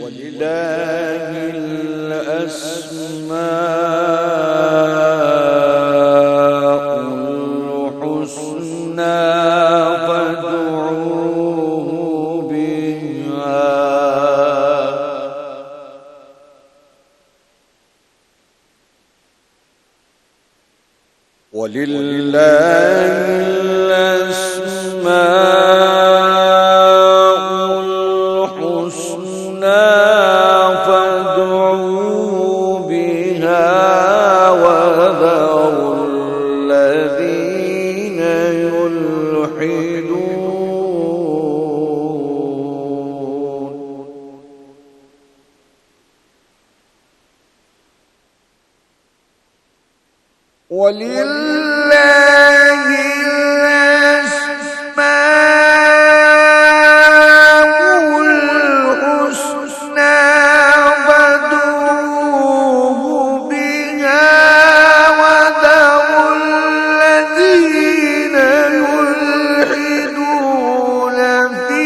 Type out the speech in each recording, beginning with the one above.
वलिल्लाहिल अस्माउल हुस्ना फदऊहु बिहा वलिल्लाहिल अस्माउल हुस्ना फदऊहु बिहा वज़रुल लज़ीना युल्हिदून वलिल्लाहिल अस्माउल हुस्ना फदऊहु बिहा वज़रुल लज़ीना युल्हिदून फी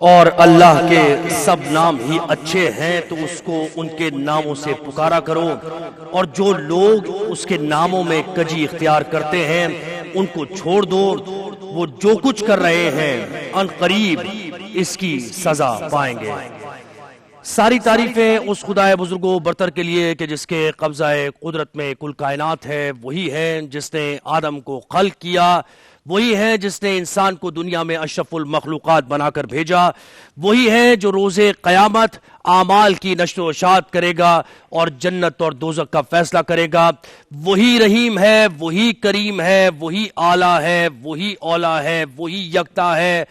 और अल्लाह के सब नाम ही अच्छे हैं तो उसको उनके नामों से पुकारा करो और जो लोग उसके नामों में कजी इख्तियार करते हैं उनको छोड़ दो। वो जो कुछ कर रहे हैं अनकरीब इसकी सजा पाएंगे। सारी तारीफें उस खुदाए बुजुर्गो बरतर के लिए कि जिसके कब्जाए कुदरत में कुल कायनात है। वही है जिसने आदम को खल्क किया, वही है जिसने इंसान को दुनिया में अशरफुल मखलूकात बनाकर भेजा, वही है जो रोजे कयामत आमाल की नश्र व शात करेगा और जन्नत और दोज़ख का फैसला करेगा। वही रहीम है, वही करीम है, वही आला है, वही औला है, वही यकता है,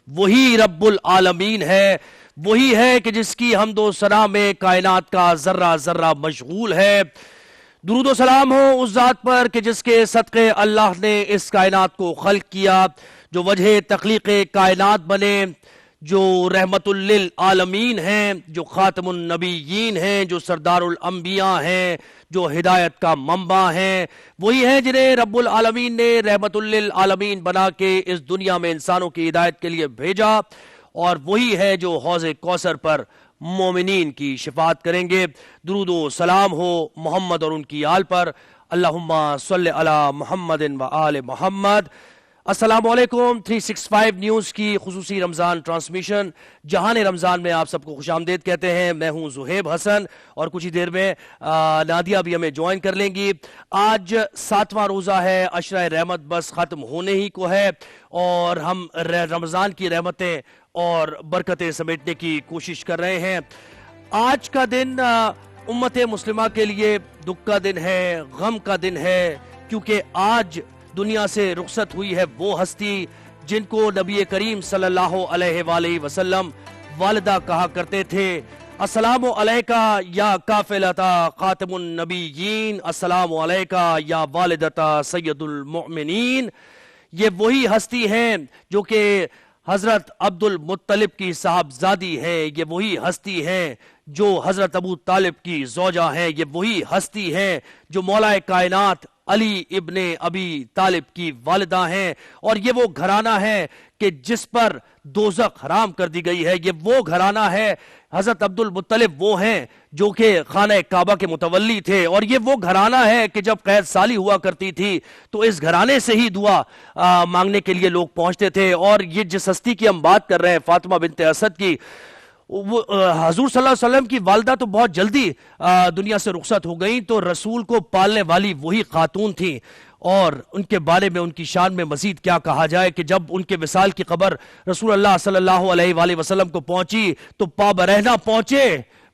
वही रब्बुल आलमीन है। वही है कि जिसकी हमदो सना में कायनात का जर्रा जर्रा मशगूल है। दुरूद व सलाम हो उस जात पर कि जिसके सदक़े अल्लाह ने इस कायनात को खल्क किया, जो वजह तख्लीक़ कायनात बने, जो रहमतुल लिल आलमीन हैं, जो खातमुन नबीयीन हैं, जो सरदारुल अंबिया हैं, जो हिदायत का मंबा हैं। वही है जिन्हें रब्बुल आलमीन ने रहमतुल लिल आलमीन बना के इस दुनिया में इंसानों की हिदायत के लिए भेजा। और वही है जो हौज़े कौसर पर मोमिनीन की शिफात करेंगे। दुरूद व सलाम हो मोहम्मद और उनकी आल पर। अल्लाहुम्मा सल्लि अला मुहम्मदिन व आले मोहम्मद। अस्सलामु अलैकुम। 365 न्यूज़ की खुसूसी रमज़ान ट्रांसमिशन जहान रमज़ान में आप सबको खुशामदीद कहते हैं। मैं हूँ ज़ुहैब हसन और कुछ ही देर में नादिया भी हमें ज्वाइन कर लेंगी। आज 7वां रोज़ा है, अशरा रहमत बस ख़त्म होने ही को है और हम रमज़ान की रहमतें और बरकतें समेटने की कोशिश कर रहे हैं। आज का दिन उम्मत मुस्लिमा के लिए दुख का दिन है, गम का दिन है, क्योंकि आज दुनिया से रुखसत हुई है वो हस्ती जिनको नबी करीम सल्लल्लाहु अलैहि वसल्लम वालिदा कहा करते थे। अस्सलामु अलैका या काफिलता खातिमुन नबीयीन, अस्सलामु अलैका या वालिदता सय्यदुल मुमिनीन। ये वही हस्ती हैं जो कि हजरत अब्दुल मुत्तलिब की साहबजादी है। ये वही हस्ती हैं जो हजरत अबू तालिब की ज़ौजा है। ये वही हस्ती हैं जो मौलाए कायनात अली इब्ने अबी तालिब की वालिदा हैं। और ये वो घराना है कि जिस पर दोज़ख हराम कर दी गई है। ये वो घराना है, हजरत अब्दुल मुत्तलिब वो हैं जो कि खाने काबा के मुतवल्ली थे। और ये वो घराना है कि जब कैद साली हुआ करती थी तो इस घराने से ही दुआ मांगने के लिए लोग पहुंचते थे। और ये जिस हस्ती की हम बात कर रहे हैं, फातिमा बिनते असद की, वो हजूर सल्लल्लाहु अलैहि वसल्लम की वालिदा तो बहुत जल्दी दुनिया से रुखसत हो गई, तो रसूल को पालने वाली वही खातून थी। और उनके बारे में, उनकी शान में मजीद क्या कहा जाए कि जब उनके विसाल की खबर रसूल अल्लाह सल्लल्लाहु अलैहि वसल्लम को पहुंची तो पाबरहना पहुंचे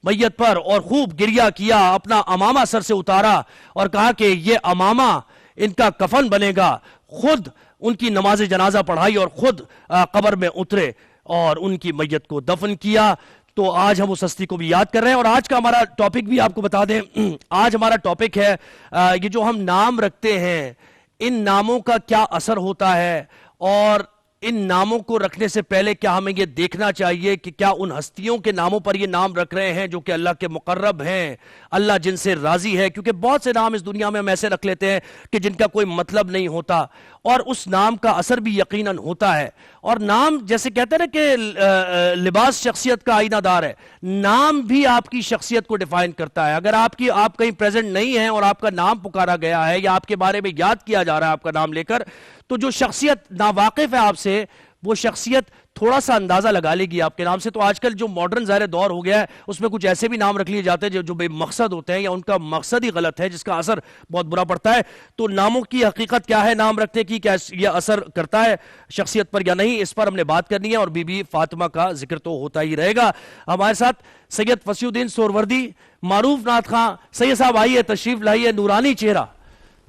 मैयत पर और खूब गिरिया किया, अपना अमामा सर से उतारा और कहा कि ये अमामा इनका कफन बनेगा। खुद उनकी नमाज जनाजा पढ़ाई और खुद कब्र में उतरे और उनकी मैयत को दफन किया। तो आज हम उस हस्ती को भी याद कर रहे हैं। और आज का हमारा टॉपिक भी आपको बता दें, आज हमारा टॉपिक है ये जो हम नाम रखते हैं, इन नामों का क्या असर होता है और इन नामों को रखने से पहले क्या हमें ये देखना चाहिए कि क्या उन हस्तियों के नामों पर ये नाम रख रहे हैं जो कि अल्लाह के मुकर्रब हैं, अल्लाह जिनसे राजी है। क्योंकि बहुत से नाम इस दुनिया में हम ऐसे रख लेते हैं कि जिनका कोई मतलब नहीं होता और उस नाम का असर भी यकीनन होता है। और नाम, जैसे कहते हैं ना कि लिबास शख्सियत का आईनादार है, नाम भी आपकी शख्सियत को डिफाइन करता है। अगर आप कहीं प्रेजेंट नहीं है और आपका नाम पुकारा गया है या आपके बारे में याद किया जा रहा है आपका नाम लेकर, तो जो शख्सियत नावाकिफ है आपसे, वो शख्सियत थोड़ा सा अंदाजा लगा लेगी आपके नाम से। तो आजकल जो मॉडर्न ज़ाहिर दौर हो गया है उसमें कुछ ऐसे भी नाम रख लिए जाते हैं जो बेमकसद होते हैं या उनका मकसद ही गलत है, जिसका असर बहुत बुरा पड़ता है। तो नामों की हकीकत क्या है, नाम रखने की, क्या यह असर करता है शख्सियत पर या नहीं, इस पर हमने बात करनी है। और बीबी फातिमा का जिक्र तो होता ही रहेगा। हमारे साथ सैयद फसीउद्दीन सोहरवर्दी, मारूफ नाथ खां। सैयद साहब आइए, तशरीफ लाइए, नूरानी चेहरा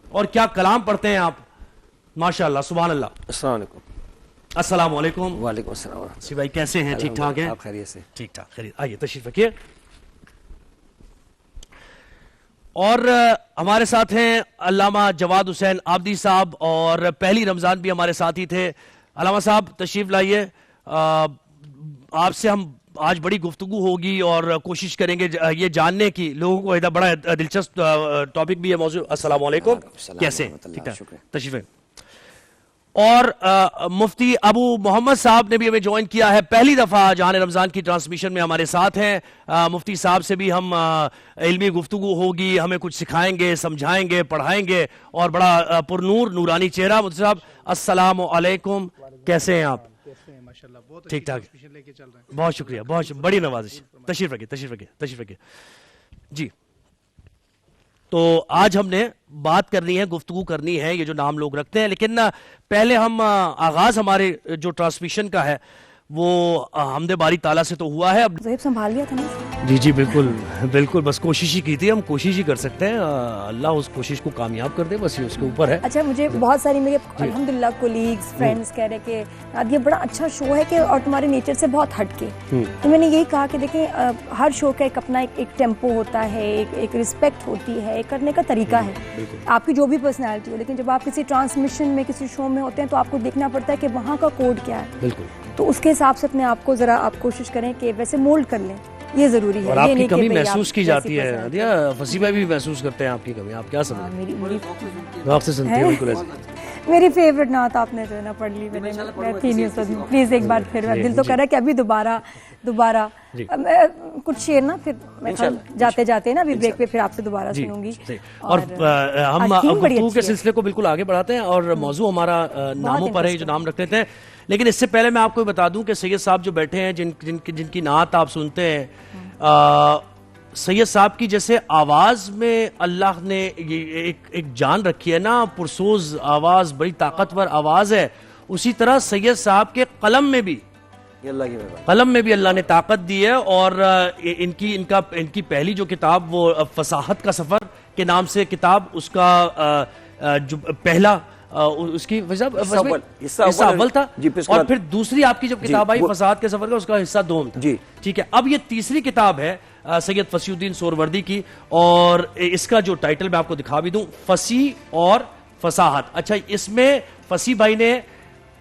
और क्या कलाम पढ़ते हैं आप, माशाअल्लाह, सुभान अल्लाह। अस्सलाम वालेकुम। अस्सलाम वालेकुम। वालेकुम अस्सलाम। सी भाई कैसे हैं, ठीक ठाक हैं? आप खैरियत से? ठीक ठाक, खैरियत। आइए तशरीफ रखिए। और हमारे साथ हैं अल्लामा जवाद हुसैन आबदी साहब, और पहली रमजान भी हमारे साथ ही थे। अल्लामा साहब तशरीफ लाइए। आपसे हम आज बड़ी गुफ्तगू होगी और कोशिश करेंगे ये जानने की, लोगों को इधर बड़ा दिलचस्प टॉपिक भी है, मौजूद। अस्सलाम वालेकुम, कैसे हैं? ठीक है, तशरीफ। और मुफ्ती अबू मोहम्मद साहब ने भी हमें ज्वाइन किया है पहली दफा जहान रमजान की ट्रांसमिशन में हमारे साथ हैं। मुफ्ती साहब से भी हम इल्मी गुफ्तगू होगी, हमें कुछ सिखाएंगे, समझाएंगे, पढ़ाएंगे, और बड़ा पुरनूर नूरानी चेहरा। मुफ्ती साहब अस्सलाम वालेकुम, कैसे हैं आप? ठीक ठाक, बहुत शुक्रिया, बहुत बड़ी नवाजिश। तशरीफ रखिए, तशरीफ रखिए, तशरीफ रखिए जी। तो आज हमने बात करनी है, गुफ्तगू करनी है, ये जो नाम लोग रखते हैं। लेकिन पहले हम आगाज हमारे जो ट्रांसमिशन का है वो हमदे बारी ताला से तो हुआ है। अब संभाल लिया था ना? जी जी बिल्कुल बिल्कुल, बस कोशिश ही की थी, हम कोशिश ही कर सकते हैं, अल्लाह उस कोशिश को कामयाब कर दे, बस ये उसके ऊपर है। अच्छा, मुझे बहुत सारी मेरे अल्हम्दुलिल्लाह कोलीग्स, फ्रेंड्स कह रहे कि ये बड़ा अच्छा शो है कि और तुम्हारे नेचर से बहुत हटके। तो मैंने यही कहा कि देखें, हर शो का एक अपना एक टेम्पो होता है, एक रिस्पेक्ट होती है, एक करने का तरीका है, आपकी जो भी पर्सनैलिटी हो। लेकिन जब आप किसी ट्रांसमिशन में, किसी शो में होते हैं तो आपको देखना पड़ता है कि वहाँ का कोड क्या है। बिल्कुल, तो उसके हिसाब से अपने आप को जरा आप कोशिश करें कि वैसे मोल्ड कर लें, ये जरूरी है। और आपकी कमी महसूस की जाती है, फसी भाई भी महसूस करते हैं आपकी कमी, आप क्या समझ? आपसे सुनते हैं बिल्कुल ऐसे। मेरी फेवरेट नात आपने जो है ना पढ़ ली, मैंने, मैं थी नहीं उस वक्त, प्लीज एक बार फिर, दिल तो कर रहा है कि अभी दोबारा कुछ शेर ना, फिर मैं जाते जाते ना अभी ब्रेक पे फिर आपसे दोबारा सुनूंगी। और हम गुफ्तगू के सिलसिले को बिल्कुल आगे बढ़ाते हैं और मौजू हमारा नामों पर है, जो नाम रख लेते हैं। लेकिन इससे पहले मैं आपको बता दूं कि सैयद साहब जो बैठे हैं, जिनकी नात आप सुनते हैं, सैयद साहब की जैसे आवाज में अल्लाह ने ये एक जान रखी है ना, पुरसोज आवाज, बड़ी ताकतवर आवाज है, उसी तरह सैयद साहब के कलम में भी ये अल्लाह की मेहरबानी। कलम में भी अल्लाह ने ताकत दी है और इनकी पहली जो किताब वो फसाहत का सफर के नाम से किताब, उसका जो पहला उसकी हिस्सा अव्वल था जी, और फिर दूसरी आपकी जब किताब आई फसाहत के सफर का, उसका हिस्सा दोम था जी। ठीक है, अब ये तीसरी किताब है सैयद फसीउद्दीन सोहरवर्दी की, और इसका जो टाइटल मैं आपको दिखा भी दूं, फसी और फसाहत। अच्छा, इसमें फसी भाई ने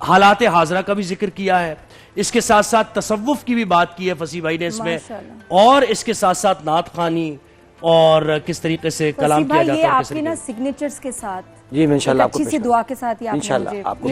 हालात हाजरा का भी जिक्र किया है, इसके साथ साथ तसव्वुफ की भी बात की है फसी भाई ने इसमें, और इसके साथ साथ नात खानी और किस तरीके से कलाम किया जाता है। आपके ना सिग्नेचर्स के साथ जी, मैं इंशाल्लाह आपको अच्छी सी दुआ के साथ ही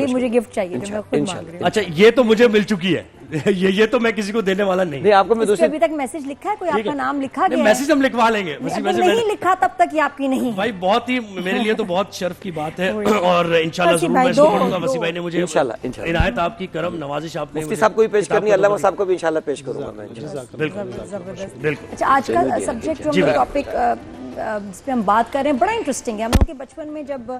मुझे गिफ्ट चाहिए जो मैं खुद मांग रही हूं। अच्छा, ये तो मुझे मिल चुकी है ये तो मैं किसी को देने वाला नहीं। आपको मैं दूसरे अभी तक मैसेज लिखा है कोई, आपका नाम लिखा गया है? मैसेज हम लिखवा लेंगे, नहीं लिखा तब तक ये आपकी नहीं भाई, बहुत ही मेरे लिए तो बहुत शर्फ की बात है और इंशाल्लाह जरूर मैं इसको पढ़ूंगा। वसी भाई ने मुझे इंशाल्लाह इनायत आपकी करम नवाजिश आपने मुफ्ती साहब को भी पेश करनी है, अल्लामा साहब को भी इंशाल्लाह पेश करूंगा मैं। बिल्कुल। अच्छा, आज का सब्जेक्ट जो हम टॉपिक जिस पे हम बात कर रहे हैं बड़ा इंटरेस्टिंग है। हम लोग के बचपन में जब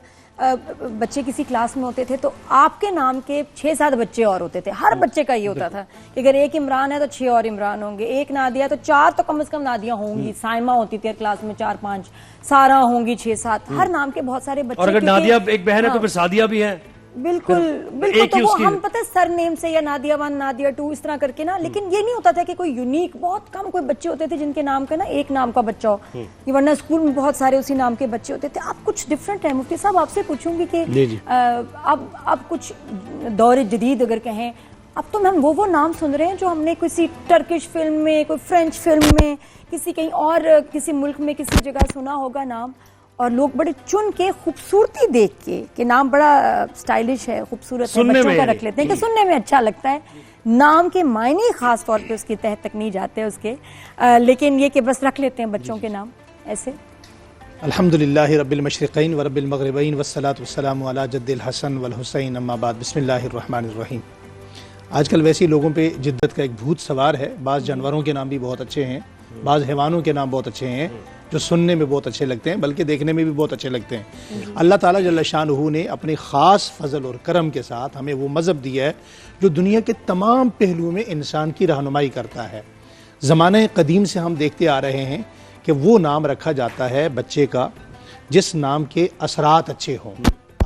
बच्चे किसी क्लास में होते थे तो आपके नाम के 6-7 बच्चे और होते थे, हर बच्चे का ये होता था कि अगर एक इमरान है तो 6 और इमरान होंगे, एक नादिया तो 4 तो कम से कम नादिया होंगी, साइमा होती थी क्लास में 4-5, सारा होंगी 6-7, हर नाम के बहुत सारे बच्चे। और अगर नादिया एक बहन है तो फिर सादिया भी है। बिल्कुल बिल्कुल, तो वो हम पता है सर नेम से या नादिया 1 नादिया 2 इस तरह करके ना, लेकिन ये नहीं होता था कि कोई यूनिक, बहुत कम कोई बच्चे होते थे जिनके नाम का ना एक नाम का बच्चा हो, ये वरना स्कूल में बहुत सारे उसी नाम के बच्चे होते थे। अब कुछ डिफरेंट है। मुफ्ती साहब आपसे पूछूंगी कि अब कुछ दौर जदीद अगर कहें, अब तो हम वो नाम सुन रहे हैं जो हमने किसी टर्किश फिल्म में, कोई फ्रेंच फिल्म में, किसी कहीं और किसी मुल्क में किसी जगह सुना होगा नाम, और लोग बड़े चुन के खूबसूरती देख के कि नाम बड़ा स्टाइलिश है, खूबसूरत है, बच्चों का रख लेते हैं कि सुनने में अच्छा लगता है, नाम के मायने खास तौर पे उसकी तह तक नहीं जाते उसके, लेकिन ये कि बस रख लेते हैं बच्चों के नाम ऐसे। अल्हम्दुलिल्लाहि रब्बिल मशरिक़ैन व रब्बिल मग़रिबैन वस्सलातु वस्सलामु अला जद्दिल हसन वल हुसैन अम्मा बाद, बिस्मिल्लाहिर रहमानिर रहीम। आजकल वैसे ही लोगों पे जिद्दत का एक भूत सवार है। बाज़ जानवरों के नाम भी बहुत अच्छे हैं, बाज़ हैवानों के नाम बहुत अच्छे हैं जो सुनने में बहुत अच्छे लगते हैं, बल्कि देखने में भी बहुत अच्छे लगते हैं। अल्लाह ताला जल्ल शानुहु ने अपने ख़ास फजल और करम के साथ हमें वो मज़हब दिया है जो दुनिया के तमाम पहलुओं में इंसान की रहनुमाई करता है। ज़माने कदीम से हम देखते आ रहे हैं कि वो नाम रखा जाता है बच्चे का जिस नाम के असरात अच्छे हों।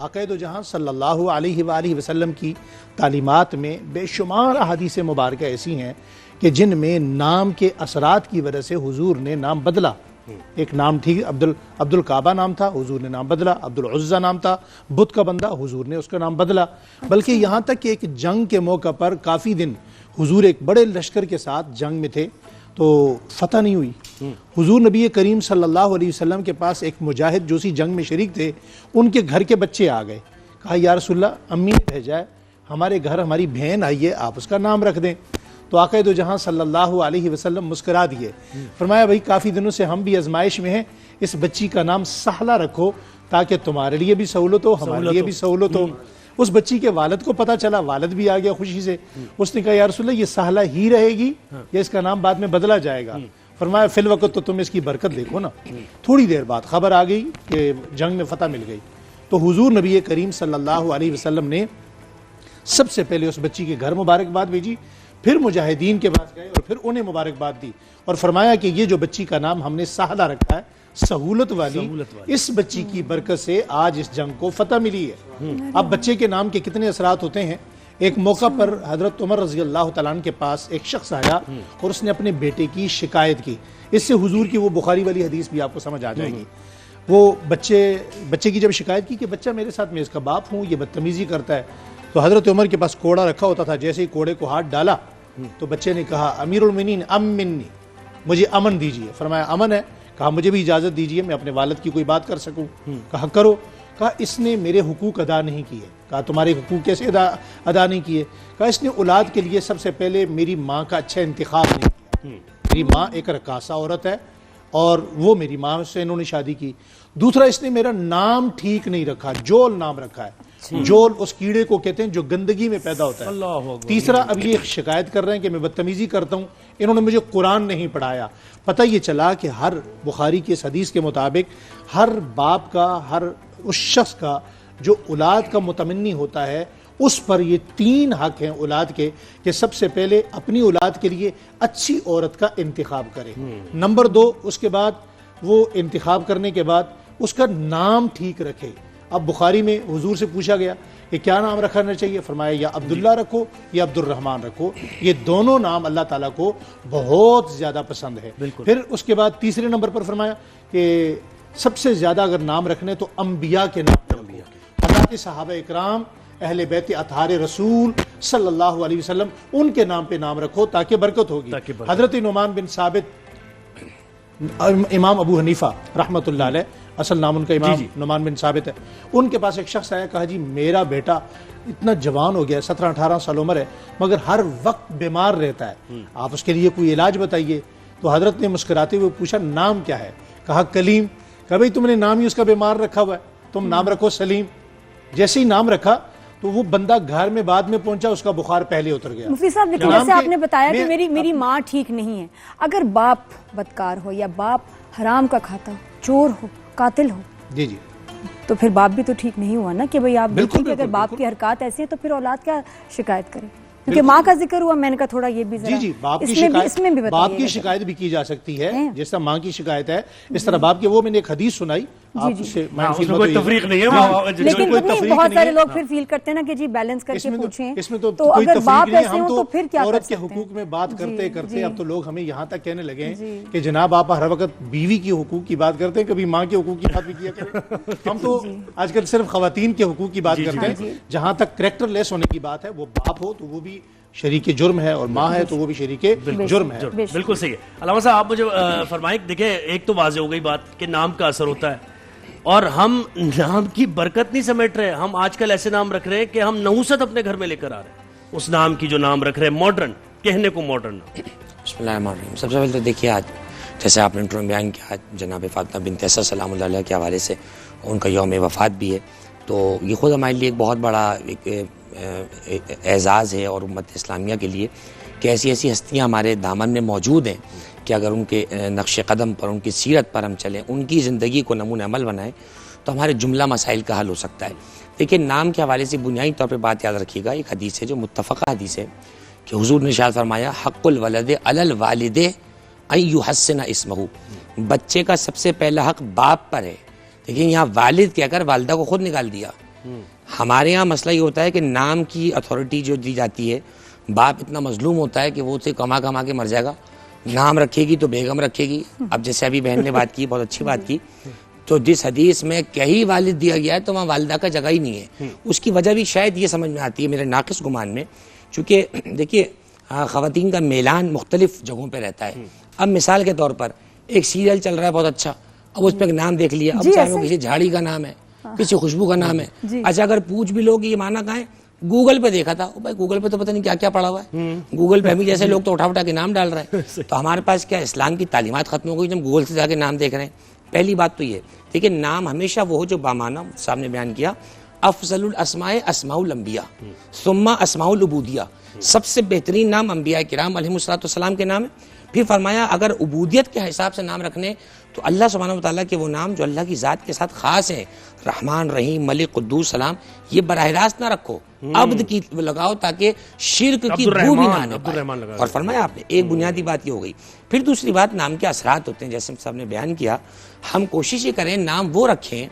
आक़ाए जहाँ सल्लल्लाहु अलैहि वसल्लम की तालीमात में बेशुमार अहादीस मुबारक ऐसी हैं कि जिनमें नाम के असरात की वजह से हुजूर ने नाम बदला। एक नाम थी अब्दुल काबा नाम था, हुजूर ने नाम बदला। अब्दुल उज़्ज़ा नाम था, बुत का बंदा, हुजूर ने उसका नाम बदला। बल्कि यहाँ तक कि एक जंग के मौका पर काफ़ी दिन हुजूर एक बड़े लश्कर के साथ जंग में थे तो फतह नहीं हुई। हुजूर नबी करीम सल्लल्लाहु अलैहि वसल्लम के पास एक मुजाहिद जो सी जंग में शरीक थे, उनके घर के बच्चे आ गए। कहा या रसूलल्लाह, अम्मी ने भेजा है हमारे घर, हमारी बहन आई है, आप उसका नाम रख दें। तो आक़ाए दो जहां सल्लल्लाहु अलैहि वसल्लम मुस्कुरा दिए, फरमाया भाई काफ़ी दिनों से हम भी आजमाइश में हैं, इस बच्ची का नाम सहला रखो ताकि तुम्हारे लिए भी सहूलत हो, हमारे लिए भी सहूलत हो। उस बच्ची के वालिद को पता चला, वालिद भी आ गया खुशी से। उसने कहा या रसूलल्लाह ये सहला ही रहेगी या इसका नाम बाद में बदला जाएगा? फरमाया फिल वक्त तो तुम इसकी बरकत देखो ना। थोड़ी देर बाद खबर आ गई कि जंग में फतह मिल गई। तो हुजूर नबी करीम सल्लल्लाहु अलैहि वसल्लम ने सबसे पहले उस बच्ची के घर मुबारकबाद भेजी, फिर मुजाहिदीन के पास गए और फिर उन्हें मुबारकबाद दी और फरमाया कि ये जो बच्ची का नाम हमने सहला रखा है, सहूलत वाली, इस बच्ची की बरकत से आज इस जंग को फतह मिली है। अब बच्चे के नाम के कितने असरात होते हैं। एक मौका पर हजरत उमर रज़ी अल्लाह तआला अन्हु के पास एक शख्स आया और उसने अपने बेटे की शिकायत की। इससे हुजूर की वो बुखारी वाली हदीस भी आपको समझ आ जाएगी। वो बच्चे की जब शिकायत की कि बच्चा मेरे साथ, मैं इसका बाप हूँ, ये बदतमीजी करता है, तो हजरत उमर के पास कोड़ा रखा होता था। जैसे ही कोड़े को हाथ डाला तो बच्चे ने कहा अमीरुल मोमिनीन अमिन्नी, मुझे अमन दीजिए। फरमाया अमन है? कहा मुझे भी इजाज़त दीजिए मैं अपने वालिद की कोई बात कर सकूं। कहा करो। कहा इसने मेरे हुकूक अदा नहीं किए। कहा तुम्हारे हुकूक कैसे अदा नहीं किए? कहा इसने औलाद के लिए सबसे पहले मेरी माँ का अच्छा इंतखाब नहीं किया। मेरी माँ एक रकासा औरत है और वो मेरी माँ से इन्होंने शादी की। दूसरा, इसने मेरा नाम ठीक नहीं रखा, जोल नाम रखा है। जोल उस कीड़े को कहते हैं जो गंदगी में पैदा होता है। तीसरा, अब ये शिकायत कर रहे हैं कि मैं बदतमीजी करता हूँ, इन्होंने मुझे कुरान नहीं पढ़ाया। पता ये चला कि हर बुखारी के इस हदीस के मुताबिक हर बाप का, हर उस शख्स का जो औलाद का मुतमन्नी होता है, उस पर ये 3 हक हैं औलाद के कि सबसे पहले अपनी औलाद के लिए अच्छी औरत का इंतखाब करे। नंबर 2, उसके बाद वो इंतखाब करने के बाद उसका नाम ठीक रखे। अब बुखारी में हुजूर से पूछा गया कि क्या नाम रखना चाहिए, फरमाया या अब्दुल्ला रखो या अब्दुर्रहमान रखो। ये दोनों नाम अल्लाह ताला को बहुत ज्यादा पसंद है। फिर उसके बाद तीसरे नंबर पर फरमाया कि सबसे ज्यादा अगर नाम रखने तो अंबिया के नाम रखो। अल्लाह के सहाबा इकराम अहले बैत अतहार रसूल सल्लल्लाहु अलैहि वसल्लम उनके नाम पे नाम रखो ताकि बरकत होगी। हजरत नुमान बिन साबित, इमाम अबू हनीफा रहमतुल्लाह अलैह, असल नाम उनका इमाम नुमान बिन साबित है, उनके पास एक शख्स आया, कहा जी मेरा बेटा इतना जवान हो गया, 17-18 साल उम्र है, मगर हर वक्त बीमार रहता है, आप उसके लिए कोई इलाज बताइए। तो हजरत ने मुस्कुराते हुए पूछा नाम क्या है? कहा कलीम। कहा भाई तुमने नाम ही उसका बीमार रखा हुआ है, तुम नाम रखो सलीम। जैसे ही नाम रखा तो वो बंदा घर में बाद में पहुंचा, उसका बुखार पहले उतर गया। मुफ्ती साहब लेकिन जैसे आपने बताया कि मेरी माँ ठीक नहीं है, अगर बाप बदकार हो या बाप हराम का खाता हो, चोर हो, कातिल हो, जी जी, तो फिर बाप भी तो ठीक नहीं हुआ ना कि भाई आप देखिए कि अगर बाप की हरकत ऐसी है तो फिर औलाद क्या शिकायत करे? क्योंकि माँ का जिक्र हुआ, मैंने कहा थोड़ा ये भी जी जी, बाप की शिकायत भी की जा सकती है, जिस तरह माँ की शिकायत है इस तरह बाप की। वो मैंने एक हदीस सुनाई, आपसे कोई तफरीक नहीं है, लेकिन बहुत सारे लोग फिर फील करते हैं ना कि जी बैलेंस करके पूछें। इसमें तो अगर बाप ऐसे हो तो फिर क्या औरत के हुकूक में बात करते करते अब तो लोग हमें यहाँ तक कहने लगे हैं कि जनाब आप हर वक्त बीवी की हुकूक की बात करते हैं, कभी माँ के हुकूक की बात भी किया करें। हम तो आजकल सिर्फ खवातीन के हुकूक की बात करते हैं। जहाँ तक कैरेक्टर लेस होने की बात है, वो बाप हो तो वो भी शरीके जुर्म है और माँ है तो वो भी शरीके जुर्म है। बिल्कुल सही है। अल्लामा साहब आप मुझे फरमाइए, देखिए एक तो वाज़ेह हो गई बात कि नाम का असर होता है, और हम नाम की बरकत नहीं समेट रहे। हम आजकल ऐसे नाम रख रहे हैं कि हम नहुसत अपने घर में लेकर आ रहे हैं उस नाम की, जो नाम रख रहे हैं मॉडर्न, कहने को मॉडर्न। बिस्मिल्लाहिर्रहमानिर्रहीम। सबसे पहले तो देखिए, आज जैसे आपने इंट्रो में बयान किया, जनाब फातिमा बिन्त असद सलामुल्लाह अलैहा के हवाले से उनका यौम वफ़ात भी है, तो ये खुद हमारे लिए एक बहुत बड़ा एक एज़ाज़ है और उम्मत इस्लामिया के लिए कि ऐसी ऐसी हस्तियाँ हमारे दामन में मौजूद हैं कि अगर उनके नक्श कदम पर, उनकी सीरत पर हम चलें, उनकी ज़िंदगी को नमूने अमल बनाएं, तो हमारे जुमला मसाइल का हल हो सकता है। देखिए, नाम के हवाले से बुनियादी तौर पर बात याद रखिएगा, एक हदीस है जो मुत्तफ़क़ा हदीस है कि हुज़ूर ने इरशाद फरमाया, हक़्क़ुल वलदे अलल वालिदे अन युहस्सिना इस्महु, बच्चे का सबसे पहला हक़ बाप पर है। देखिए, यहाँ वालिद कहकर वालिदा को खुद निकाल दिया। हमारे यहाँ मसला ये होता है कि नाम की अथॉरिटी जो दी जाती है, बाप इतना मजलूम होता है कि वो उसे कमा कमा के मर जाएगा, नाम रखेगी तो बेगम रखेगी। अब जैसे अभी बहन ने बात की, बहुत अच्छी बात की, तो जिस हदीस में कहीं वालिद दिया गया है तो वहाँ वालिदा का जगह ही नहीं है। उसकी वजह भी शायद ये समझ में आती है मेरे नाक़िस गुमान में, चूँकि देखिए ख़वातीन का मेलान मुख्तलिफ जगहों पर रहता है। अब मिसाल के तौर पर एक सीरियल चल रहा है बहुत अच्छा, अब उस पर नाम देख लिया, अब चाहे वो किसी झाड़ी का नाम है, किसी खुशबू का नाम है, अच्छा अगर पूछ भी लोग ये माना कहाँ है, गूगल पे देखा था, भाई गूगल पे तो पता नहीं क्या क्या पड़ा हुआ है, गूगल पे हमें जैसे लोग तो उठा उठा के नाम डाल रहे हैं। तो हमारे पास क्या इस्लाम की तालीमात खत्म हो गई जब गूगल से जाके नाम देख रहे हैं? पहली बात तो ये, देखिए नाम हमेशा वो हो जो बामाना, सामने बयान किया, अफजलुल अस्माए अस्माउल अंबिया सुम्मा अस्माउल उबूदिया, सबसे बेहतरीन नाम अंबिया किराम अलैहिमुस्सलाम के नाम है। फिर फरमाया अगर उबूदियत के हिसाब से नाम रखने तो अल्लाह सुब्हानहू व तआला के वो नाम जो अल्लाह की ज़ात के साथ ख़ास हैं, रहमान रहीम मलिक कुद्दूस सलाम, ये बराह रास्त ना रखो, अब्द की लगाओ ताकि शिर्क की बू भी ना आने पाए। और फरमाया आपने, एक बुनियादी बात ये हो गई। फिर दूसरी बात, नाम के असरात होते हैं, जैसे सब ने बयान किया, हम कोशिश ये करें नाम वो रखें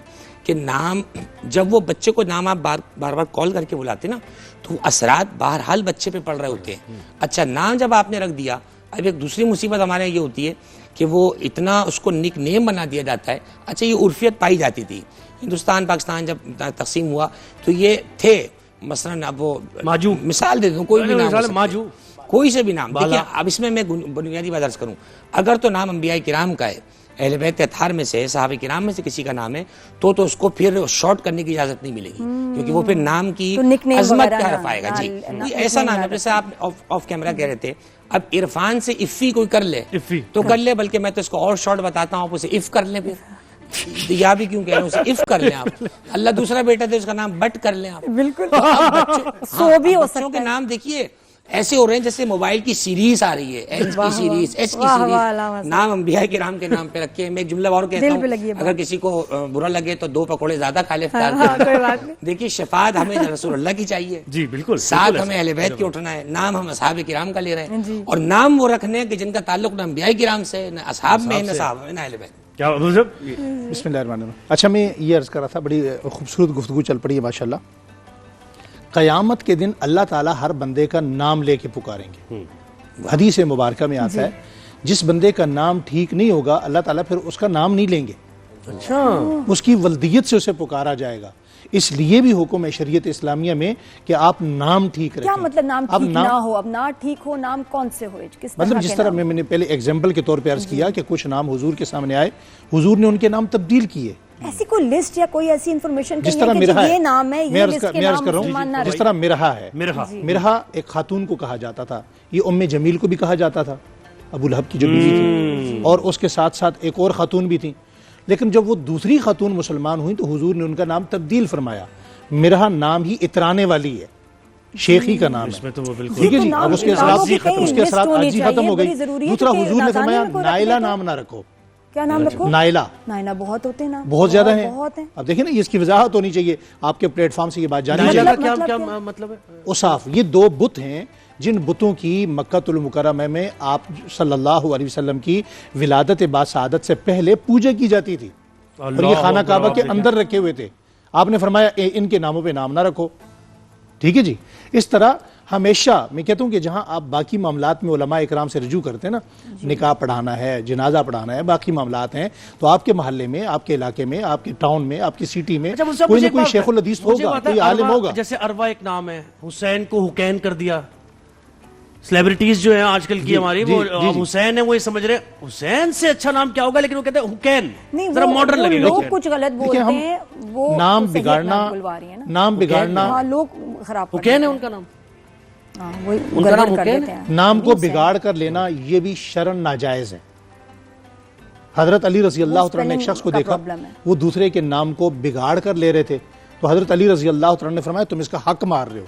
कि नाम जब वो बच्चे को नाम आप बार बार कॉल करके बुलाते ना, तो असरात बहरहाल बच्चे पे पड़ रहे होते हैं। अच्छा, नाम जब आपने रख दिया, अब एक दूसरी मुसीबत हमारे ये होती है कि वो इतना उसको निक नेम बना दिया जाता है। अच्छा, ये उर्फियत पाई जाती थी हिंदुस्तान पाकिस्तान जब तकसीम हुआ तो ये थे, मसलन अब वो माजू मिसाल दे दूं, कोई भी नाम माजू, कोई से भी नाम। देखिए अब इसमें मैं बुनियादी बात अर्ज करूं, अगर तो नाम अंबिया किराम का है, अहले बैत अतहार में से, सहाबा किराम में से किसी का नाम है, तो उसको फिर शॉर्ट करने की इजाजत नहीं मिलेगी, क्योंकि वो फिर नाम की अजमत का हर्फ आएगा। जी, ऐसा नाम है, जैसे आप ऑफ कैमरा कह रहे थे, अब इरफान से इफ़ी कोई कर ले तो कर ले, बल्कि मैं तो इसको और शॉर्ट बताता हूँ, आप उसे इफ कर ले, फिर या भी क्यों कह रहे हैं, उसे इफ कर ले आप। अल्लाह दूसरा बेटा थे, उसका नाम बट कर ले आप, बिल्कुल। बच्चों के नाम देखिए, ऐसे हो रहे हैं जैसे मोबाइल की सीरीज आ रही है, एच की सीरीज, एच की सीरीज, नाम अंबिया किराम के नाम पे रखे हैं। मैं एक जुमला और कहता हूँ, अगर किसी को बुरा लगे तो 2 पकौड़े ज्यादा खा ले इफ्तार के। देखिए शफाअत हमें रसूल अल्लाह की चाहिए जी, बिल्कुल, साथ हमें अहले बैत की उठना है, नाम हम असहाब किराम का ले रहे हैं, और नाम वो रखने हैं कि जिनका ताल्लुक न अंबिया किराम से, न असहाब में, न सहाबा में, न अहले बैत। क्या मतलब? बिस्मिल्लाहिर्रहमानिर्रहीम। अच्छा, मैं ये अर्ज कर रहा था, बड़ी खूबसूरत गुफ्तगू चल पड़ी है माशाल्लाह। क़यामत के दिन अल्लाह ताला हर बंदे का नाम लेके पुकारेंगे। हदीस मुबारक में आता है, जिस बंदे का नाम ठीक नहीं होगा अल्लाह ताला फिर उसका नाम नहीं लेंगे। अच्छा, उसकी वल्दियत से उसे पुकारा जाएगा। इसलिए भी हुक्म है शरीयत इस्लामिया में कि आप नाम ठीक रखें। क्या मतलब नाम ठीक ना हो? अब ना ठीक हो, नाम कौन से हो? किस मतलब जिस तरह मैंने पहले एग्जाम्पल के तौर पे अर्ज किया कि कुछ नाम हुजूर के सामने आए, हुजूर ने उनके नाम तब्दील किए। ऐसी कोई लिस्ट या कोई ऐसी इंफॉर्मेशन जिस तरह मिरहा है, ये नाम है, ये लिस्ट के नाम कर रहा हूँ, जिस तरह मिरहा है, मिरहा एक खातून को कहा जाता था, ये उम्मे जमील को भी कहा जाता था, अबू लहब की जो बीवी थी, और उसके साथ साथ एक और खातून भी थी। लेकिन जब वो दूसरी खातून मुसलमान हुई तो हुजूर ने उनका नाम तब्दील फरमाया। मिरहा नाम ही इतराने वाली है, शेखी का नाम है, ठीक है जी। अब उसके असरात आज ही खत्म हो गई। दूसरा, हुजूर ने फरमाया नाइला नाम ना रखो। क्या नाम रखो? नाइला। नाइला बहुत होते हैं ना, बहुत ज्यादा है। बहुत है। अब देखिए ना, इसकी वजाहत होनी चाहिए आपके प्लेटफॉर्म से, ये बात जानी चाहिए। क्या मतलब है? उसाफ, ये 2 बुत हैं जिन बुतों की मक्कातुल मुकर्रमा में आप सल्लल्लाहु अलैहि वसल्लम की विलादत बासादत से पहले पूजा की जाती थी, और ये खाना काबा के अंदर रखे हुए थे। आपने फरमाया इनके नामों पे नाम ना रखो, ठीक है जी। इस तरह हमेशा मैं कहता हूँ कि जहां आप बाकी मामलात में उलमा इकराम से रजू करते हैं ना, निकाह पढ़ाना है, जनाजा पढ़ाना है, बाकी मामलात हैं, तो आपके मोहल्ले में, आपके इलाके में, आपके टाउन में, आपकी सिटी में कोई ना कोई शेखुल हदीस होगा, कोई आलिम होगा। जैसे अरवा एक नाम है, हुसैन को हुकैन कर दिया। सेलिब्रिटीज जो है आजकल की हमारी, वो हुसैन है, वो ये समझ रहे हुसैन से अच्छा नाम क्या होगा, लेकिन वो कहते हैं हुकैन, जरा मॉडर्न लगेगा। लोग कुछ गलत बोलते हैं, वो नाम बिगाड़ना, नाम बिगाड़ना, लोग खराब, हुकैन है उनका नाम, उनका नाम हुकैन है। नाम को बिगाड़ कर लेना ये भी शरन नाजायज है। हजरत अली रजी अल्लाह तआला ने एक शख्स को देखा, वो दूसरे के नाम को बिगाड़ कर ले रहे थे, तो हजरत अली रजी अल्लाह तआला ने फरमाया तुम इसका हक मार रहे हो।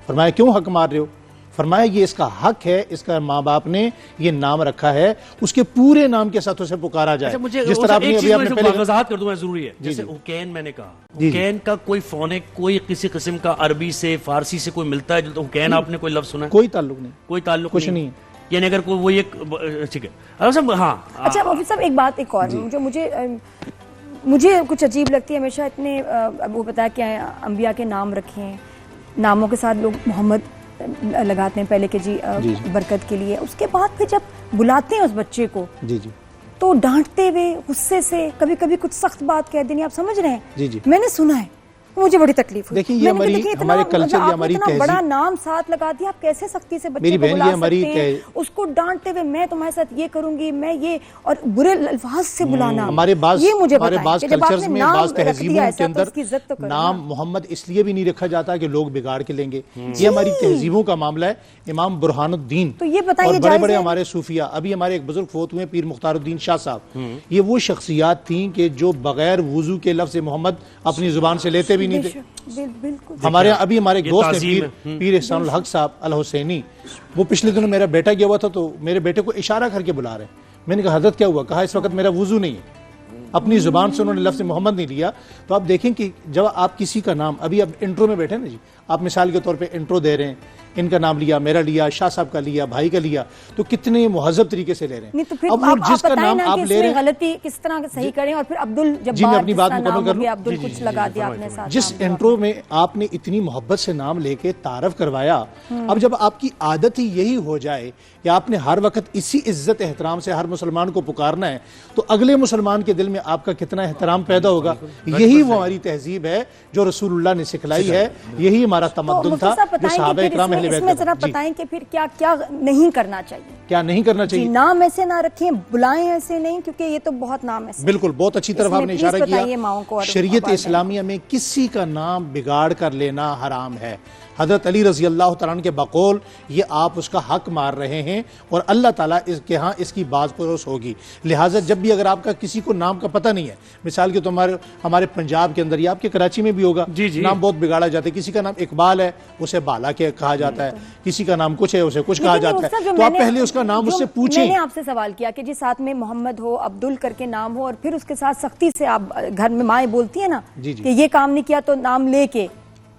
फरमाया क्यों हक मार रहे हो? फरमाया ये इसका हक है, इसका माँ बाप ने ये नाम रखा है, उसके पूरे नाम के साथ उसे पुकारा जाए। मुझे जिस तरह आपने अभी आपने पहले वजाहत कर दूं, जरूरी है। जैसे हुकैन मैंने कहा, हुकैन का कोई फोनेक, कोई किसी किस्म का अरबी से फारसी से कोई मिलता है? तो हुकैन आपने कोई लफ्ज सुना है? कोई ताल्लुक नहीं, कोई ताल्लुक कुछ नहीं। यानी अगर कोई वो एक ठीक है। हाँ, अच्छा मुफ्ती साहब, एक बात एक और जो मुझे कुछ अजीब लगती है हमेशा, इतने वो बताया कि अंबिया के नाम रखे हैं, नामों के साथ लोग मोहम्मद लगाते हैं पहले के जी बरकत के लिए, उसके बाद फिर जब बुलाते हैं उस बच्चे को जी तो डांटते हुए, गुस्से से, कभी कभी कुछ सख्त बात कह देनी, आप समझ रहे हैं? जी मैंने सुना है, मुझे बड़ी तकलीफ हुई। देखिए ये हमारे कल्चर, ये हमारी तहजीब, बड़ा नाम साथ लगा दिया, आप कैसे सख्ती से बच्चे को बुला सकते हैं, उसको डांटते हुए मैं तुम्हारे साथ ये करूंगी, मैं ये, और बुरे अल्फाज से बुलाना। हमारे बाज कल्चर्स में, बाज तहजीबों के अंदर तो नाम मोहम्मद इसलिए भी नहीं रखा जाता कि लोग बिगाड़ के लेंगे, ये हमारी तहजीबों का मामला है। इमाम बुरहानुद्दीन, तो ये बताइए, बड़े बड़े हमारे सूफिया, अभी हमारे एक बुजुर्ग फोत हुए पीर मुख्तारुद्दीन शाह साहब, ये वो शख्सियात थी कि जो बगैर वुजू के लफ्ज मोहम्मद अपनी जुबान से लेते भी नहीं थे। हमारे अभी हमारे दोस्त हैं पीर एहसानुल हक साहब अल हुसैनी, वो पिछले दिनों मेरा बेटा गया हुआ था, तो मेरे बेटे को इशारा करके बुला रहे हैं। मैंने कहा हजरत क्या हुआ? कहा इस वक्त मेरा वुजू नहीं है। अपनी जुबान से उन्होंने लफ्ज़ मोहम्मद नहीं लिया। तो आप देखें कि जब आप किसी का नाम, अभी आप इंट्रो में बैठे ना जी, आप मिसाल के तौर पे इंट्रो दे रहे हैं, इनका नाम लिया, मेरा लिया, शाह साहब का लिया, भाई का लिया, तो कितने मुहज़्ज़ब तरीके से ले रहे हैं। तो फिर अब वो जिसका नाम आप ले रहे हैं, गलती किस तरह सही करें, और फिर अब्दुल जी मैं अपनी बात मुकम्मल कर लूं, अब्दुल कुछ लगा दिया आपने साथ। जिस इंट्रो में आपने इतनी मोहब्बत से नाम लेके तारफ करवाया, अब जब आपकी आदत ही यही हो जाए कि आपने हर वक्त इसी इज्जत एहतराम से हर मुसलमान को पुकारना है, तो अगले मुसलमान के दिल में आपका कितना एहतराम पैदा होगा। यही वो हमारी तहजीब है जो रसूलुल्लाह ने सिखलाई है, यही हमारा तमद्दुन था जो सहाबा इकराम अहले बैत। इसमें जरा बताएं कि फिर क्या क्या नहीं करना चाहिए, क्या नहीं करना चाहिए? नाम ऐसे ना रखें, बुलाएं ऐसे नहीं, क्योंकि ये तो बहुत नाम है। बिल्कुल, बहुत अच्छी तरफ आपने इशारा किया। शरीयत इस्लामिया में किसी का नाम बिगाड़ कर लेना हराम है। हज़रत अली रज़ी अल्लाह तआला अन्हु के बकौल ये आप उसका हक मार रहे हैं और अल्लाह ताला इसके यहाँ इसकी बात परोस होगी। लिहाजा जब भी अगर आपका किसी को नाम का पता नहीं है, मिसाल के तो हमारे पंजाब के अंदर या आपके कराची में भी होगा, नाम बहुत बिगाड़ा जाता है। किसी का नाम इकबाल है उसे बाला के कहा जाता है, किसी का नाम कुछ है उसे कुछ कहा जाता है। तो आप पहले उसका नाम उससे पूछें। मैंने आपसे सवाल किया कि जी साथ में मोहम्मद हो, अब्दुल करके नाम हो और फिर उसके साथ सख्ती से आप घर में माएँ बोलती है ना कि ये काम नहीं किया तो नाम लेके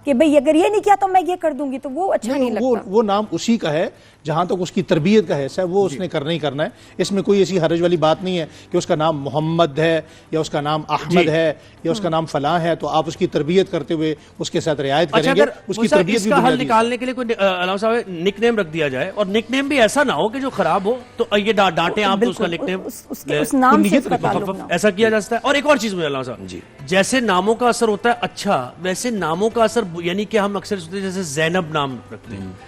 कि भाई अगर ये नहीं किया तो मैं ये कर दूंगी, तो वो अच्छा नहीं लगता। वो नाम उसी का है जहां तक उसकी तरबियत का है वो उसने करना ही करना है। इसमें कोई ऐसी हरज वाली बात नहीं है कि उसका नाम मोहम्मद है या उसका नाम अहमद है या उसका नाम फलां है, तो आप उसकी तरबियत करते हुए उसके साथ रियायत करेंगे। उसकी तरबियत इसका हल निकालने के लिए कोई अलामा साहब निकनेम रख दिया जाए, और निकनेम भी ऐसा ना हो कि जो खराब हो, तो ये डांटे आप तो उसका निकनेम ऐसा किया जा सकता है। और एक और चीज मुझे अलामा साहब, जैसे नामों का असर होता है अच्छा, वैसे नामों का असर यानी कि हम अक्सर सोचते हैं जैसे जैनब नाम रखते हैं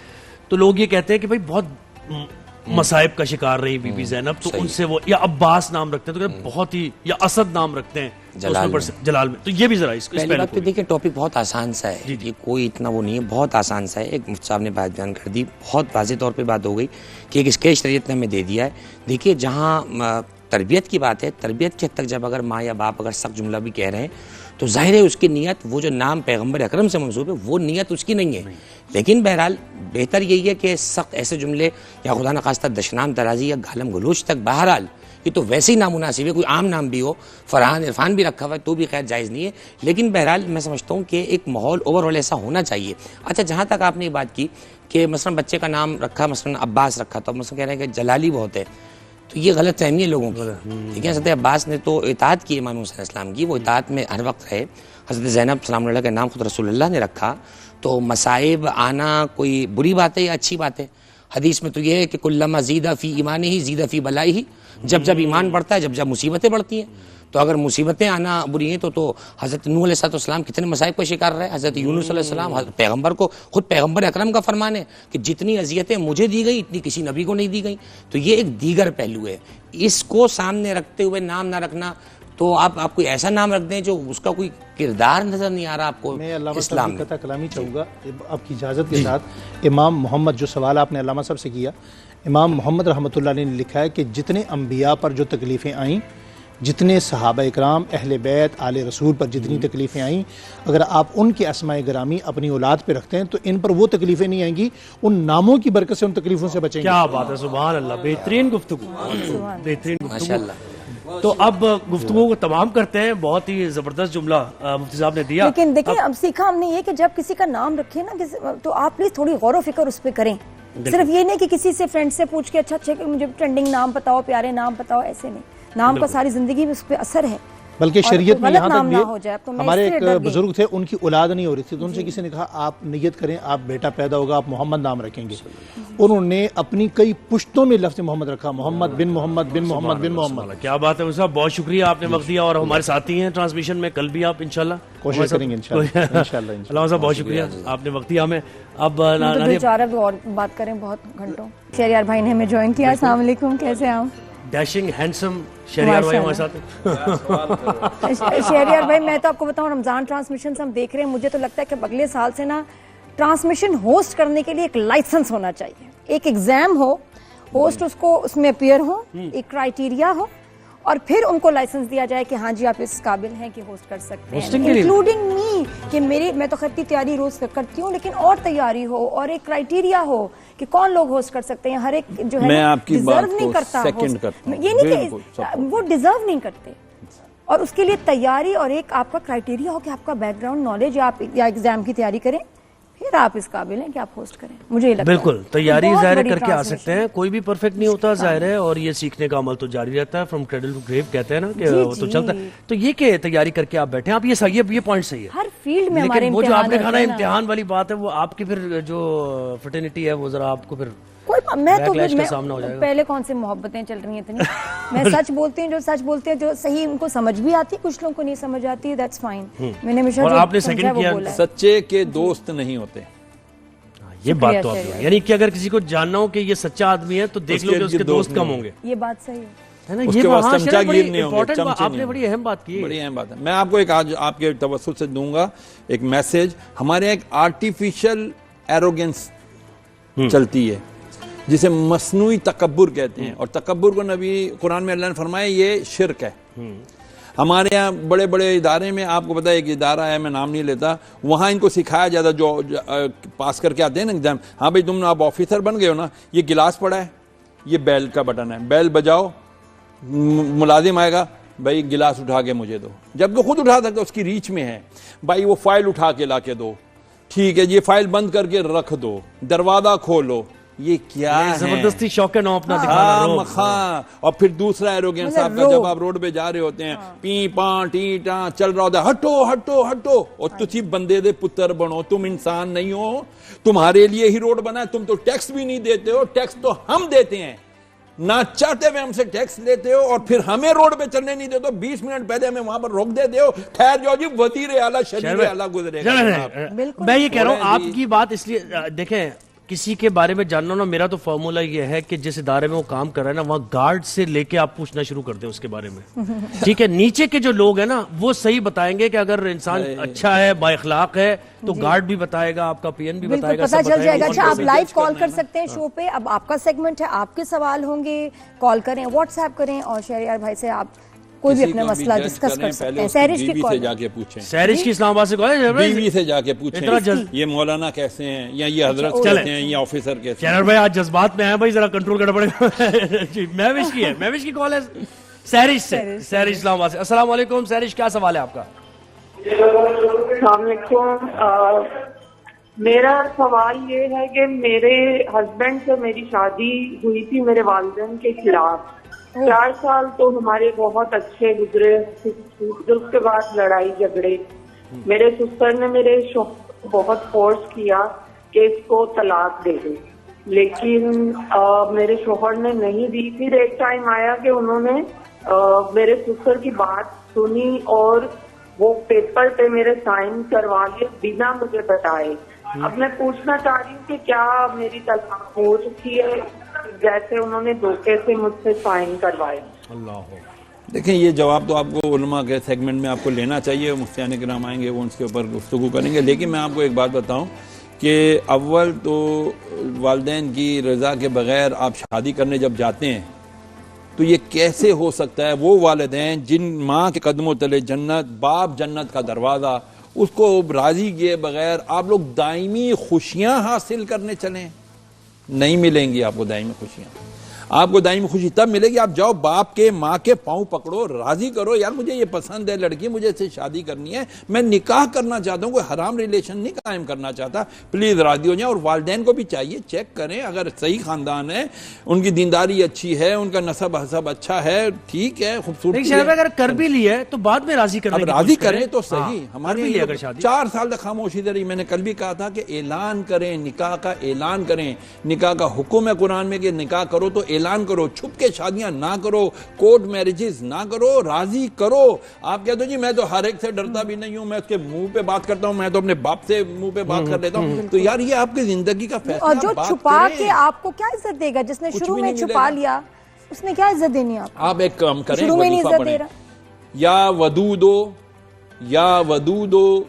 तो लोग ये कहते हैं कि भाई बहुत मसाइब का शिकार रही बीबी जैनब, तो उनसे वो, या अब्बास नाम रखते हैं तो बहुत ही, या असद नाम रखते हैं जलाल में, तो ये भी जरा इसको पहली बात तो देखिए टॉपिक बहुत आसान सा है, ये कोई इतना वो नहीं है, बहुत आसान सा है। एक मुफ्ती साहब ने बात बयान कर दी, बहुत वाज़ेह तौर पे बात हो गई कि एक स्केच शरीयत ने हमें दे दिया है। देखिए जहाँ तरबियत की बात है, तरबियत के हद तक जब अगर माँ या बाप अगर सख्त जुमला भी कह रहे हैं तो जाहिर है उसकी नीयत, वो जो नाम पैगंबर अकरम से मंसूब है वो नीयत उसकी नहीं है। लेकिन बहरहाल बेहतर यही है कि सख्त ऐसे जुमले या खुदा न खास्ता दशनाम दराजी या गालम गलोच तक, बहरहाल ये तो वैसे ही नामुनासिब है, कोई आम नाम भी हो, फरहान इरफान भी रखा हुआ है तो भी खैर जायज़ नहीं है। लेकिन बहरहाल मैं समझता हूँ कि एक माहौल ओवरऑल ऐसा होना चाहिए। अच्छा, जहाँ तक आपने बात की कि मसलन बच्चे का नाम रखा, मसलन अब्बास रखा, तो मसलन कह रहे हैं कि जलाली बहुत है, तो ये गलत फहमी है लोगों की। ठीक है, हज़रत अब्बास ने तो इताअत की इमाम हुसैन इस्लाम की, वो इताअत में हर वक्त रहे। हज़रत ज़ैनब सलाम अलैहा का नाम खुद रसूलुल्लाह ने रखा, तो मसाइब आना कोई बुरी बात है या अच्छी बात है? हदीस में तो ये है कि कुल्लमा ज़ीदा फ़ी ईमानी ही ज़ीदा फ़ी बलाई ही, जब जब ईमान बढ़ता है जब जब मुसीबतें बढ़ती हैं। तो अगर मुसीबतें आना बुरी हैं तो हज़रत नूह अलैहिस्सलाम कितने मसाइब का शिकार रहे, हज़रत यूनुस अलैहिस्सलाम, पैगंबर को खुद पैगंबर अकरम का फरमान है कि जितनी अजियतें मुझे दी गई इतनी किसी नबी को नहीं दी गई। तो ये एक दीगर पहलू है, इसको सामने रखते हुए नाम ना रखना, तो आप कोई ऐसा नाम रख दें जो उसका कोई किरदार नजर नहीं आ रहा आपको। मैं अल्लामा की कथा कलामी चाहूँगा आपकी इजाज़त के साथ। इमाम मोहम्मद, जो सवाल आपने अल्लामा साहब से किया, इमाम मोहम्मद रहमतुल्लाह ने लिखा है कि जितने अम्बिया पर जो तकलीफ़ें आईं, जितने सहाबा इकराम अहले बैत आले रसूल पर जितनी तकलीफ़ें आईं, अगर आप उनके अस्माए गिरामी अपनी औलाद पे रखते हैं तो इन पर वो तकलीफ़ें नहीं आएंगी, उन नामों की बरकत से उन तकलीफ़ों से बचेंगे। क्या बात है, सुभान अल्लाह, बेहतरीन गुफ्तगू, बेहतरीन गुफ्तगू। तो अब गुफ्तगू को तमाम करते हैं, बहुत ही जबरदस्त जुमला मुफ्ती साहब ने दिया। लेकिन देखिए अब सीखा हमने ये कि जब किसी का नाम रखे ना तो आप प्लीज थोड़ी गौर व फिक्र उस पर करें। सिर्फ ये नहीं कि किसी से फ्रेंड से पूछ के अच्छा अच्छा मुझे ट्रेंडिंग नाम बताओ, प्यारे नाम बताओ, ऐसे नहीं। नाम का सारी जिंदगी में उस पर असर है। बल्कि शरीयत में यहाँ तक भी तो हमारे एक बुजुर्ग थे, उनकी औलाद नहीं हो रही थी, तो उनसे किसी ने कहा आप नियत करें, आप बेटा पैदा होगा आप मोहम्मद नाम रखेंगे। उन्होंने अपनी कई पुश्तों में लफ्ज़ मोहम्मद रखा, मोहम्मद बिन मोहम्मद बिन मोहम्मद बिन मोहम्मद। क्या बात है साहब, बहुत शुक्रिया, आपने वक्त दिया और हमारे साथी हैं ट्रांसमिशन में, कल भी आप इंशाल्लाह कोशिश करेंगे इंशाल्लाह। अल्लाह साहब बहुत शुक्रिया, आपने वक्त दिया हमें। अब और बात करें बहुत घंटों। शहरियार भाई ने हमें ज्वाइन किया, अस्सलाम वालेकुम, कैसे आप? डैशिंग हैंडसम शहरियार भाई हमारे साथ। शहरियार भाई, मैं तो आपको बताऊं, रमजान ट्रांसमिशन हम देख रहे हैं, मुझे तो लगता है कि अगले साल से ना ट्रांसमिशन होस्ट करने के लिए एक लाइसेंस होना चाहिए, एक एग्जाम हो, होस्ट उसको उसमें अपीयर हो, एक क्राइटेरिया हो, और फिर उनको लाइसेंस दिया जाए कि हाँ जी आप इस काबिल हैं कि होस्ट कर सकते हैं, इंक्लूडिंग मी, कि मैं तो खैर तैयारी रोज करती हूँ, लेकिन और तैयारी हो और एक क्राइटेरिया हो कि कौन लोग होस्ट कर सकते हैं। हर एक जो है डिजर्व नहीं करता, ये नहीं कि वो डिजर्व नहीं करते, और उसके लिए तैयारी और एक आपका क्राइटेरिया हो कि आपका बैकग्राउंड नॉलेज या एग्जाम की तैयारी करें, फिर आप इस काबिल हैं कि आप होस्ट करें। मुझे ये लगता है बिल्कुल तैयारी जाहिर करके आ सकते हैं, कोई भी परफेक्ट नहीं होता जाहिर है, और ये सीखने का अमल तो जारी रहता है, फ्रॉम क्रेडल टू ग्रेव कहते हैं ना कि वो तो चलता है। तो ये कि तैयारी करके आप बैठे, आप ये पॉइंट सही है हर फील्ड में हमारे। वो जो आपने कहा इम्तिहान वाली बात है, वो आपकी फिर जो फ्रेटर्निटी है वो जरा आपको फिर मैं तो पहले कौन से मोहब्बतें चल रही हैं इतनी। मैं सच बोलती हूँ, जो सच बोलते हैं, जो सही उनको समझ भी आती है, कुछ लोगों को नहीं समझ आती है, दैट्स फाइन। मैंने हमेशा आपने सेकंड किया, सच्चे के दोस्त नहीं होते, ये बात तो आपने, यानी कि अगर किसी को जानना हो कि ये सच्चा आदमी है तो देख लो कि उसके दोस्त कम होंगे, ये बात सही है ना। ये चमचागिर नहीं होंगे, आपने बड़ी अहम बात की, बड़ी अहम बात है। मैं आपको एक आज आपके तवज्जुह से दूंगा एक मैसेज। हमारे एक आर्टिफिशियल एरोगेंस चलती है, जिसे मसनूई तकब्बुर कहते हैं। और तकब्बुर को नबी कुरान में अल्लाह ने फरमाया ये शिर्क है। हमारे यहाँ बड़े बड़े इदारे में, आपको पता है एक इदारा है, मैं नाम नहीं लेता, वहाँ इनको सिखाया जाता, जो पास करके आते हैं ना एग्जाम, हाँ भाई तुम आप ऑफिसर बन गए हो ना, ये गिलास पड़ा है, ये बेल का बटन है, बेल बजाओ, मुलाजिम आएगा, भाई गिलास उठा के मुझे दो, जबकि खुद उठा सकते, उसकी रीच में है, भाई वो फाइल उठा के ला के दो, ठीक है, ये फाइल बंद करके रख दो, दरवाजा खोलो, ये क्या है? जबरदस्ती शौक नौ अपना दिखाना। हाँ, और फिर दूसरा एरोगेंस आपका, जब आप रोड पे जा रहे होते हैं, पी पा टी टा चल रहा होता है, हटो हटो हटो, और तुसी बंदे दे पुत्र बनो, तुम इंसान नहीं हो, तुम्हारे लिए ही रोड बना है, तुम तो टैक्स भी नहीं देते हो, टैक्स तो हम देते हैं, ना चाहते हुए हमसे टैक्स लेते हो, और फिर हमें रोड पे चलने नहीं देते हो, 20 मिनट पहले हमें वहां पर रोक देते हो। खैर जो जी वजीर आला शरीर आला गुजरेगा। मैं ये कह रहा हूँ, आपकी बात इसलिए देखें, किसी के बारे में जानना ना, मेरा तो फॉर्मूला ये है कि जिस इदारे में वो काम कर रहा है ना, वहाँ गार्ड से लेके आप पूछना शुरू कर दें उसके बारे में, ठीक है? नीचे के जो लोग हैं ना, वो सही बताएंगे कि अगर इंसान अच्छा है, बाइखलाक है, तो गार्ड भी बताएगा, आपका पीएन भी बताएगा, पता चल जाएगा। अच्छा, आप लाइव कॉल कर सकते हैं शो पे, अब आपका सेगमेंट है, आपके सवाल होंगे, कॉल करें, व्हाट्सएप करें, और शहरियार भाई से आप कोई भी अपना मसला डिस्कस कर सकते हैं। सहरिश की कॉल जाके पूछें, सहरिश की इस्लामाबाद से कॉल है, बीवी से जाके पूछें ये मौलाना कैसे हैं, या ये हजरत कैसे हैं, ये ऑफिसर कैसे हैं। भाई आज जज्बात में है भाई, जरा कंट्रोल करना पड़ेगा। महविश की है, महविश की कॉल है सहरिश से, सहरिश इस्लामाबाद से। अस्सलाम वालेकुम सहरिश, क्या सवाल है आपका? मेरा सवाल ये है कि मेरे हस्बैंड से मेरी शादी हुई थी मेरे वालिदैन के खिलाफ। 4 साल तो हमारे बहुत अच्छे गुजरे, उसके बाद लड़ाई झगड़े। मेरे सिस्टर ने मेरे शौहर को बहुत फोर्स किया कि इसको तलाक दे दे, लेकिन मेरे शौहर ने नहीं दी। फिर एक टाइम आया कि उन्होंने मेरे सिस्टर की बात सुनी और वो पेपर पे मेरे साइन करवा लिए बिना मुझे बताए। अब मैं पूछना चाह रही हूँ कि क्या मेरी तलाक हो चुकी है, जैसे उन्होंने धोखे से मुझसे साइन करवाए? देखें, ये जवाब तो आपको उलमा के सेगमेंट में आपको लेना चाहिए, मुफ्तियान किराम आएंगे, वो उसके ऊपर गुफ्तगू करेंगे। लेकिन मैं आपको एक बात बताऊं कि अव्वल तो वालिदैन की रज़ा के बगैर आप शादी करने जब जाते हैं, तो ये कैसे हो सकता है? वो वालिदैन जिन माँ के कदमों तले जन्नत, बाप जन्नत का दरवाज़ा, उसको राज़ी किए बगैर आप लोग दायमी खुशियाँ हासिल करने चलें? नहीं मिलेंगी आपको दायमी खुशियाँ। आपको दायमी खुशी तब मिलेगी आप जाओ बाप के माँ के पाँव पकड़ो, राजी करो, यार मुझे ये पसंद है लड़की, मुझे इससे शादी करनी है, मैं निकाह करना चाहता हूँ, कोई हराम रिलेशन नहीं कायम करना चाहता, प्लीज राजी हो जाए। और वालिदैन को भी चाहिए चेक करें, अगर सही खानदान है, उनकी दीनदारी अच्छी है, उनका नसब हसब अच्छा है, ठीक है, खूबसूरत, अगर कर भी लिया है तो बाद में राजी करने, राजी करें तो सही। हमारी अगर शादी 4 साल तक खामोशी रही। मैंने कल भी कहा था कि ऐलान करें, निकाह का ऐलान करें, निकाह का हुक्म है कुरान में कि निकाह करो तो ऐलान करो, छुप के शादियां ना करो, कोर्ट मैरिजेस ना करो, राजी करो। आप कहते हो जी मैं तो हर एक से डरता भी नहीं हूं, मैं उसके मुंह पे बात करता हूं, मैं तो अपने बाप से मुंह पे बात कर लेता हूं, तो यार ये आपकी जिंदगी का फैसला। और जो छुपा के आपको क्या इज्जत देगा? जिसने शुरू में छुपा लिया उसने क्या इज्जत देनी है? आप एक काम करें, शुरू में नहीं इज्जत दे रहा, या वदू दो, या वदू दो,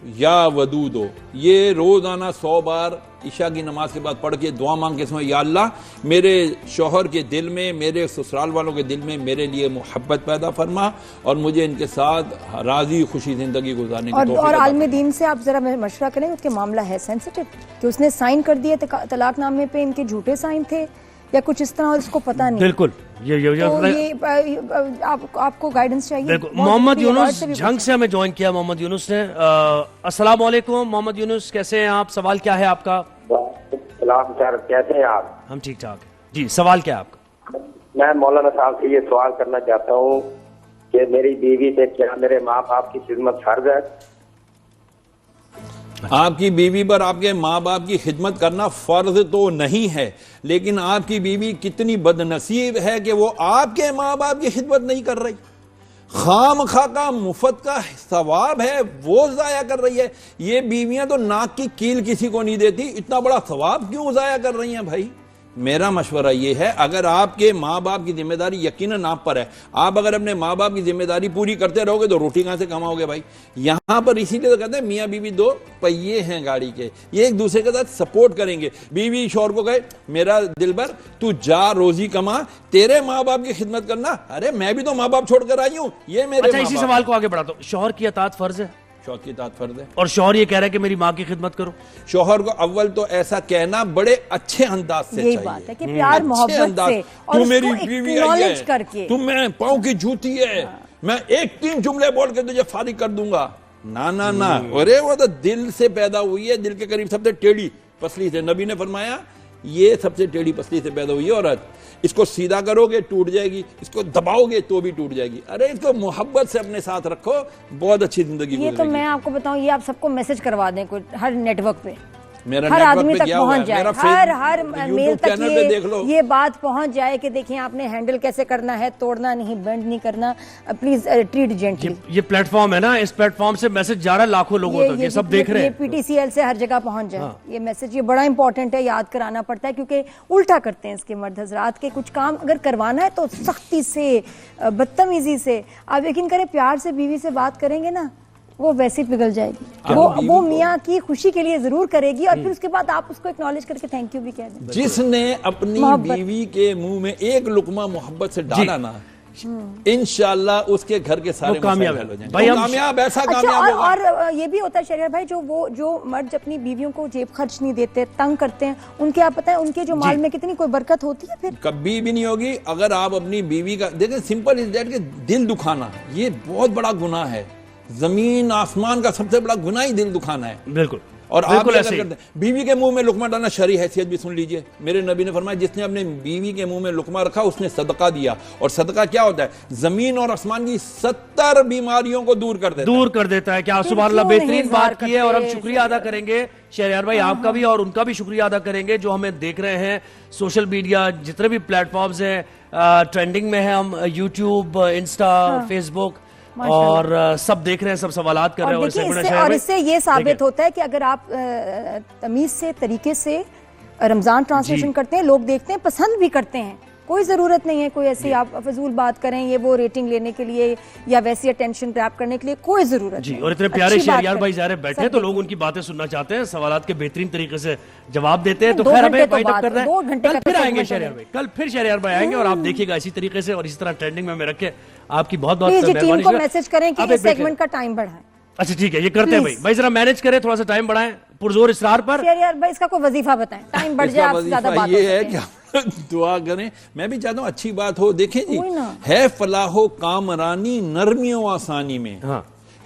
या वदू दो, ये रोजाना 100 बार ईशा की नमाज के बाद पढ़ के दुआ मांग के समय, या अल्लाह मेरे शौहर के दिल में, मेरे ससुराल वालों के दिल में मेरे लिए मोहब्बत पैदा फरमा और मुझे इनके साथ राजी खुशी जिंदगी गुजारने की तौफीक। और आलम दीन से आप जरा मशवरा करें, उसके मामला है सेंसिटिव कि उसने साइन कर दिए तलाकनामे पे, इनके झूठे साइन थे या कुछ इस तरह, और इसको पता नहीं। बिल्कुल ये आपको गाइडेंस चाहिए। मोहम्मद यूनुस झंग से हमें ज्वाइन किया मोहम्मद यूनुस ने। अस्सलाम वालेकुम मोहम्मद यूनुस, कैसे हैं आप? सवाल क्या है आपका? कैसे हैं आप? हम ठीक ठाक जी, सवाल क्या है आपका? मैं मौलाना साहब से ये सवाल करना चाहता हूँ कि मेरी बीवी से क्या मेरे माँ बाप की खिदमत फर्ज है? आपकी बीवी पर आपके माँ बाप की खिदमत करना फर्ज तो नहीं है, लेकिन आपकी बीवी कितनी बदनसीब है कि वो आपके माँ बाप की खिदमत नहीं कर रही, खाम खा का मुफ्त का सवाब है वो जाया कर रही है। ये बीवियां तो नाक की कील किसी को नहीं देती, इतना बड़ा सवाब क्यों जाया कर रही हैं भाई? मेरा मशवरा ये है, अगर आपके माँ बाप की जिम्मेदारी यकीनन आप पर है, आप अगर अपने माँ बाप की जिम्मेदारी पूरी करते रहोगे तो रोटी कहां से कमाओगे भाई। यहां पर इसीलिए तो कहते हैं मियाँ बीवी दो पहिए हैं गाड़ी के, ये एक दूसरे के साथ सपोर्ट करेंगे। बीवी शौहर को कहे मेरा दिलबर तू जा रोजी कमा, तेरे माँ बाप की खिदमत करना, अरे मैं भी तो माँ बाप छोड़कर आई हूं, ये मेरे अच्छा, इसी सवाल को आगे बढ़ाता हूं, शौहर की अतात फर्ज है? शौहर की इताअत फर्ज है। और शौहर ये कह रहा है कि मेरी माँ की खिदमत करो। शौहर को अव्वल तो ऐसा कहना बड़े अच्छे अंदाज से यही चाहिए, बात है कि प्यार मोहब्बत से और तू मेरी उसको बीवी आई acknowledge है, करके। तू मैं पाँव की जूती है, मैं एक 3 जुमले बोल के तुझे फारिग कर दूंगा। ना ना ना, अरे वो तो दिल से पैदा हुई है, दिल के करीब सबसे टेढ़ी पसली से। नबी ने फरमाया ये सबसे टेढ़ी पसली से पैदा हुई है औरत, इसको सीधा करोगे टूट जाएगी, इसको दबाओगे तो भी टूट जाएगी। अरे इसको मोहब्बत से अपने साथ रखो, बहुत अच्छी जिंदगी ये तो मैं आपको बताऊं, ये आप सबको मैसेज करवा दें कोई हर नेटवर्क पे, मेरा हर नेटवर्क आदमी पे तक गया हुआ पहुंच है, जाए, मेरा हर यूट्यूब मेल तक चैनल पे देख लो। ये बात पहुंच जाए कि देखिए आपने हैंडल कैसे करना है, तोड़ना नहीं, बेंड नहीं करना, प्लीज ट्रीट जेंटली। ये प्लेटफॉर्म है ना, इस प्लेटफॉर्म से मैसेज जा रहा है लाखों लोगों तक, ये सब देख रहे ये हैं। पीटीसीएल से हर जगह पहुंच जाए ये मैसेज, ये बड़ा इंपॉर्टेंट है, याद कराना पड़ता है क्योंकि उल्टा करते हैं इसके मर्द हजरात के। कुछ काम अगर करवाना है तो सख्ती से, बदतमीजी से, आप यकीन करें प्यार से बीवी से बात करेंगे ना, वो वैसे ही पिघल जाएगी। वो मियाँ की खुशी के लिए जरूर करेगी और फिर उसके बाद आप उसको एक्नॉलेज करके थैंक यू भी कह दें। जिसने अपनी बीवी के मुंह में एक लुकमा मोहब्बत से डाला ना, इंशाल्लाह उसके घर के सारे कामयाब हो जाएंगे। भाई, कामयाब ऐसा अच्छा, कामयाब होगा। और ये भी होता है शरीर भाई, जो मर्द अपनी बीवियों को जेब खर्च नहीं देते, तंग करते हैं, उनके आप पता है उनके जो माल में कितनी कोई बरकत होती है फिर? कभी भी नहीं होगी। अगर आप अपनी बीवी का देखें, सिंपल इज दैट कि दिल दुखाना ये बहुत बड़ा गुनाह है, जमीन आसमान का सबसे बड़ा गुनाह ही दिल दुखाना है। बिल्कुल। और आप बिल्कुल क्या ऐसे ही। करते हैं, बीवी के मुंह में लुकमा डालना शरई हैसियत भी सुन लीजिए। मेरे नबी ने फरमाया जिसने अपने बीवी के मुंह में लुकमा रखा उसने सदका दिया। और सदका क्या होता है? जमीन और आसमान की 70 बीमारियों को दूर कर देता है। क्या सुभान अल्लाह, बेहतरीन बात की है और हम शुक्रिया अदा करेंगे शहरयार भाई आपका भी और उनका भी शुक्रिया अदा करेंगे जो हमें देख रहे हैं सोशल मीडिया, जितने भी प्लेटफॉर्म्स हैं, ट्रेंडिंग में है, हम यूट्यूब, इंस्टा, फेसबुक और सब देख रहे हैं, सब सवालात कर रहे हैं। और इससे ये साबित होता है कि अगर आप तमीज से, तरीके से रमजान ट्रांसलेशन करते हैं, लोग देखते हैं, पसंद भी करते हैं। कोई जरूरत नहीं है कोई ऐसी आप फजूल बात करें, ये वो रेटिंग लेने के लिए या वैसी अटेंशन ग्रैब करने के लिए कोई जरूरत नहीं। और इतने प्यारे शहरयार भाई ज़ाहिर बैठे हैं तो लोग उनकी बातें सुनना चाहते हैं, सवालात के बेहतरीन तरीके से जवाब देते हैं। तो खैर हमें वाइंड अप करना है, कल फिर आएंगे शहरयार भाई, कल फिर शहरयार भाई आएंगे और आप देखिएगा इसी तरीके से और इसी तरह ट्रेंडिंग में हमें रखें। आपकी बहुत बहुत टीम को मैसेज करें कि इस सेगमेंट का टाइम बढ़ाएं। अच्छा ठीक है, ये करते हैं भाई। भाई जरा मैनेज करें, थोड़ा सा टाइम बढ़ाएं, पुरजोर इसरार पर। यार भाई इसका कोई वजीफा बताएं, टाइम बढ़ जाए, आपसे ज्यादा बात ये है कि दुआ करें। मैं भी चाहता हूँ अच्छी बात हो। देखें जी, है फलाहो कामरानी नरमियों आसानी में,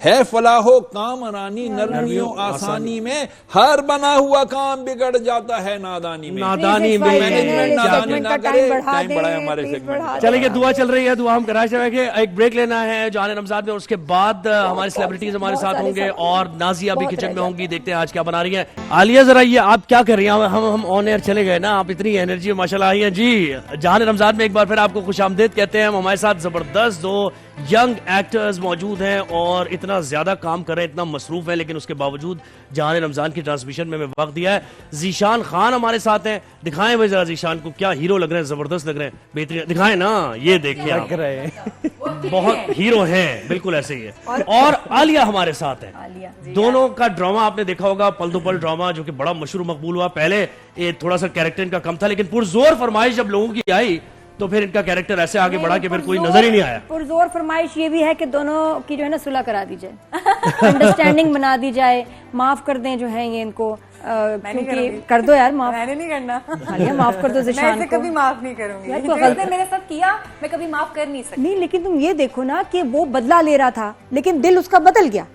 है फलाहो कामरानी नरमियों आसानी में, हर बना हुआ काम बिगड़ जाता है नादानी में। नादानी में मैनेजमेंट नादानी ना करे, टाइम बढ़ाए हमारे सेगमेंट। चलिए दुआ चल रही है, दुआ हम कराए जाएंगे। एक ब्रेक लेना है जाने रमजान में, उसके बाद हमारे सेलिब्रिटीज हमारे साथ होंगे और नाजिया भी किचन में होंगी। देखते हैं आज क्या बना रही है। आलिया जरा ये आप क्या कर रही हैं? हम ऑन एयर चले गए ना, आप इतनी एनर्जी माशाल्लाह आई है जी। जाने रमजान में एक बार फिर आपको खुशामदीद कहते हैं। हम हमारे साथ जबरदस्त 2 यंग एक्टर्स मौजूद हैं और इतना ज्यादा काम कर रहे हैं, इतना मसरूफ है, लेकिन उसके बावजूद जहां रमजान की ट्रांसमिशन में वक्त दिया है। जीशान खान हमारे साथ हैं, दिखाएं भाई जरा जीशान को, क्या हीरो लग रहे हैं, जबरदस्त लग रहे हैं, बेहतरीन दिखाएं ना, ये देखिए आप बहुत हीरो हैं, बिल्कुल ऐसे ही है। और आलिया हमारे साथ है। दोनों का ड्रामा आपने देखा होगा, पल दो पल ड्रामा, जो कि बड़ा मशहूर मकबूल हुआ। पहले ये थोड़ा सा कैरेक्टर इनका कम था, लेकिन पुरजोर फरमाइश जब लोगों की आई तो फिर इनका कैरेक्टर ऐसे आगे बढ़ा कि फिर कोई नजर ही नहीं आया। पुरजोर फरमाइश ये भी है कि दोनों की जो है ना सुलह करा दी जाए, अंडरस्टैंडिंग बना दी जाए, माफ कर दें जो है ये इनको, क्योंकि कर दो यार माफ। मैंने नहीं करना, माफ कर दो ज़िशान को। कभी माफ नहीं करूंगी, जिसने मेरे साथ किया मैं कभी माफ कर नहीं सकती। नहीं, लेकिन तुम ये देखो ना कि वो बदला ले रहा था लेकिन दिल उसका बदल गया,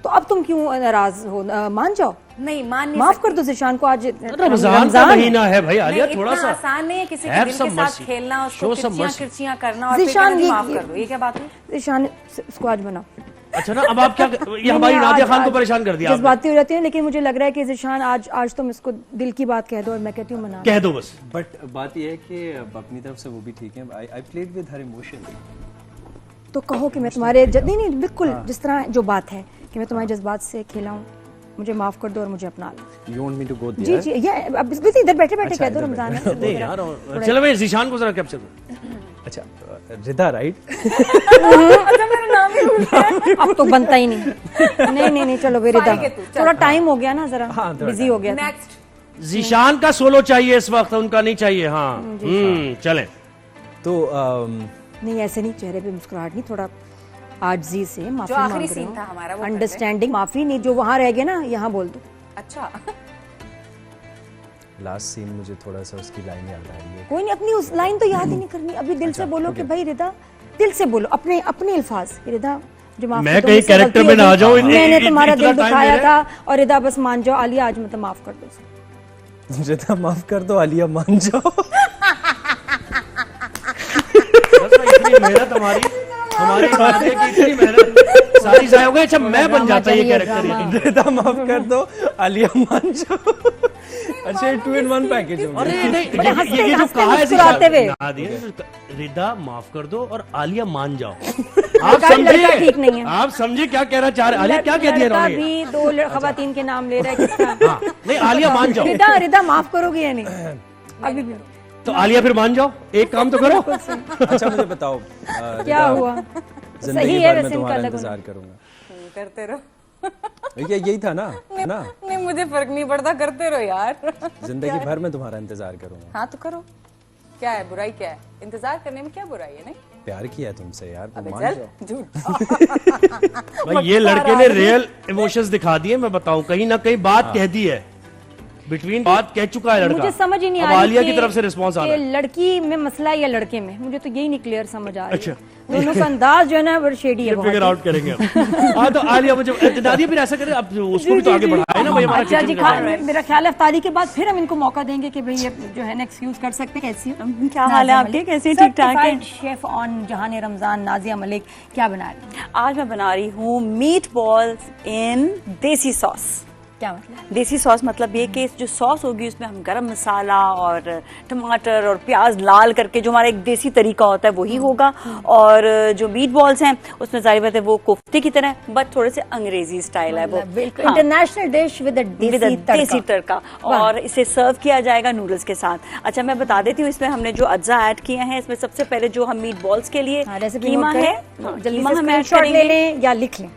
तो अब तुम क्यों नाराज हो? मान जाओ, नहीं मान माफ कर दो ज़िशान को। आज रमजान का महीना है भाई आलिया, थोड़ा सा आसान नहीं है किसी के दिल के साथ खेलना, उसको किरचियां करना और ज़िशान माफ कर दो, ये क्या बात है? ज़िशान इसको आज बनाओ। अच्छा ना, अब आप क्या ये हमारी नादिया खान को परेशान कर दिया, जज्बाती हो जाती है, लेकिन मुझे लग रहा है कि ज़िशान आज तुम इसको दिल की बात कह दो और मैं कहती हूँ मना कह दो बस। बट बात ये है कि अपनी तरफ से वो भी ठीक है, I played with her emotion. तो कहो कि मैं तुम्हारे नहीं बिल्कुल जिस तरह जो बात है कि मैं तुम्हारे जज्बात से खेला हूँ, मुझे माफ कर दो और मुझे अपना लो। You want me to go there? जी जी, ये अब इसमें इधर बैठे बैठे कह दो रमजान है। नहीं यार, और चलो भाई ज़ीशान को जरा कैप्चर करो। अच्छा, रिदा राइट? अच्छा मेरा नाम ही भूल गया। अब तो बनता ही नहीं। नहीं चलो भाई रिदा, थोड़ा टाइम हो गया ना, जरा बिजी हो गया। नेक्स्ट ज़ीशान का सोलो चाहिए इस वक्त, उनका नहीं चाहिए। हाँ चलें। तो नहीं ऐसे नहीं, चेहरे पे मुस्कुराहट नहीं, थोड़ा आजिज़ी से माफी जो आखिरी मांग सीन था हमारा वो अंडरस्टैंडिंग, माफी नहीं, जो वहां रह गए ना यहाँ बोल दो। अच्छा लास्ट सीन मुझे थोड़ा सा उसकी लाइन याद आ रही है। कोई नहीं, अपनी उस लाइन तो याद ही नहीं करनी, अभी दिल से बोलो कि भाई रिदा, दिल से बोलो अपने अल्फाज, रिदा जो माफ मैं कहीं कैरेक्टर में ना आ जाऊं, मैंने तुम्हारा दिल दुखाया था और रिदा बस मान जाओ, आलिया आज मतलब माफ कर दो। रिदा माफ कर दो, आलिया मान जाओ। इतनी मेहनत हमारी की इतनी मेहनत सारी जाया हो गई। अच्छा मैं बन जाता ये कैरेक्टर। रिदा माफ कर दो, आलिया मान जाओ। अच्छा 2 in 1 पैकेज। अरे नहीं, ये जो कहा है रिदा माफ कर दो और आलिया मान जाओ। आप समझे? ठीक नहीं है। आप समझे क्या कह रहा, चाह रहे? आलिया क्या कह दिया इन्होंने? भी 2 खवातीन के नाम ले रहा है किसका? नहीं आलिया मान जाओ। रिदा माफ करोगी या नहीं? अभी भी तो आलिया फिर मान जाओ, एक काम तो करो। अच्छा मुझे बताओ क्या हुआ? जिंदगी भर में तुम्हारा इंतजार करूंगा। करते रहो। यही था ना? नहीं मुझे फर्क नहीं पड़ता, करते रहो यार। जिंदगी भर में तुम्हारा इंतजार करूंगा। हाँ तो करो, क्या है बुराई, क्या है इंतजार करने में, क्या बुराई है? नहीं प्यार किया है तुमसे यार, तुम मान जाओ। झूठ। भाई ये लड़के ने रियल इमोशंस दिखा दिए, मैं बताऊं कहीं ना कहीं बात कह दी है, बिटवीन बात कह चुका है लड़का। मुझे समझ ही नहीं आ रही आलिया की तरफ से रिस्पांस आ रहा है। लड़की में मसला है या लड़के में, मुझे तो यही नहीं क्लियर समझ आ रहा है। अच्छा दोनों का अंदाज जो है ना बड़ा शेडी है, फिगर आउट करेंगे। हाँ तो आलिया मुझे दादी फिर ऐसा करे, अब उसको भी तो आगे बढ़ाए ना भाई हमारा। अच्छा जी, मेरा ख्याल है इफ्तारी के बाद फिर हम इनको मौका देंगे कि भाई ये जो है ना एक्सक्यूज कर सकते हैं। कैसी क्या हाल है आपके, कैसे ठीक ठाक है? शेफ ऑन जहान रमजान नाजिया मलिक, क्या बना रही हैं? आज मैं बना रही हूँ मीट बॉल्स इन देसी सॉस। क्या मतलब? देसी सॉस मतलब ये कि जो सॉस होगी उसमें हम गरम मसाला और टमाटर और प्याज लाल करके, जो हमारा एक देसी तरीका होता है वही होगा। और जो मीट बॉल्स हैं उसमें जाहिर बात है वो कोफ्ते की तरह, बट थोड़े से अंग्रेजी स्टाइल है वो, इंटरनेशनल डिश विद देसी तड़का। और इसे सर्व किया जाएगा नूडल्स के साथ। अच्छा मैं बता देती हूँ इसमें हमने जो अज्जा ऐड किए हैं। इसमें सबसे पहले जो हम मीट बॉल्स के लिए कीमा है, कीमा हम ऐड करेंगे या लिख लें।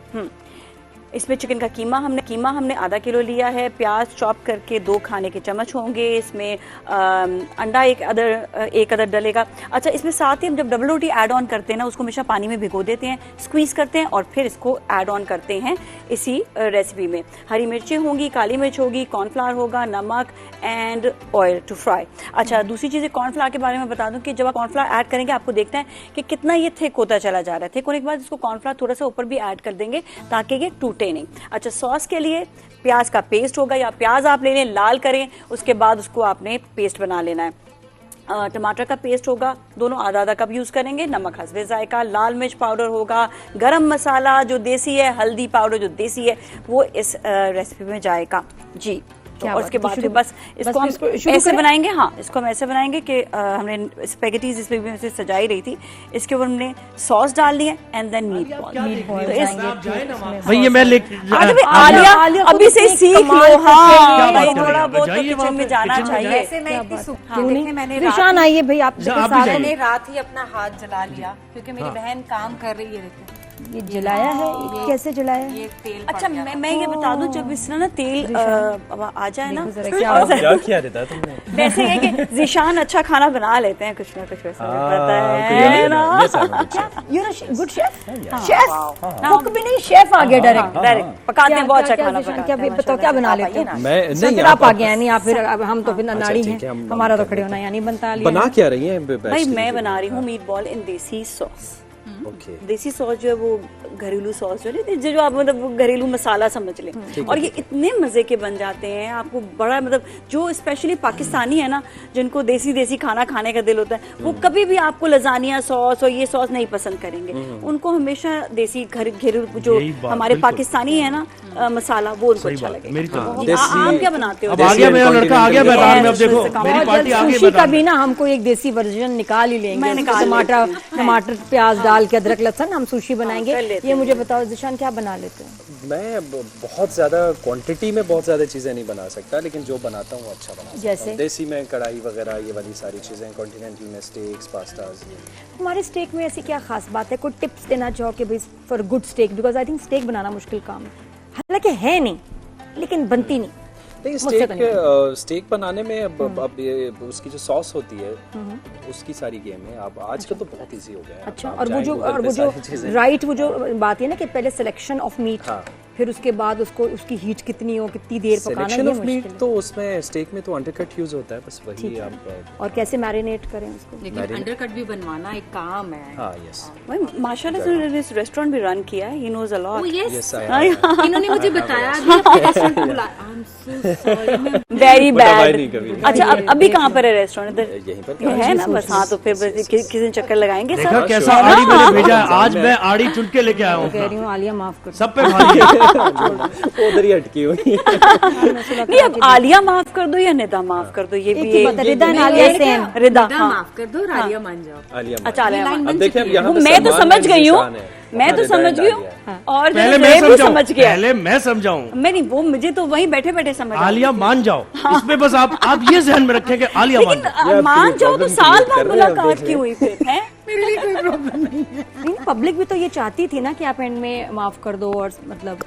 इसमें चिकन का कीमा हमने आधा किलो लिया है। प्याज चॉप करके 2 खाने के चम्मच होंगे। इसमें अंडा एक अदर डलेगा। अच्छा इसमें साथ ही हम जब डबल रोटी ऐड ऑन करते हैं ना, उसको हमेशा पानी में भिगो देते हैं, स्क्वीज करते हैं और फिर इसको ऐड ऑन करते हैं इसी रेसिपी में। हरी मिर्चें होंगी, काली मिर्च होगी, कॉर्नफ्लावर होगा, नमक एंड ऑयल टू फ्राई। अच्छा दूसरी चीज़ कॉर्नफ्लावर के बारे में बता दूं कि जब आप कॉर्नफ्लावर ऐड करेंगे आपको देखना है कि कितना ये थिक होता चला जा रहा है। थिक होने के बाद इसको कॉर्नफ्लावर थोड़ा सा ऊपर भी ऐड कर देंगे ताकि ये टूटे नहीं। अच्छा सॉस के लिए प्याज का पेस्ट होगा, या प्याज आप ले लें, लाल करें, उसके बाद उसको आपने पेस्ट बना लेना है। टमाटर का पेस्ट होगा, दोनों आधा आधा कप यूज करेंगे। नमक हस्बे जायका, लाल मिर्च पाउडर होगा, गरम मसाला जो देसी है, हल्दी पाउडर जो देसी है वो इस रेसिपी में जाएगा जी। और उसके बाद बस इसको हम ऐसे बनाएंगे। हाँ इसको हम ऐसे बनाएंगे कि हमने स्पेगेटीज इस पे भी से सजाई रही थी, इसके ऊपर हमने सॉस डालनी है एंड देन मीट बॉल। भैया मैं आलिया अभी से सीख लो। हाँ भाई थोड़ा बहुत तो किचन में जाना चाहिए। मैंने निशान आइए भाई आप मैंने रात ही अपना हाथ जला लिया क्योंकि मेरी बहन काम कर रही है। ये जलाया है, कैसे जलाया? ये तेल अच्छा मैं ये बता दूं, जब इस तरह ना तेल आ जाए ना, क्या किया रहता तुमने? वैसे है कि ज़ीशान अच्छा खाना बना लेते हैं कुछ ना कुछ, वैसा पता है ना। You know good chef, chef cook भी नहीं, शेफ आ गया डायरेक्ट पकाते हैं, बहुत अच्छा खाना पकाते हैं। क्या बताओ क्या बना लेते हैं? मैं नहीं, आप आ गए यानी आप फिर हम तो फिर अनाड़ी हैं, हमारा तो खड़े होना यानी बनता। बना क्या रही हैं भाई? मैं बना रही हूँ मीट बॉल इन देसी सॉस। देसी सॉस जो है वो घरेलू सॉस जो आप मतलब घरेलू मसाला समझ लें। और ये इतने मजे के बन जाते हैं, आपको बड़ा मतलब जो स्पेशली पाकिस्तानी है ना, जिनको देसी खाना खाने का दिल होता है, वो कभी भी आपको लजानिया सॉस और ये सॉस नहीं पसंद करेंगे। उनको हमेशा देसी घरेलू जो हमारे पाकिस्तानी है ना, मसाला वो उनको अच्छा लगे। मेरी तो आप क्या बनाते हो? अब आ गया मेरा लड़का, आ गया मैदान में। अब देखो मेरी पार्टी आ गई सुशी का मैदान भी में। ना हमको एक देसी वर्जन निकाल ही लेंगे, मैं निकाल टमाटर प्याज डाल के अदरक लहसुन हम सुशी बनाएंगे। ये मुझे बताओ ज़िशान क्या बना लेते हैं? मैं बहुत ज़्यादा क्वांटिटी में बहुत ज़्यादा चीज़ें नहीं बना सकता, लेकिन जो बनाता हूँ अच्छा बना सकता जैसे? हूँ। देसी में कढ़ाई वगैरह ये वाली सारी चीज़ें, कॉन्टिनेंटल में स्टेक्स, पास्ताज। हमारे स्टेक में ऐसी क्या खास बात है? कोई टिप्स देना चाहो कि भाई for good steak, because I think steak बनाना मुश्किल काम है, हालांकि है नहीं लेकिन बनती नहीं। नहीं, स्टेक बनाने में अब ये उसकी जो सॉस होती है उसकी सारी गेम है। अब आज का तो बहुत इजी हो गया है। अच्छा, और वो जो राइट वो जो बात है ना कि पहले सिलेक्शन ऑफ मीट, फिर उसके बाद उसकी हीट कितनी हो, कितनी देर पकाना, सिलेक्शन ऑफ मीट तो उसमें स्टेक में तो अंडरकट यूज होता है, बस वही आप। और कैसे मैरिनेट करें उसको? लेकिन अंडरकट भी बनवाना एक काम है। हाँ, यस। माशाल्लाह से इस रेस्टोरेंट भी रन किया है, ही नोज अ लॉट। इन्होंने मुझे बताया वेरी बैड। अच्छा, अभी कहाँ पर है रेस्टोरेंट? यहीं पर है ना, बस। हाँ, तो फिर किसी दिन चक्कर लगाएंगे। देखा कैसा आड़ी मैंने भेजा है, आज मैं आड़ी चुन के लेके आया हूँ। कह रही हूँ आलिया माफ कर, सब पे खाली उधर ही अटकी हुई है। नहीं, अब आलिया माफ कर दो या निदा माफ कर दो, ये भी रिदा आलिया सेम। रिदा माफ कर दो, आलिया मान जाओ। अच्छा, आलिया अब देखिए, अब यहाँ पे मैं तो समझ गई हूँ, मैं तो समझ गई हूँ, और मैं भी समझ गया। पहले मैं समझाऊं, मैं नहीं, वो मुझे तो वहीं बैठे बैठे समझ आलिया मान जाओ। इसमें बस आप ये ध्यान में रखें कि आलिया मान जाओ। मान जाओ तो साल बाद मुलाकात की हुई फिर है। मेरे लिए कोई प्रॉब्लम नहीं है। पब्लिक भी तो ये चाहती थी ना कि आप एंड में माफ कर दो और मतलब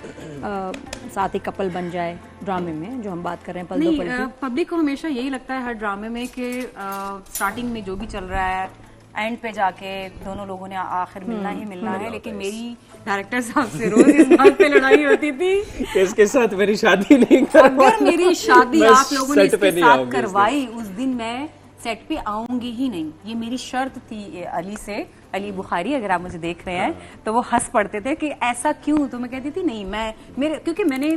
साथ ही कपल बन जाए ड्रामे में, जो हम बात कर रहे हैं पल दो पल की। पब्लिक को हमेशा यही लगता है हर ड्रामे में कि स्टार्टिंग में जो भी चल रहा है एंड पे जाके दोनों लोगों ने आखिर मिलना ही मिलना है। लेकिन मेरी डायरेक्टर साहब से रोज इस बात पे लड़ाई होती थी इसके साथ मेरी शादी नहीं अगर मेरी शादी आप लोगों ने इसके साथ करवाई, उस दिन मैं सेट पे आऊंगी ही नहीं। ये मेरी शर्त थी अली से। अली बुखारी, अगर आप मुझे देख रहे हैं तो वो हंस पड़ते थे कि ऐसा क्यों। तो मैं कहती थी नहीं, क्योंकि मैंने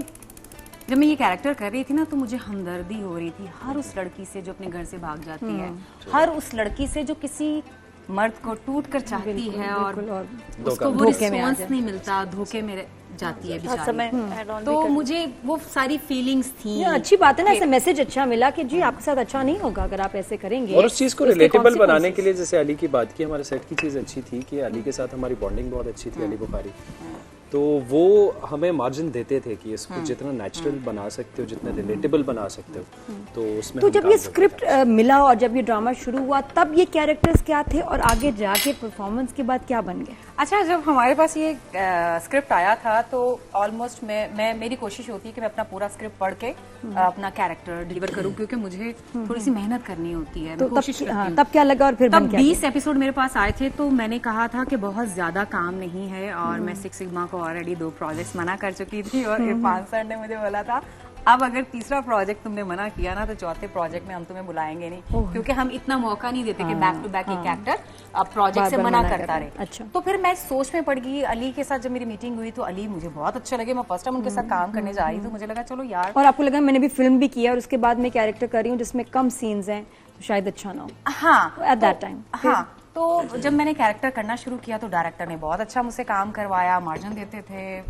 जब मैं ये कैरेक्टर कर रही थी ना, तो मुझे हमदर्दी हो रही थी हर उस लड़की से जो अपने घर से भाग जाती है, हर उस लड़की से जो किसी मर्द को टूट कर चाहती है और उसको वो रिस्पॉन्स नहीं मिलता, धोखे में जाती है बेचारी। तो मुझे वो सारी फीलिंग्स थी। अच्छी बात है ना, ऐसा मैसेज अच्छा मिला कि जी आपके साथ अच्छा नहीं होगा अगर आप ऐसे करेंगे। और उस चीज को रिलेटेबल बनाने के लिए, जैसे अली की बात की, हमारे सेट की चीज अच्छी थी कि अली के साथ हमारी बॉन्डिंग बहुत अच्छी थी, अली बुखारी। तो वो हमें मार्जिन देते थे कि इसको जितना नेचुरल बना सकते हो, जितना रिलेटेबल बना सकते हो, तो उसमें। तो जब ये स्क्रिप्ट मिला और जब ये ड्रामा शुरू हुआ, तब ये कैरेक्टर्स क्या थे और आगे जाके परफॉर्मेंस के बाद क्या बन गए? अच्छा, जब हमारे पास ये स्क्रिप्ट आया था तो ऑलमोस्ट मेरी कोशिश होती है कि मैं अपना पूरा स्क्रिप्ट पढ़ के अपना कैरेक्टर डिलीवर करूं, क्योंकि मुझे थोड़ी सी मेहनत करनी होती है। तो तब क्या लगा और फिर तब 20 एपिसोड मेरे पास आए थे, तो मैंने कहा था कि बहुत ज्यादा काम नहीं है, और मैं सिक्स सिग्मा को ऑलरेडी 2 प्रोजेक्ट्स मना कर चुकी थी, और इरफान सर ने मुझे बोला था अब अगर तीसरा प्रोजेक्ट तुमने मना किया ना, तो चौथे प्रोजेक्ट में हम तुम्हें बुलाएंगे नहीं, क्योंकि हम इतना मौका नहीं देते कि बैक टू बैक एक एक्टर अब प्रोजेक्ट से मना करता रहे। अच्छा। तो फिर मैं सोच में पड़ गई। अली के साथ जब मेरी मीटिंग हुई तो अली मुझे बहुत अच्छे लगे। मैं फर्स्ट टाइम उनके साथ काम करने जा रही थी, तो मुझे लगा चलो यार। और आपको लगा मैंने भी फिल्म भी किया और उसके बाद मैं कैरेक्टर कर रही हूँ जिसमें कम सीन्स हैं, तो शायद अच्छा ना हो। हाँ, एट दैट टाइम। हाँ, तो जब मैंने कैरेक्टर करना शुरू किया तो डायरेक्टर ने बहुत अच्छा मुझसे काम करवाया, मार्जिन देते थे,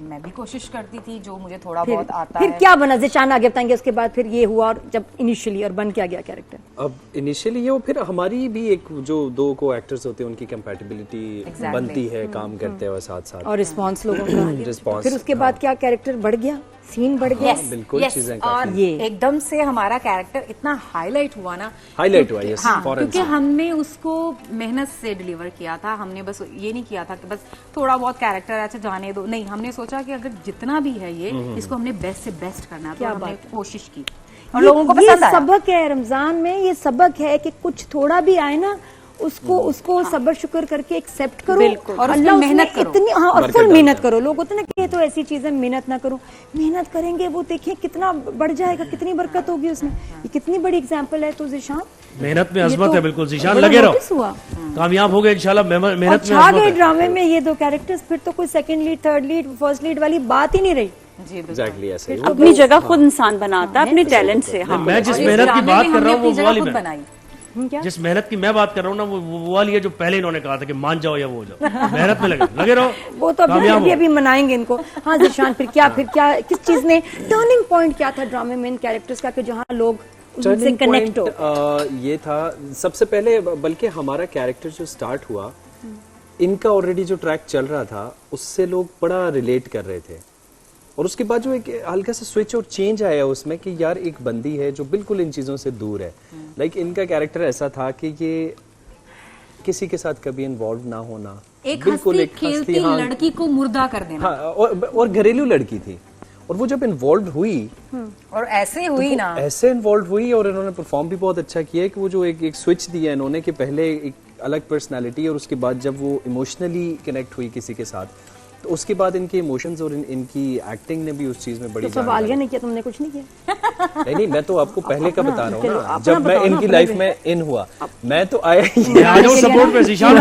मैं भी कोशिश करती थी जो मुझे थोड़ा बहुत आता फिर है। क्या बना, ज़िशान आगे बताएंगे उसके बाद फिर ये हुआ और जब इनिशियली और बन क्या गया कैरेक्टर? अब इनिशियली ये, फिर हमारी भी एक जो 2 को एक्टर्स होते हैं उनकी कंपैटिबिलिटी बनती है, काम करते हुए साथ साथ, और रिस्पॉन्स लोगों का रिस्पॉन्स। फिर उसके बाद क्या कैरेक्टर बढ़ गया, सीन बढ़ गया? बिल्कुल, चीजें और ये एकदम से हमारा कैरेक्टर इतना हाईलाइट हुआ ना, हाईलाइट हुआ, यस, हाँ, क्योंकि हमने उसको मेहनत से डिलीवर किया था। हमने बस ये नहीं किया था कि बस थोड़ा बहुत कैरेक्टर अच्छा जाने दो, नहीं, हमने सोचा कि अगर जितना भी है ये, इसको हमने बेस्ट से बेस्ट करना है, तो हमने कोशिश की और लोगों को पसंद आया। सबक है रमजान में, ये सबक है कि कुछ थोड़ा भी आए ना, उसको सब्र शुक्र करके एक्सेप्ट करो और अल्लाह मेहनत करो इतनी, हाँ, और फुल मेहनत करो। लोग होते ना कि तो ऐसी चीजें मेहनत ना करो, मेहनत करेंगे वो देखिए कितना बढ़ जाएगा, कितनी बरकत होगी उसमें। ये कितनी बड़ी एग्जांपल है। तो ज़िशान, मेहनत में अजमत है, बिल्कुल ज़िशान, लगे रहो, कामयाब हो गए इंशाल्लाह। मेहनत में छा गए ड्रामे में ये 2 कैरेक्टर्स, फिर तो कोई second lead, third lead, first lead वाली बात ही नहीं रही। एग्जैक्टली ऐसे ही। अपनी जगह खुद इंसान बनाता है अपने टैलेंट से। हाँ, मैं जिस मेहनत की बात कर रहा हूँ वो वाली बनाई। जिस मेहनत की मैं बात कर रहा हूँ ना, वो वाली है जो पहले इन्होंने कहा था कि मान जाओ या वो हो जाओ, मेहनत में लगे रहो, वो तो अभी मनाएंगे इनको। हाँ ज़ीशान, फिर क्या किस चीज ने टर्निंग पॉइंट क्या था ड्रामे में इन कैरेक्टर्स का कि जहाँ लोग उनसे कनेक्ट हो? ये था सबसे पहले, बल्कि हमारा कैरेक्टर जो स्टार्ट हुआ, इनका ऑलरेडी जो ट्रैक चल रहा था उससे लोग बड़ा रिलेट कर रहे थे, और उसके बाद जो एक हल्का सा स्विच और चेंज आया उसमें कि यार एक बंदी है जो बिल्कुल इन चीज़ों से दूर है। लाइक इनका कैरेक्टर ऐसा था कि ये किसी के साथ कभी इन्वॉल्व ना होना, एक हंसती खेलती लड़की को मुर्दा कर देना। हाँ, और घरेलू लड़की थी, और वो जब इन्वॉल्व हुई और ऐसे हुई ना, ऐसे इन्वॉल्व हुई, और इन्होंने परफॉर्म भी बहुत अच्छा किया कि वो जो एक स्विच दिया इन्होंने कि पहले एक अलग पर्सनालिटी, और उसके बाद जब वो इमोशनली कनेक्ट हुई किसी के साथ, तो उसके बाद इनके इमोशंस और इनकी एक्टिंग ने भी उस चीज में बड़ी तो सब आलिया ने किया, तुमने कुछ नहीं किया? नहीं, मैं तो आपको पहले का बता रहा हूँ ना, जब मैं इनकी लाइफ में इन हुआ, मैं तो आया सपोर्ट पे, ज़ीशान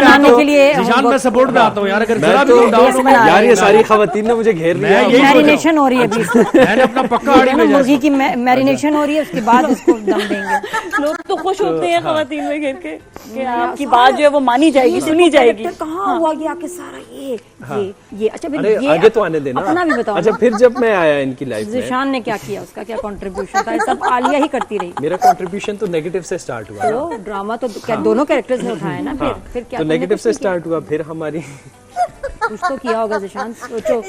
मैं सपोर्ट में आता हूँ यार, अगर यार ये सारी खवातीन ने मुझे घेर लिया, मैरिनेशन हो रही है अभी, मैंने अपना पक्का मुर्गी की मैरिनेशन हो रही है, उसके बाद इसको दम देंगे। लोग तो खुश होते हैं खवातीन में घेर के कि आपकी बात जो है वो मानी जाएगी, सुनी जाएगी। कहाँ हुआ ये आके सारा ये अच्छा, अरे आगे तो आने देना, अपना भी बताओ। अच्छा, फिर जब मैं आया इनकी लाइफ में, ज़ीशान ने क्या किया, उसका क्या कंट्रीब्यूशन था? सब आलिया ही करती रही। मेरा कंट्रीब्यूशन तो नेगेटिव से स्टार्ट हुआ, तो ड्रामा तो क्या दोनों कैरेक्टर्स ने उठाया ना, फिर क्या तो नेगेटिव से स्टार्ट हुआ, फिर हमारी कुछ तो किया होगा ज़ीशान, सोचो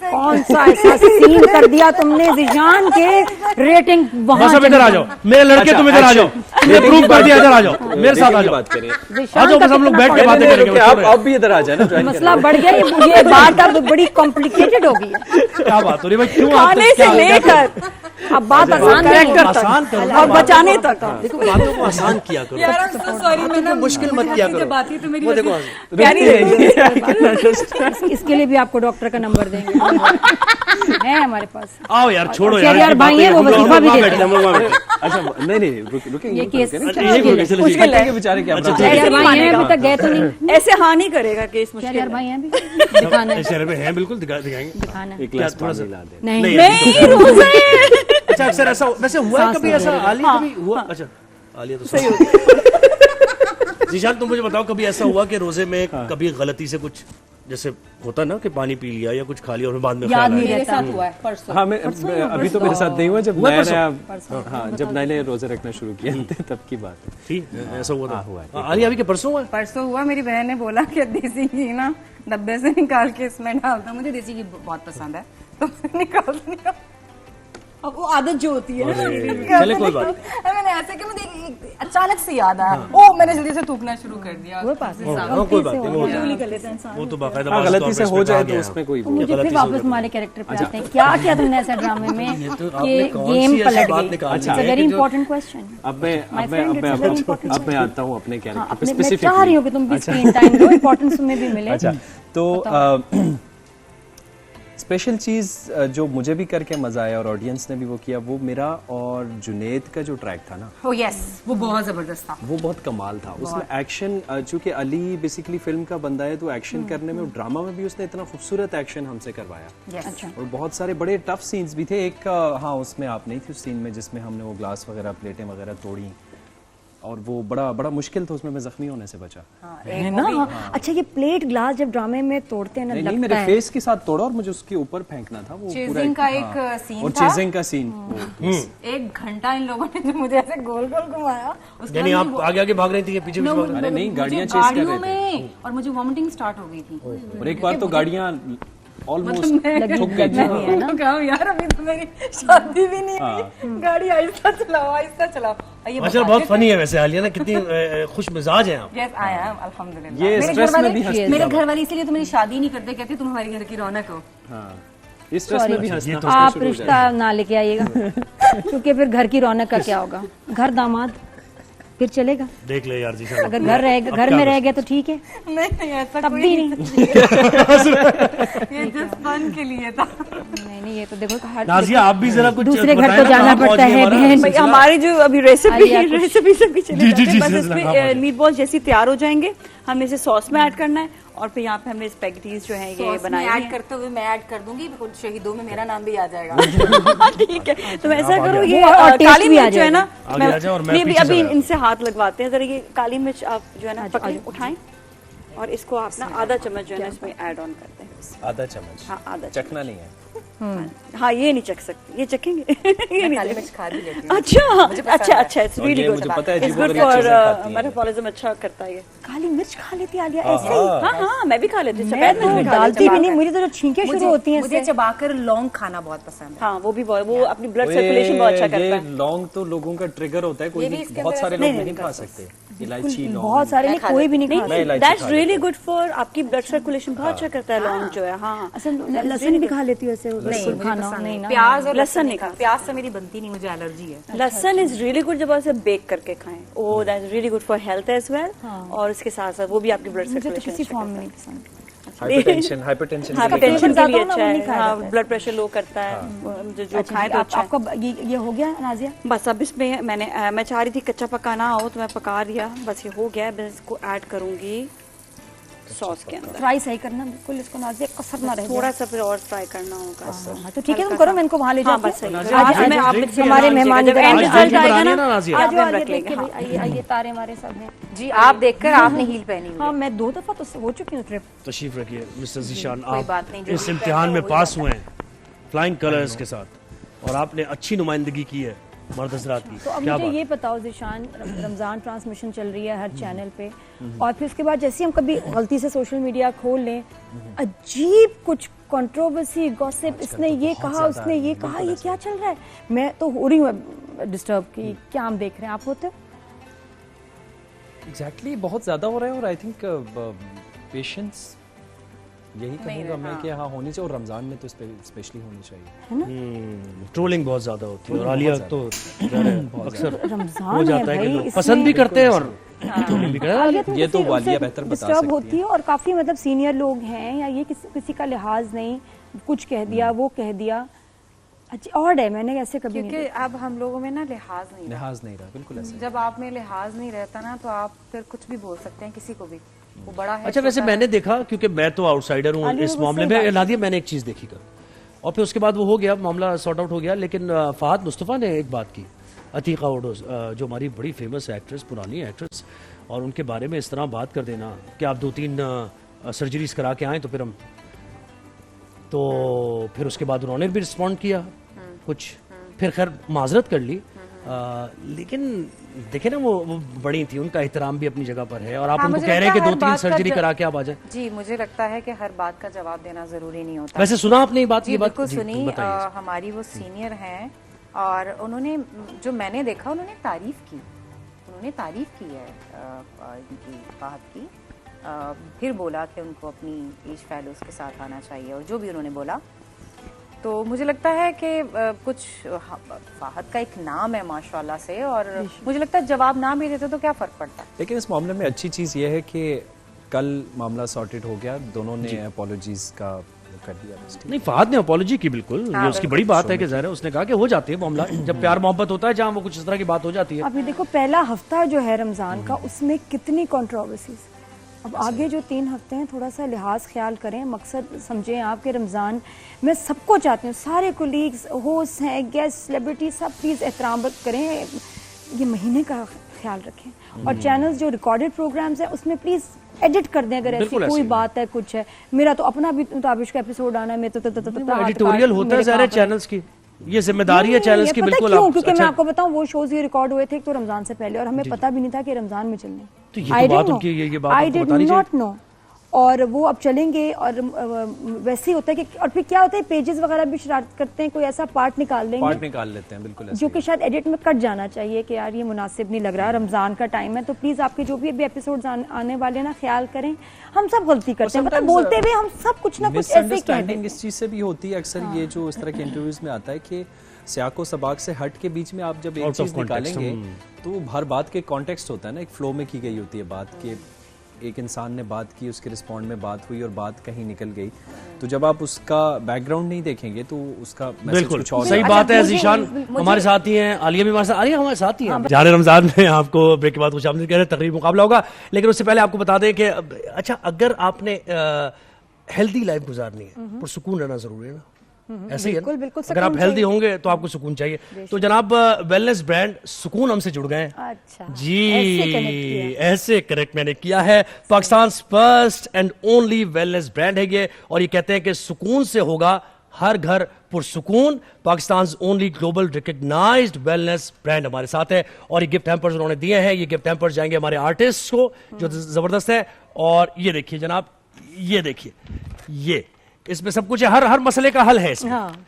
कौन सा ऐसा सीन कर दिया तुमने ज़ीशान के रेटिंग वहां। सब इधर आ जाओ मेरे लड़के, तुम इधर आ जाओ, तुमने प्रूव कर दिया, इधर आ जाओ मेरे साथ, आ जाओ बात करिए, आ जाओ बस हम लोग बैठ के बातें करेंगे। आप भी इधर आ जाए ना, मसला बढ़ गया, ये बात अब बड़ी कॉम्प्लिकेटेड हो गई है। क्या बात हो रही है भाई, क्यों खाने से लेकर अब बात आसान करो और बचाने तक। देखो बातों को आसान किया करो यार I'm so sorry, मैंने मुश्किल मत किया करो। बात ही तो मेरी वो देखो इसके लिए भी आपको डॉक्टर का नंबर देंगे, है हमारे पास। आओ यार, छोड़ो यार भाई है वो वजीफा भी देते हैं। अच्छा नहीं रुकेंगे, ये केस मुश्किल है बेचारे, क्या यार भाई है, अभी तक गए तो नहीं, ऐसे हाँ नहीं करेगा केस मुश्किल। यार भाई है, दिखाना शहर में है, बिल्कुल दिखाएंगे, दिखाना एक ग्लास पानी ला दे। नहीं रोज़े। अच्छा, अक्सर ऐसा वैसे हुआ है कभी, ऐसा आलिया कभी हुआ? अच्छा आलिया तो सही हो। ज़ीशान तुम मुझे बताओ, कभी ऐसा हुआ कि रोजे में कभी गलती से कुछ जैसे होता ना कि पानी पी लिया या कुछ खा लिया और बाद में याद नहीं, मेरे साथ हुआ है परसों। हाँ, मैं अभी तो मेरे साथ नहीं हुआ, जब जब नए रोजे रखना शुरू किए थे तब की बात है। ठीक, ऐसा हुआ था। आलिया अभी के परसों हुआ? परसों हुआ, मेरी बहन ने बोला कि देसी घी ना डब्बे से निकाल के इसमें डाल दो, मुझे देसी घी बहुत पसंद है, तो निकाल दिया। अब वो आदत जो होती है ना, चले कोई बात, मैंने ऐसे कि मुझे अचानक से याद आया, ओ मैंने जल्दी से थूकना शुरू कर दिया। कोई बात नहीं, वो तो बाकायदा गलती से हो जाए तो उसमें कोई। मुझे फिर वापस हमारे कैरेक्टर पे आते हैं, क्या किया तुमने ऐसा ड्रामे में कि गेम पलट गई? It's a very important question. अब मैं आता हूँ अपने कैरेक्टर पे स्पेसिफिकली। मैं चाह रही हूँ कि तुम भी स्क्रीन टाइम दो, इंपॉर्टेंस तुम्हें भी मिले। अच्छा, तो स्पेशल चीज़ जो मुझे भी करके मजा आया और ऑडियंस ने भी वो किया, वो मेरा और जुनेद का जो ट्रैक था ना, oh yes, वो बहुत जबरदस्त था, वो बहुत कमाल था। उसमें एक्शन, चूंकि अली बेसिकली फिल्म का बंदा है तो एक्शन करने में और ड्रामा में भी उसने इतना खूबसूरत एक्शन हमसे करवाया। अच्छा। और बहुत सारे बड़े टफ सीन्स भी थे। एक हाँ, उसमें आप नहीं थी उस सीन में जिसमें हमने वो ग्लास वगैरह प्लेटें वगैरह तोड़ी, और वो बड़ा मुश्किल था, उसमें मैं जख्मी होने से बचा। है ना? अच्छा, ये प्लेट ग्लास जब ड्रामे में तोड़ते हैं ना, नहीं, मेरे फेस के साथ तोड़ा और मुझे उसके ऊपर फेंकना था। वो चेजिंग का एक सीन और था, चेजिंग का सीन, 1 घंटा इन लोगों ने जो मुझे ऐसे गोल गोल घुमाया, यानी आप आगे आगे भाग रही थी, पीछे पीछे भाग रही थी? अरे नहीं, गाड़ियां चेस कर रहे थे और मुझे वॉमिटिंग स्टार्ट हो गई थी, और एक बार तो गाड़ियां ऑलमोस्ट ठुक गई थी। यार अभी तो मेरी शादी भी नहीं हुई, गाड़ी आहिस्ता चलाओ, आहिस्ता चलाओ। अच्छा, बहुत फनी है वैसे आलिया ना, कितनी खुश मिजाज है आप। यस, आई एम, अल्हम्दुलिल्लाह। ये स्ट्रेस में भी हंसती है। मेरे घर वाले इसलिए तो मेरी शादी नहीं करते, कहते तुम हमारे घर की रौनक हो। हाँ, इस स्ट्रेस में भी हंसना। आप रिश्ता ना लेके आइएगा, क्योंकि फिर घर की रौनक का क्या होगा? घर दामाद फिर चलेगा, देख ले यार जी। अगर घर में रह गया तो ठीक है, नहीं ऐसा तब भी नहीं। ये जस्ट फन के लिए था। नहीं, ये तो देखो नाज़िया, आप भी जरा कुछ दूसरे घर तो जाना पड़ता है बहन। हमारी जो अभी रेसिपी सबकी चली जाती है, बस इसमें मीट बॉल जैसी तैयार हो जाएंगे, हमें इसे सॉस में ऐड करना है और फिर यहाँ पे हमने स्पेगेटीज जो है ये सॉस बनाई में हैं। ऐड करते हुए मैं ऐड कर दूंगी, शहीदों में मेरा नाम भी आ जाएगा। ठीक है, तो ऐसा करो, ये और टेस्ट काली भी आ मिर्च जो है ना, आगे आ जाओ और मैं नहीं पीछे अभी से आया। इनसे हाथ लगवाते हैं जरा। ये काली मिर्च आप जो है ना पकड़ें, उठाएं और इसको आप ना आधा चम्मच जो है ना इसमें ऐड ऑन करते हैं। आधा चम्मच? हाँ, आधा चखना नहीं है। हाँ, ये नहीं चख सकते, ये चखेंगे। ये नहीं काली चख- मिर्च खा भी लेती हूँ। अच्छा, इट्स रियली गुड। मुझे पता है इट्स जीवो गुड बड़ी अच्छे फॉर से खाती हैं। मेटाबॉलिज्म, अच्छा करता है ये। काली मिर्च खा लेती आलिया ऐसे ही? हाँ, मैं भी खा लेती हूँ, मैं सफेद तो मिर्च भी खा डालती लेती भी हूँ। नहीं, मुझे तो जो छींके शुरू होती हैं मुझे इससे। चबाकर लौंग खाना बहुत पसंद है। हाँ, वो भी बहुत, वो अपनी ब्लड सर्कुलेशन बहुत अच्छा करता है। ये लौंग तो लोगों का ट्रिगर होता है, कोई ये भी भी इसके बहुत अंदर सारे ऐसे लोग नहीं नहीं खा सकते इलायची, लौंग। बहुत सारे नहीं, कोई भी नहीं नहीं, खा मैं इलायची दैट्स खा रियली लेता गुड फॉर आपकी ब्लड सर्कुलेशन, बहुत अच्छा करता है लौंग जो है। हाँ, असल लहसुन भी खा लेती हूँ ऐसे, नहीं, बिल्कुल मुझे खाना पसंद नहीं नहीं। ना। प्याज और लहसुन लहसुन नहीं नहीं, प्याज से मेरी बनती नहीं, मुझे एलर्जी है। लहसुन इज रियली गुड जब आप उसे बेक करके खाएं, oh that is really good for health as well. और इसके साथ साथ वो भी आपकी ब्लड मुझे तो सर्कुलेशन किसी फॉर्म में नहीं पसंद। हाइपरटेंशन हाइपरटेंशन के लिए अच्छा है, हाँ, हाँ, ब्लड प्रेशर लो करता है, जो खाएं तो अच्छा है। आपका ये हो गया नाजिया? बस अब इसमें मैं चाह रही थी कच्चा पकाना हो तो मैं पका दिया, बस ये हो गया। बस इसको ऐड करूंगी सॉस के अंदर। फ्राई सही करना बिल्कुल, इसको नाजिया कसर ना रहे। थोड़ा सा फिर और फ्राई करना होगा। हाँ, तो ठीक है, तुम करो, मैं इनको वहाँ ले जाती हूँ। बस सही। आज हमारे मेहमान जब एंड रिजल्ट आएगा ना, नाजिया। आज हम आइए रख लेंगे। देखिए, आइए आइए, तारे हमारे सब हैं जी। आप देखकर आपने हील पहनी हुई है। हाँ, मैं 2 दफा तो हो चुकी हूँ ट्रिप। तशरीफ रखिए मिस्टर जीशान, कोई आप बात नहीं, जो इस भी इम्तिहान में हो पास जाता हुए हैं फ्लाइंग कलर्स के साथ, और आपने अच्छी नुमाइंदगी की है मर्द हज़रात की। तो अब क्या मुझे बात? ये बताओ ज़ीशान, रमज़ान ट्रांसमिशन चल रही है हर चैनल पे, और फिर उसके बाद जैसे हम कभी गलती से सोशल मीडिया खोल लें, अजीब कुछ कंट्रोवर्सी, गॉसिप, इसने ये कहा, उसने ये कहा, ये क्या चल रहा है? मैं तो हो रही हूँ डिस्टर्ब की, क्या हम देख रहे हैं, आप होते हो? एग्जैक्टली बहुत ज्यादा हो रहा है, और आई थिंक पेशेंस यही कहूँगा मैं कि हाँ होनी चाहिए, और रमजान में तो स्पेशली होनी चाहिए। ट्रोलिंग बहुत ज्यादा होती है, और आलिया तो अक्सर रमज़ान हो जाता है कि भाई, लोग इसमें- पसंद भी करते हैं और ट्रोलिंग भी करते हैं। आलिया, तुम ये तो किसी- वालिया उससे बेहतर बता डिस्टर्ब सकती होती है, और काफी मतलब सीनियर लोग हैं, या ये किसी का लिहाज नहीं, कुछ कह दिया, वो कह दिया, अच्छा ऑड है, मैंने ऐसे कभी नहीं क्योंकि अब हम लोगों में ना लिहाज नहीं रहा। लिहाज नहीं रहा, बिल्कुल ऐसे। जब आप में लिहाज नहीं रहता ना, तो आप फिर कुछ भी बोल सकते हैं किसी को भी, वो बड़ा है। अच्छा, वैसे छोटा मैंने देखा, क्योंकि मैं तो आउटसाइडर हूँ आलिया, इस वो मामले सही बात में, है। नादिया मैंने एक चीज देखी कर, और फिर उसके बाद वो हो गया, मामला सॉर्ट आउट हो गया। लेकिन फहद मुस्तफ़ा ने एक बात की, अतीका ओडोज जो हमारी बड़ी फेमस एक्ट्रेस, पुरानी एक्ट्रेस, और उनके बारे में इस तरह बात कर देना कि आप 2-3 सर्जरीज करा के आए, तो फिर हम, तो फिर उसके बाद उन्होंने भी रिस्पॉन्ड किया कुछ, फिर खैर माजरत कर ली, लेकिन देखे ना वो बड़ी थी, उनका एहतराम भी अपनी जगह पर है, और आप हाँ, उनको मुझे कह रहे हैं लगता कि है 2-3 हर बात का सर्जरी करा के आप आ जाए। जी, मुझे लगता है कि हर बात का जवाब देना जरूरी नहीं होता। वैसे सुना आपने ये बात? जी, ये बात बिल्कुल जी, सुनी। बताइए। हमारी वो सीनियर हैं, और उन्होंने, जो मैंने देखा, उन्होंने तारीफ की, उन्होंने तारीफ की है इनकी बात की, फिर बोला कि उनको अपनी एज फेलोज के साथ आना चाहिए, और जो भी उन्होंने बोला, तो मुझे लगता है कि कुछ फाहद का एक नाम है माशाल्लाह से, और मुझे लगता है जवाब ना भी देते तो क्या फर्क पड़ता है। लेकिन इस मामले में अच्छी चीज़ ये है कि कल मामला सॉर्टेड हो गया, दोनों ने अपॉलॉजीज का कर दिया। नहीं, फहद ने अपॉलॉजी की, बिल्कुल, ये उसकी बड़ी बात है कि ज़ाहिर है उसने कहा कि हो जाती है मामला, जब प्यार मोहब्बत होता है, जहाँ वो कुछ इस तरह की बात हो जाती है। अभी देखो, पहला हफ्ता जो है रमज़ान का, उसमें कितनी कंट्रोवर्सीज, अब आगे जो 3 हफ्ते हैं, थोड़ा सा लिहाज ख्याल करें, मकसद समझें आपके रमज़ान में सबको चाहती हूँ, सारे कोलीग्स, होस्ट हैं, गेस्ट, सेलिब्रिटी, सब प्लीज़ एहतराम करें, ये महीने का ख्याल रखें, और चैनल्स जो रिकॉर्डेड प्रोग्राम्स हैं उसमें प्लीज़ एडिट कर दें अगर ऐसी कोई बात है, कुछ है। मेरा तो अपना भी ताबिश का एपिसोड आना है, मैं तो एडिटोरियल होता है ज़ाहिर है चैनल्स की, ये जिम्मेदारी है चैनल्स की, बिल्कुल। क्योंकि मैं आपको बताऊं, वो शोज ये रिकॉर्ड हुए थे एक तो रमजान से पहले, और हमें पता भी नहीं था कि रमजान में चलने, तो ये बात उनकी, ये बात आई डिड नॉट नो, और वो अब चलेंगे, और वैसे ही होता है कि, और फिर क्या होता है, पेजेस वगैरह भी शरारत करते हैं, कोई ऐसा पार्ट निकाल लेते हैं, बिल्कुल, जो कि शायद एडिट में कट जाना चाहिए कि यार ये मुनासिब नहीं लग रहा, रमजान का टाइम है, तो प्लीज आपके जो भी एपिसोड्स आने वाले ना, ख्याल करें, हम सब गलती करते हैं, मतलब बोलते हुए हम सब कुछ ना कुछ ऐसे कहते हैं। इस चीज से भी होती है अक्सर, ये जो इस तरह के इंटरव्यूज में आता है कि सियाको सबाक से हट के बीच में आप जब एक चीज निकालेंगे, तो हर बात के कॉन्टेक्स्ट होता है ना, एक फ्लो में की गई होती है बात के, एक इंसान ने बात की, उसके रिस्पॉन्ड में बात हुई और बात कहीं निकल गई, तो जब आप उसका बैकग्राउंड नहीं देखेंगे तो उसका मैसेज कुछ और सही बात है। जीशान हमारे साथ ही हैं, आलिया भी हमारे साथ, आलिया हमारे साथ ही हैं। जाने रमजान में आपको ब्रेक के बाद कुछ कह रहे हैं, तकरीब मुकाबला होगा, लेकिन उससे पहले आपको बता दें कि अच्छा अगर आपने हेल्दी लाइफ गुजारनी है, पुरसुकून रहना जरूरी है ना, ऐसे ही है। बिल्कुल अगर आप हेल्दी होंगे तो आपको सुकून चाहिए। तो जनाब वेलनेस ब्रांड सुकून हमसे जुड़ गए हैं। अच्छा, जी ऐसे कनेक्ट मैंने किया है। Pakistan first and only wellness brand है ये, और ये कहते हैं कि सुकून से होगा हर घर पुरसुकून। Pakistan only global recognised wellness brand हमारे साथ है, और ये गिफ्ट हैम्पर्स उन्होंने दिए हैं। ये गिफ्ट हैम्पर्स जाएंगे हमारे आर्टिस्ट को, जो जबरदस्त है। और ये देखिए जनाब, ये देखिए, ये इसमें सब कुछ है, हर मसले का हल है इसमें। हाँ।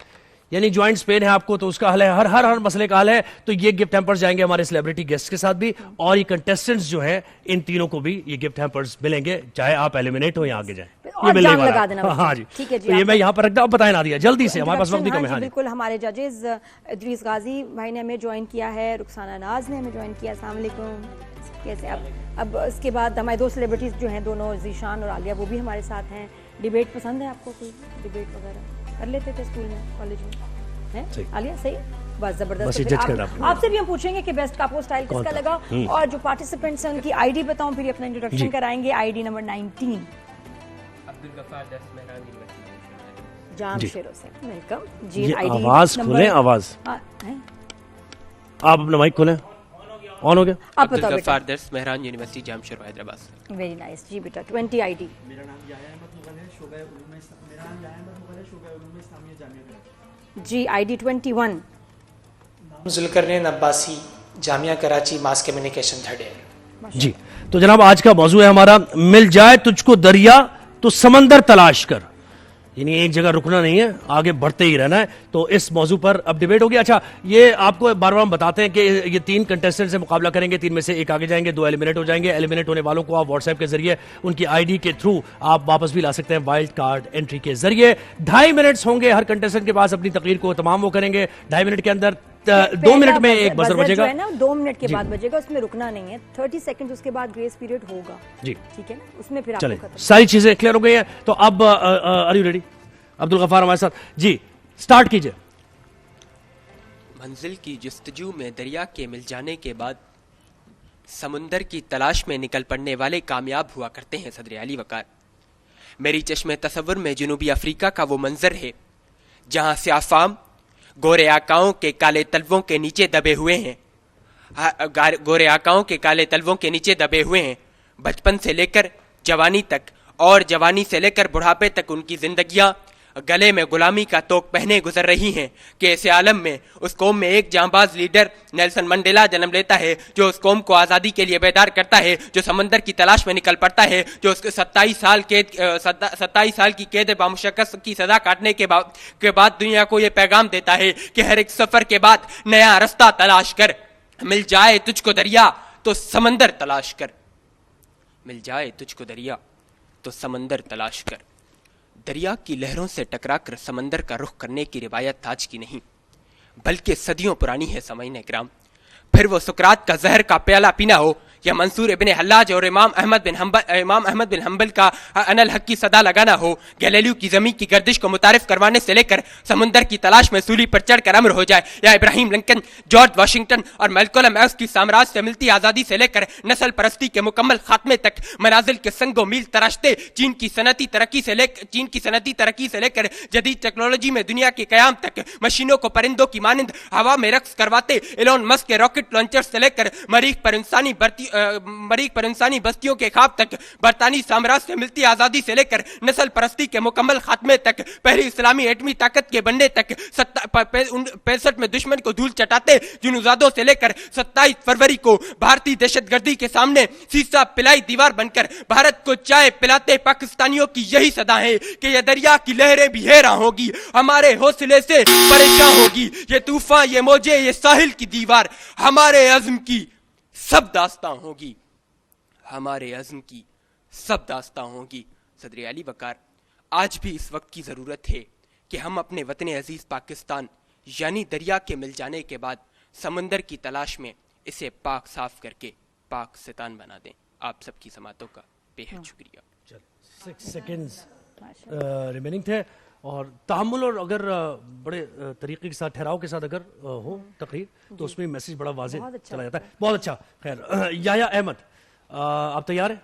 यानी ज्वाइंट पेन है आपको तो उसका हल है, हर मसले का हल है। तो ये गिफ्ट हैम्पर्स जाएंगे हमारे सेलिब्रिटी गेस्ट के साथ भी, और ये कंटेस्टेंट्स जो हैं इन तीनों को भी ये गिफ्ट हैम्पर्स मिलेंगे, चाहे आप एलिमिनेट हो या आगे जाए, ये मिलने वाला है। हाँ जी, ठीक है जी। तो ये मैं यहाँ पर रख दूं, आप बताएं ना दिया जल्दी से, हमारे पास वक्त भी कम है। बिल्कुल, हमारे जजेस इदरीस गाजी भाई ने हमें ज्वाइन किया है, रुखसाना नाज ने हमें ज्वाइन किया। अस्सलाम वालेकुम, कैसे आप? अब इसके बाद हमारे दो सेलिब्रिटीज जो हैं दोनों, जीशान और आलिया, वो भी हमारे साथ हैं। डिबेट पसंद है आपको? कोई डिबेट वगैरह कर लेते थे स्कूल में, कॉलेज में? है आलिया सही, बस जबरदस्त। आपसे भी हम पूछेंगे कि बेस्ट आपको स्टाइल किसका लगा, और जो पार्टिसिपेंट्स हैं उनकी आईडी बताऊं, फिर अपना इंट्रोडक्शन कराएंगे। आईडी नंबर 19 जामशेरों से, वेलकम जी। आवाज खोलें, आवाज आप अपना माइक खोलें। ऑन हो गया? आप बताओ बेटा। दर्स Mehran university Jamshoro Hyderabad. Very nice जी बेटा। 20 आईडी। मेरा नाम जाया अहमद मुगल है, शोबा उलूम इस्लाम। मेरा नाम जाया अहमद मुगल है, शोबा उलूम इस्लामिया जामिया कराची। जी आईडी 21 जुल्करनैन अब्बासी, जामिया Karachi, mass communication third year. जी तो जनाब आज का मौजू है हमारा, मिल जाए तुझको दरिया तो समंदर तलाश कर। यानी एक जगह रुकना नहीं है, आगे बढ़ते ही रहना है। तो इस मौजू पर अब डिबेट होगी। अच्छा, ये आपको बार बार हम बताते हैं कि ये 3 कंटेस्टेंट से मुकाबला करेंगे, 3 में से एक आगे जाएंगे, 2 एलिमिनेट हो जाएंगे। एलिमिनेट होने वालों को आप व्हाट्सएप के जरिए उनकी आईडी के थ्रू आप वापस भी ला सकते हैं, वाइल्ड कार्ड एंट्री के जरिए। 2.5 मिनट्स होंगे हर कंटेस्टेंट के पास, अपनी तकरीर को तमाम वो करेंगे 2.5 मिनट के अंदर। 2 मिनट में एक बजर बजेगा, 2 मिनट के बाद बजेगा, उसमें रुकना नहीं है। 30 सेकंड उसके बाद ग्रेस पीरियड होगा जी, ठीक है ना? उसमें फिर चले सारी चीजें क्लियर हो गई हैं। तो अब are you ready? Abdul Gaffar हमारे साथ जी, स्टार्ट कीजिए। मंजिल की जुस्तजू में दरिया के मिल जाने के बाद समुंदर की तलाश में निकल पड़ने वाले कामयाब हुआ करते हैं सदर अली वकार। मेरी चश्मे तसव्वुर में जनूबी अफ्रीका का वो मंजर है जहां स्याफाम गोरे आकाओं के काले तलवों के नीचे दबे हुए हैं, गोरे आकाओं के काले तलवों के नीचे दबे हुए हैं। बचपन से लेकर जवानी तक और जवानी से लेकर बुढ़ापे तक उनकी जिंदगियां गले में गुलामी का तोक पहने गुजर रही हैं कि ऐसे आलम में उस कौम में एक जांबाज लीडर नेल्सन मंडेला जन्म लेता है, जो उस कौम को आज़ादी के लिए बेदार करता है, जो समंदर की तलाश में निकल पड़ता है, जो उसके 27 साल की कैद बामुशक्कत की सजा काटने के बाद दुनिया को यह पैगाम देता है कि हर एक सफर के बाद नया रास्ता तलाश कर। मिल जाए तुझको दरिया तो समंदर तलाश कर, मिल जाए तुझको दरिया तो समंदर तलाश कर। दरिया की लहरों से टकराकर समंदर का रुख करने की रिवायत आज की नहीं बल्कि सदियों पुरानी है समझने ग्राम। फिर वो सुकरात का जहर का प्याला पीना हो या मंसूर इब्ने हल्लाज और इमाम अहमद बिन हंबल का अनल हक की सदा लगाना हो, गैलीलियो की जमीन की गर्दिश को मुतारिफ करवाने से लेकर समुंदर की तलाश में सूली पर चढ़कर अमर हो जाए, या इब्राहिम लिंकन, जॉर्ज वाशिंगटन और मैल्कोलम एक्स की साम्राज्य से मिलती आज़ादी से लेकर नस्ल परस्ती के मुकम्मल खात्मे तक मनाजिल के संगो मील तराशते चीन की सनती तरक्की से लेकर जदीद टेक्नोलॉजी में दुनिया के कयाम तक मशीनों को परिंदों की मानिंद हवा में रक्स करवाते एलोन मस्क के रॉकेट लॉन्चर से लेकर मरीख पर इंसानी बस्तियों के ख्वाब तक, बरतानी साम्राज्य से मिलती आजादी से लेकर नस्ल परस्ती के मुकम्मल खात्मे तक, पहली इस्लामी एटमी ताकत के बनने तक, 65 में दुश्मन को धूल चटाते जुनूजादों से लेकर 27 फरवरी को भारतीय दहशतगर्दी के सामने सीसा पिलाई दीवार बनकर भारत को चाय पिलाते पाकिस्तानियों की यही सदा है कि ये दरिया की लहरें भी हैरान होगी, हमारे हौसले से परेशान होगी, ये तूफान, ये मौजे, ये साहिल की दीवार, हमारे अज़्म की सब दास्तां होगी, हमारे अज़्म की सब दास्तां होगी। सदर अली वकार, आज भी इस वक्त की ज़रूरत है कि हम अपने वतन अजीज़ पाकिस्तान यानी दरिया के मिल जाने के बाद समंदर की तलाश में इसे पाक साफ करके पाक सितान बना दें। आप सबकी समातों का बेहद शुक्रिया। 6 सेकेंड्स रिमेनिंग थे और तहम्मुल और अगर बड़े तरीके के साथ ठहराव के साथ अगर हो तकरीर तो उसमें मैसेज बड़ा वाज़ेह चला जाता है। बहुत अच्छा। खैर याया अहमद आप तैयार हैं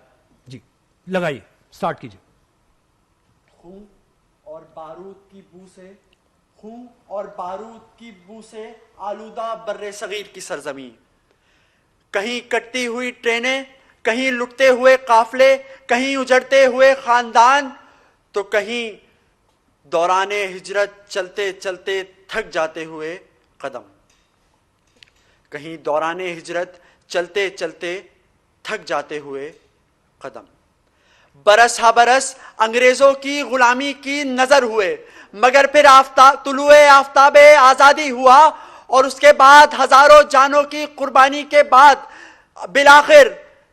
जी? लगाइए, स्टार्ट कीजिए। खून और बारूद की बू से, खून और बारूद की बू से आलूदा बर्रे सगीर की सरजमीन, कहीं कटती हुई ट्रेनें, कहीं लुटते हुए काफले, कहीं उजड़ते हुए खानदान, तो कहीं दौराने हिजरत चलते चलते थक जाते हुए कदम, कहीं दौराने हिजरत चलते चलते थक जाते हुए कदम। बरस हा बरस अंग्रेजों की गुलामी की नजर हुए, मगर फिर तुलुए आफ्ताबे आजादी हुआ और उसके बाद हजारों जानों की कुर्बानी के बाद बिलाखिर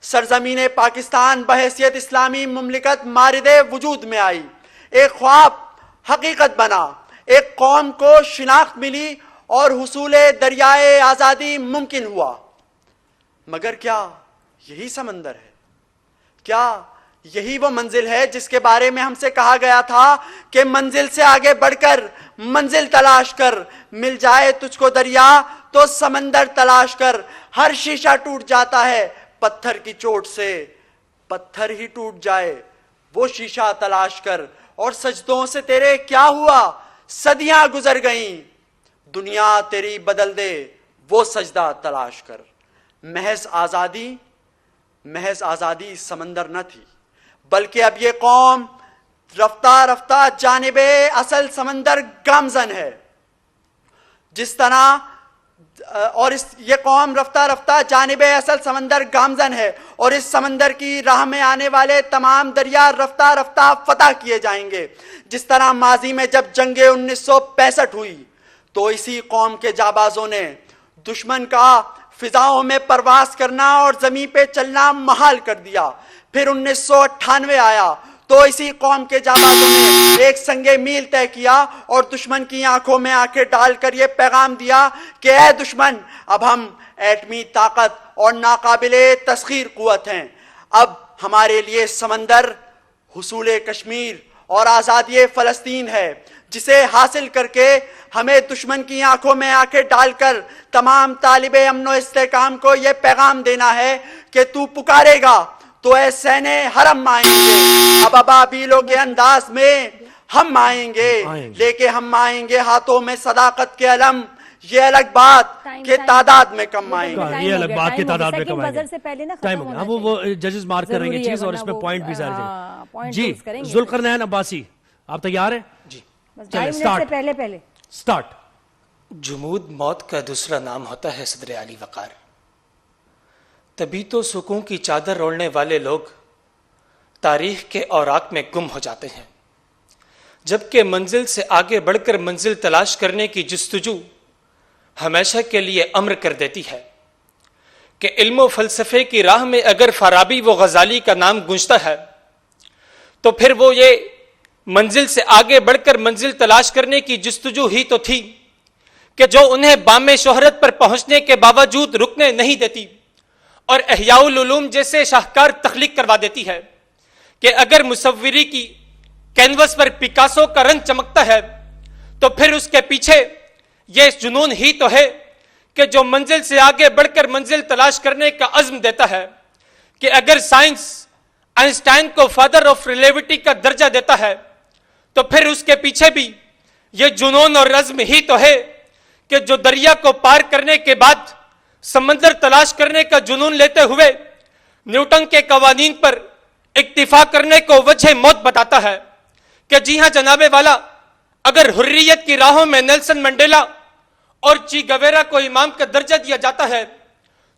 सरजमीन पाकिस्तान बहैसियत इस्लामी मुमलिकत मारिदे वजूद में आई। एक ख्वाब हकीकत बना, एक कौम को शिनाख्त मिली और हुसूले दरियाए आजादी मुमकिन हुआ। मगर क्या यही समंदर है? क्या यही वो मंजिल है जिसके बारे में हमसे कहा गया था कि मंजिल से आगे बढ़कर मंजिल तलाश कर, मिल जाए तुझको दरिया तो समंदर तलाश कर। हर शीशा टूट जाता है पत्थर की चोट से, पत्थर ही टूट जाए वो शीशा तलाश कर। और सजदों से तेरे क्या हुआ, सदियां गुजर गईं, दुनिया तेरी बदल दे वो सजदा तलाश कर। महज आजादी समंदर न थी, बल्कि अब ये कौम रफ्ता रफ्ता जानिबे असल समंदर गामजन है। जिस तरह ये कौम रफ्ता रफ्ता जानिबे असल समंदर गामजन है और इस समंदर की राह में आने वाले तमाम दरिया रफ्ता रफ्ता फतह किए जाएंगे। जिस तरह माजी में जब जंगे 1965 हुई तो इसी कौम के जाबाजों ने दुश्मन का फिजाओं में परवास करना और जमीन पे चलना महाल कर दिया। फिर 1998 आया तो इसी कौम के जाबाजों ने एक संगे मील तय किया और दुश्मन की आंखों में आंखें डालकर यह पैगाम दिया कि ऐ दुश्मन, अब हम एटमी ताकत और नाकाबिले तस्खीर कुव्वत हैं। अब हमारे लिए समंदर हुसूले कश्मीर और आजादी फलस्तीन है, जिसे हासिल करके हमें दुश्मन की आंखों में आंखें डालकर तमाम तालिबे अमन इस्तेकाम को यह पैगाम देना है कि तू पुकारेगा तो ऐसे ने हरम आएंगे। अब अबाबीलों के अंदाज में हम आएंगे, लेके हम आएंगे हाथों में सदाकत के अलम। ये अलग बात के तादाद में कम आएंगे, ये अलग बात के तादाद में कम आएंगे। बजर से पहले ना टाइम हो गया। वो जजेस मार्क कर रहे हैं चीज और इसमें पॉइंट भी सारे जी। जुल्करनैन अब्बासी आप तैयार हैं जी? चलिए स्टार्ट। स्टार्ट। जुमूद मौत का दूसरा नाम होता है सदर अली वकार। तभी तो सुकून की चादर ओढ़ने वाले लोग तारीख के औराक में गुम हो जाते हैं, जबकि मंजिल से आगे बढ़कर मंजिल तलाश करने की जुस्तजू हमेशा के लिए अम्र कर देती है कि इल्म फलसफे की राह में अगर फराबी व गजाली का नाम गूंजता है तो फिर वो ये मंजिल से आगे बढ़कर मंजिल तलाश करने की जुस्तजू ही तो थी कि जो उन्हें बामे शोहरत पर पहुंचने के बावजूद रुकने नहीं देती और एहयाउल उलूम जैसे शाहकार तख्लीक करवा देती है कि अगर मुसव्विरी की कैनवस पर पिकासो का रंग चमकता है तो फिर उसके पीछे यह जुनून ही तो है कि जो मंजिल से आगे बढ़कर मंजिल तलाश करने का अज़्म देता है कि अगर साइंस आइंस्टाइन को फादर ऑफ रिलेटिविटी का दर्जा देता है तो फिर उसके पीछे भी यह जुनून और रज़्म ही तो है कि जो दरिया को पार करने के बाद समंदर तलाश करने का जुनून लेते हुए न्यूटन के कवानीन पर इक्तिफा करने को वजह मौत बताता है कि जी हां जनाबे वाला, अगर हुर्रियत की राहों में नेल्सन मंडेला और ची गवेरा को इमाम का दर्जा दिया जाता है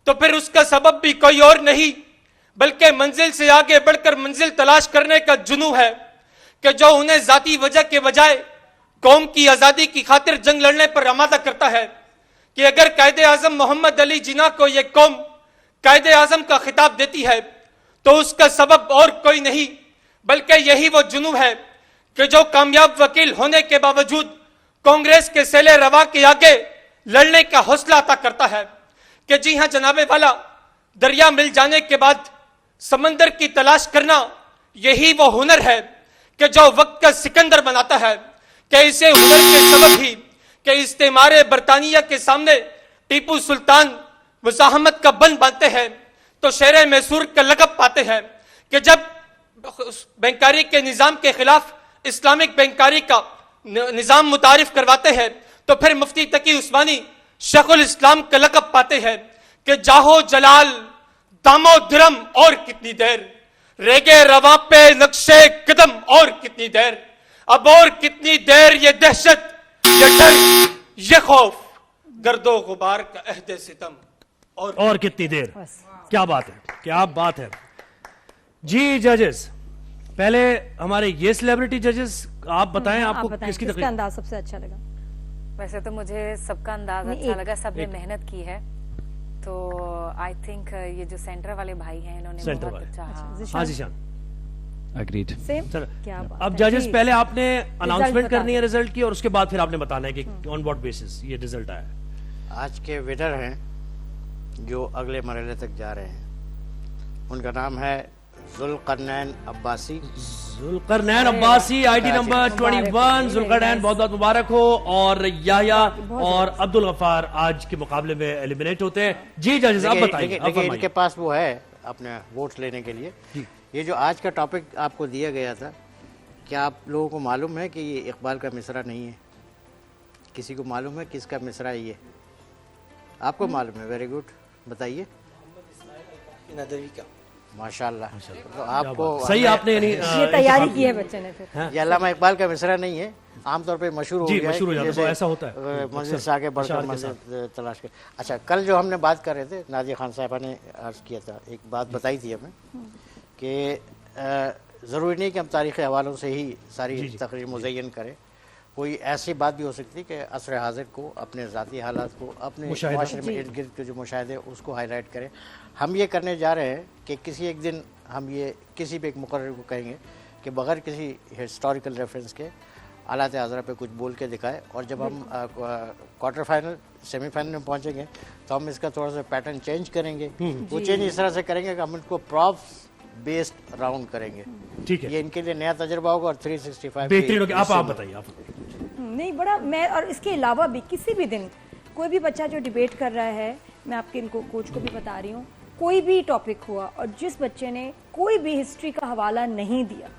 तो फिर उसका सबब भी कोई और नहीं बल्कि मंजिल से आगे बढ़कर मंजिल तलाश करने का जुनू है कि जो उन्हें जाती वजह के बजाय कौम की आजादी की खातिर जंग लड़ने पर आमादा करता है कि अगर कायदे आजम मोहम्मद अली जिन्ना को यह कौम कायदे आजम का खिताब देती है तो उसका सबब और कोई नहीं बल्कि यही वो जुनू है कि जो कामयाब वकील होने के बावजूद कांग्रेस के सेले रवा के आगे लड़ने का हौसला अता करता है कि जी हां जनाबे वाला, दरिया मिल जाने के बाद समंदर की तलाश करना यही वो हुनर है कि जो वक्त का सिकंदर बनाता है। कि इसे हुनर के सबब ही कि इस्तेमारे बरतानिया के सामने टीपू सुल्तान मुजाहमत का बंद बांधते हैं तो शेर मैसूर का लक़ब पाते हैं। कि जब बैंकारी के निज़ाम के खिलाफ इस्लामिक बैंकारी का निज़ाम मुतारिफ करवाते हैं तो फिर मुफ्ती तकी उस्मानी शेखुल इस्लाम का लक़ब पाते हैं। कि जाहो जलाल दामो दिरम और कितनी देर, रेगे रवा पे नक्शे कदम और कितनी देर, अब और कितनी देर ये दहशत ये डर ये खौफ गर्दो गुबार का अहदे सितम और कितनी देर। क्या बात है, क्या बात है जी। जजेस, पहले हमारे ये सेलिब्रिटी जजेस आप बताएं, आपको किसकी तकरीर अंदाज सबसे अच्छा लगा? वैसे तो मुझे सबका अंदाज अच्छा लगा, सबने मेहनत की है। तो आई थिंक ये जो सेंटर वाले भाई हैं इन्होंने बहुत अच्छा। हाँ जीशान, एग्रीड। अब जजेस पहले आपने अनाउंसमेंट करनी है रिजल्ट की और उसके बाद फिर आपने बताना है कि ऑन व्हाट बेसिस ये रिजल्ट आया। आज के विनर हैं जो अगले मरहले तक जा रहे हैं, उनका नाम है जुल्करनैन अब्बासी। Zulqarnain Abbasi, ID number 21। जुल्करनैन बहुत बहुत मुबारक हो। और याया और अब्दुल गफ्फार आज के मुकाबले में एलिमिनेट होते हैं। जी जजेस आप बताइए। इनके पास वो है अपने वोट्स लेने के लिए। ये जो आज का टॉपिक आपको दिया गया था, क्या आप लोगों को मालूम है कि ये इकबाल का मिसरा नहीं है? किसी को मालूम है किसका मिसरा है ये? आपको मालूम है? वेरी गुड, बताइए। नदवी का। माशाल्लाह, तो आपको सही आपने ये तैयारी की है बच्चे ने फिर। ये अल्लामा इकबाल का मिसरा नहीं है, आमतौर पे मशहूर हो गया है, जैसे ऐसा होता है मंजिल से आगे बढ़कर मंजिल तलाश कर। अच्छा, कल जो हमने बात कर रहे थे, नादिया खान साहिबा ने अर्ज किया था, एक बात बताई थी हमें कि ज़रूरी नहीं कि हम तारीख़ी हवालों से ही सारी तकरीर मुज़य्यन करें। कोई ऐसी बात भी हो सकती है कि असर हाज़िर को, अपने ज़ाती हालात को, अपने माशरे में इर्द गिर्द के जो मुशाहिदे उसको हाईलाइट करें। हम ये करने जा रहे हैं कि किसी एक दिन हम ये किसी भी एक मुकर्रर को कहेंगे कि बग़ैर किसी हिस्टोरिकल रेफरेंस के आलात हाज़रा पे कुछ बोल के दिखाए। और जब हम क्वार्टर फाइनल सेमीफाइनल में पहुँचेंगे तो हम इसका थोड़ा सा पैटर्न चेंज करेंगे। वो चेंज इस तरह से करेंगे कि हम इनको प्रॉप्स बेस्ड राउंड करेंगे। ठीक है, ये इनके लिए नया तजुर्बा होगा और 365 बेहतरीन होगा। आप बताइए। आप नहीं, बड़ा मैं, और इसके अलावा भी किसी भी दिन कोई भी बच्चा जो डिबेट कर रहा है, मैं आपके इनको कोच को भी बता रही हूँ, कोई भी टॉपिक हुआ और जिस बच्चे ने कोई भी हिस्ट्री का हवाला नहीं दिया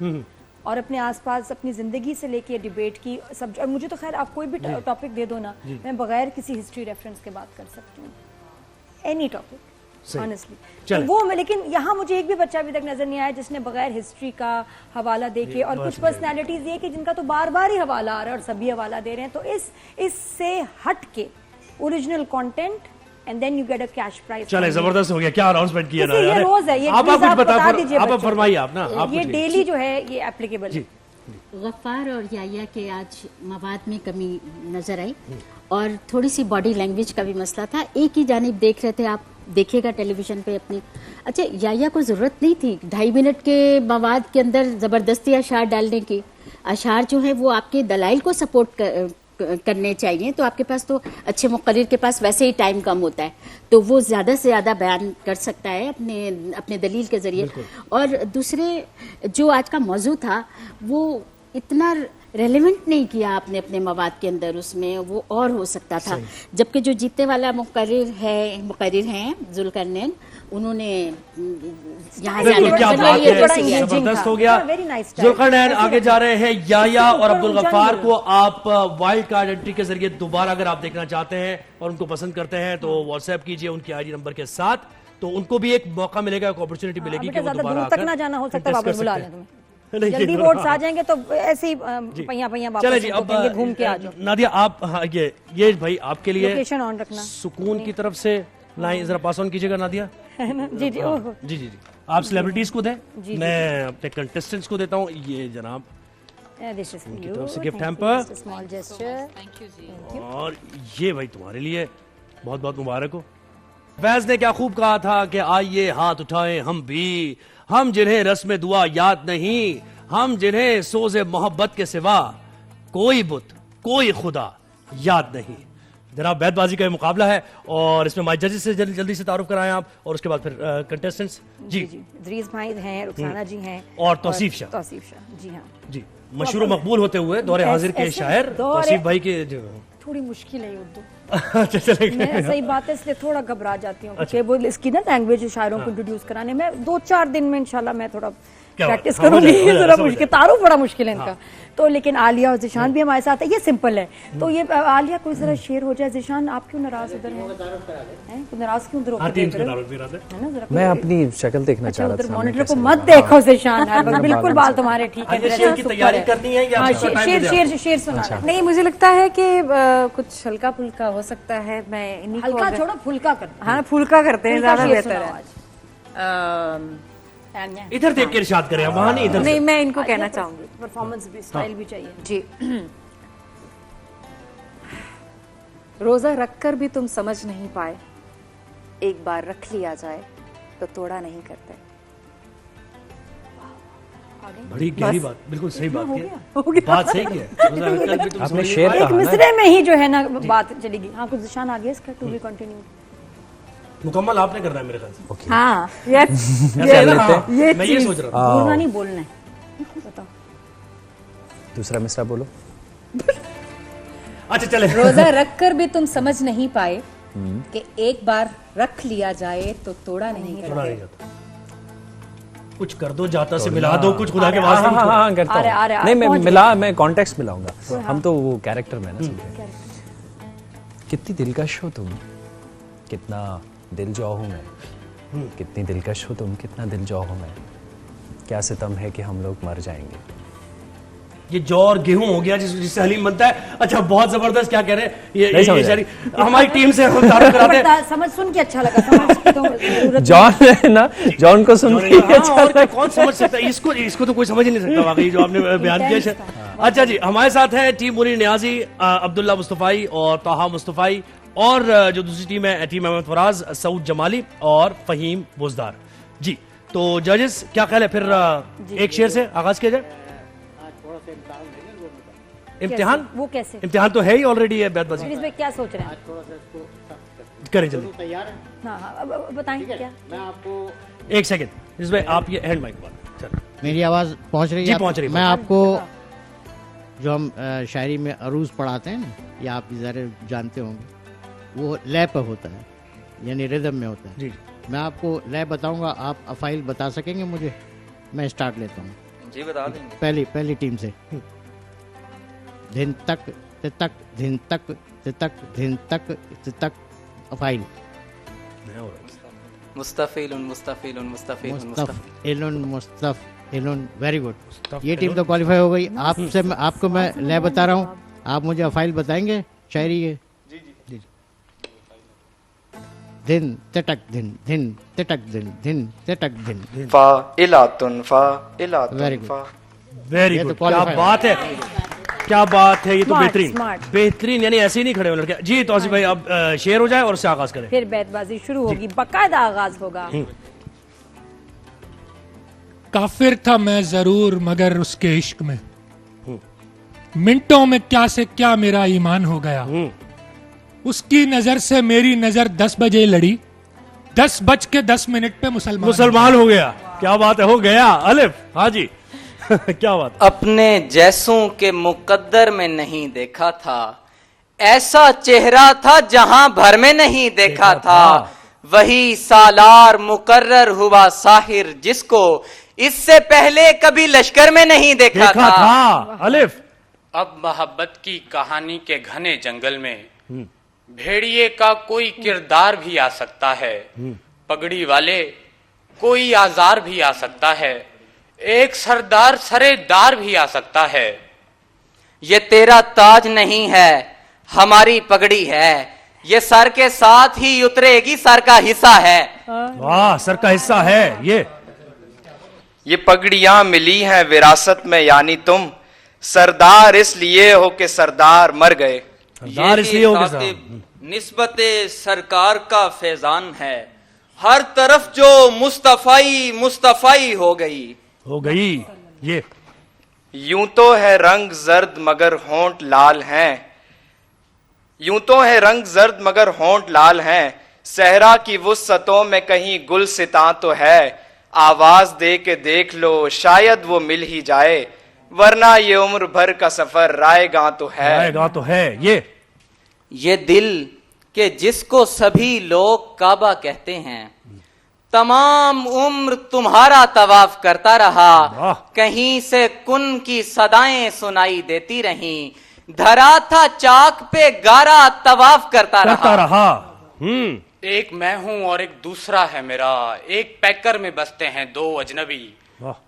और अपने आसपास अपनी ज़िंदगी से लेके डिबेट की सब, और मुझे तो खैर आप कोई भी टॉपिक दे दो ना, मैं बगैर किसी हिस्ट्री रेफरेंस के बात कर सकती हूँ, एनी टॉपिक ऑनेस्टली। तो वो मैं, लेकिन यहाँ मुझे एक भी बच्चा अभी तक नजर नहीं आया जिसने बगैर हिस्ट्री का हवाला देके, और कुछ पर्सनैलिटीज ये कि जिनका तो बार बार ही हवाला आ रहा है और सभी हवाला दे रहे हैं। तो इससे हट के original content and then you get a cash prize. चले, जबरदस्त हो गया। क्या अनाउंसमेंट किया ना ये रोज है, ये आप कुछ बता दीजिए, आप फरमाइए। आप ना ये डेली जो है ये एप्लीकेबल है। गफ्फार और याया के आज मवाद में कमी नजर आई और थोड़ी सी बॉडी लैंग्वेज का भी मसला था। एक ही जानिब देख रहे थे, आप देखिएगा टेलीविजन पे अपनी। अच्छा, याया को ज़रूरत नहीं थी 2.5 मिनट के मवाद के अंदर ज़बरदस्ती अशार डालने की। अशार जो है वो आपके दलाइल को सपोर्ट करने चाहिए। तो आपके पास तो अच्छे मुक़र्रिर के पास वैसे ही टाइम कम होता है, तो वो ज़्यादा से ज़्यादा बयान कर सकता है अपने दलील के ज़रिए। और दूसरे जो आज का मौजू था वो इतना रेलेवेंट नहीं किया आपने अपने मवाद के अंदर, उसमें वो और हो सकता था। जबकि जो जीतने वाला मुक़र्रिर हैं जुल्करनैन, उन्होंने यहाँ जबरदस्त हो गया। जुल्करनैन आगे जा रहे हैं। याया और अब्दुल गफ्फार को आप वाइल्ड कार्ड एंट्री के जरिए दोबारा अगर आप देखना चाहते हैं और उनको पसंद करते हैं तो व्हाट्सएप कीजिए उनकी आईडी नंबर के साथ, तो उनको भी एक मौका मिलेगा, एक अपॉर्चुनिटी मिलेगी कि वो दोबारा तक ना जाना हो सकता है, वापस बुला लें तुम्हें। जल्दी वोट्स आ जाएंगे तो ऐसे ही पहिया वापस घूम के आ जाओ। नादिया आप, हाँ, ये भाई आपके लिए लोकेशन ऑन रखना, सुकून की तरफ से लाइन जरा पास ऑन कीजिएगा नादिया। जी जी जी जी जी आप सेलिब्रिटीज को दें, मैं अपने कंटेस्टेंट्स को देता हूँ। ये जनाब उनकी तरफ से गिफ्ट हैम्पर, और ये भाई तुम्हारे लिए बहुत बहुत मुबारक हो। फैज ने क्या खूब कहा था कि आइए हाथ उठाएं हम भी, हम जिन्हें रस्म दुआ याद नहीं, हम जिन्हें सोज़े मोहब्बत के सिवा कोई बुत कोई खुदा याद नहीं। जनाब बैतबाजी का ये मुकाबला है और इसमें माई जजेस से जल्दी से तारुफ कराएं आप और उसके बाद फिर कंटेस्टेंट्स। जी इदरीस भाई हैं, रुखसाना जी हैं और तौसीफ शाह। जी हाँ जी, मशहूर मकबूल होते हुए दौरे हाजिर के शायर तौसीफ भाई के थोड़ी मुश्किल है उर्दू। अच्छा चलेगा। मैं सही बात है इसलिए थोड़ा घबरा जाती हूँ कि वो इसकी ना लैंग्वेज शायरों को इंट्रोड्यूस कराने में 2-4 दिन में इंशाल्लाह मैं थोड़ा प्रैक्टिस करूंगी। जरा मुश्किल, तारुफ बड़ा मुश्किल है इनका। तो लेकिन आलिया और जिशान भी हमारे साथ है, ये सिंपल है। तो ये आलिया कोई जरा शेयर हो जाए। जिशान आप क्यों नाराज उधर हैं? नाराज क्यों उधर है ना? मैं अपनी शक्ल देखना चाह रहा था। मॉनिटर को मत देखो जिशान, बिल्कुल बाल तुम्हारे ठीक है। शेर की तैयारी करनी है या शेर सुना? नहीं, मुझे लगता है कि कुछ हल्का फुल्का हो सकता है। मैं हल्का छोड़ो, फुल्का कर। हाँ, फुल्का करते हैं, ज्यादा बेहतर है। इधर देख के इरशाद करें, वहां नहीं, इधर नहीं, मैं इनको कहना चाहूंगी परफॉर्मेंस भी, स्टाइल भी चाहिए जी। रोजा रखकर भी तुम समझ नहीं पाए, एक बार रख लिया जाए तो तोड़ा नहीं करते। बड़ी गहरी बात, बिल्कुल सही बात की बात सही की है। आपने शेर कहा एक मिसरे में ही जो है ना बात चलेगी। हाँ, कुछ निशान आ गया इसका, टू बी कंटिन्यू। मुकम्मल आपने करना है मेरे ख्याल से। हाँ, मैं ये सोच रहा था। बोलना नहीं, बोलना है। बताओ दूसरा मिसरा बोलो। अच्छा चले। रोजा रखकर भी तुम समझ नहीं पाए कि एक बार रख लिया जाए तो तोड़ा नहीं करते। कुछ कर दो, जाता से मिला दो कुछ, खुदा के वास्ते। हाँ, करता हूं। नहीं, मैं कॉन्टेक्स्ट मिलाऊंगा। हम तो वो कैरेक्टर में ना समझे। कितनी दिलकश हो तुम, कितना दिल जौ हूं मैं, कितनी दिलकश हो तुम, कितना दिल जौ हूं मैं, क्या सितम है कि हम लोग मर जाएंगे। ये जौ और गेहूं हो गया जिससे हलीम बनता है। अच्छा, बहुत जबरदस्त, क्या कह रहे हैं ये हमारी टीम से हम तारुफ कराते हैं। समझ सुन के अच्छा लगा। जॉन है ना, जॉन को सुन के अच्छा लगा। कौन समझ सकता है इसको तो कोई समझ ही नहीं सकता वाकई जो आपने बयान किया। अच्छा जी, हमारे साथ है टीम मुनीर नियाजी, अब्दुल्ला मुस्तफाई और ताहा मुस्तफाई, और जो दूसरी टीम है टीम अहमद फराज, सऊद जमाली और फहीम बुजदार। जी, तो जजेस क्या ख्याल है, फिर एक शेर से आगाज किया जाए। इम्तिहान वो कैसे? इम्तिहान तो है ही ऑलरेडी है बैतबाजी। में क्या सोच रहे हैं? करें जल्दी। तैयार है? हाँ, बताएं क्या? मैं आपको एक सेकंड, इसमें आप ये हैंड माइक बात। मेरी आवाज पहुंच रही है? जी, पहुंच रही है। मैं आपको जो हम शायरी में अरूज पढ़ाते हैं ना, या आप ज़रा जानते होंगे, वो लय पर होता है, यानी रिदम में होता है। जी, मैं आपको लय बताऊंगा, आप अफाइल बता सकेंगे मुझे? मैं स्टार्ट लेता हूँ। जी, बता देंगे। पहली टीम से। धिन तक तितक, धिन तक तितक, धिन तक तितक, अफाइल। मुस्तफिलुन मुस्तफिलुन मुस्तफिलुन मुस्तफिलुन। वेरी गुड, ये टीम तो क्वालिफाई हो गई। आपको मैं लय बता रहा हूँ, आप मुझे अफाइल बताएंगे शायरी के? जी। धिन तितक, धिन धिन तितक, धिन धिन तितक, धिन। फा इलातुन फा इलातुन। वेरी फा। वेरी गुड, क्या बात है, क्या बात है। ये तो बेहतरीन, यानी ऐसे ही नहीं खड़े हो लड़के। जी तौसीफ भाई, अब शेर हो जाए और उससे आगाज करें। फिर बैतबाजी शुरू होगी, बाकायदा आगाज होगा। काफिर था मैं जरूर मगर उसके इश्क में, मिनटों में क्या से क्या मेरा ईमान हो गया। उसकी नजर से मेरी नजर 10 बजे लड़ी, 10:10 पे मुसलमान हो गया। क्या बात है, हो गया अलिफ। हाँ जी क्या बात। अपने जैसों के मुकद्दर में नहीं देखा था, ऐसा चेहरा था जहां भर में नहीं देखा था। वही सालार मुकर्रर हुआ साहिर जिसको इससे पहले कभी लश्कर में नहीं देखा था। अलिफ। अब मोहब्बत की कहानी के घने जंगल में भेड़िए का कोई किरदार भी आ सकता है, पगड़ी वाले कोई आजार भी आ सकता है, एक सरदार सरेदार भी आ सकता है। ये तेरा ताज नहीं है, हमारी पगड़ी है, ये सर के साथ ही उतरेगी, सर का हिस्सा है। वाह, सर का हिस्सा है ये पगड़ियां मिली हैं विरासत में, यानी तुम सरदार इसलिए हो कि सरदार मर गए। सरदार इसलिए हो कि निस्बते सरकार का फैजान है, हर तरफ जो मुस्तफाई मुस्तफाई हो गई ये। यूं तो है रंग जर्द मगर होंठ लाल हैं, यूं तो है रंग जर्द मगर होंठ लाल हैं, सहरा की वुस्सतों में कहीं गुल सिता तो है, आवाज दे के देख लो शायद वो मिल ही जाए, वरना ये उम्र भर का सफर रायगां तो है। रायगां तो है। ये दिल के जिसको सभी लोग काबा कहते हैं, तमाम उम्र तुम्हारा तवाफ करता रहा, कहीं से कुन की सदाएं सुनाई देती रहीं, धरा था चाक पे गारा तवाफ करता रहा। एक मैं हूं और एक दूसरा है मेरा, एक पैकर में बसते हैं दो अजनबी।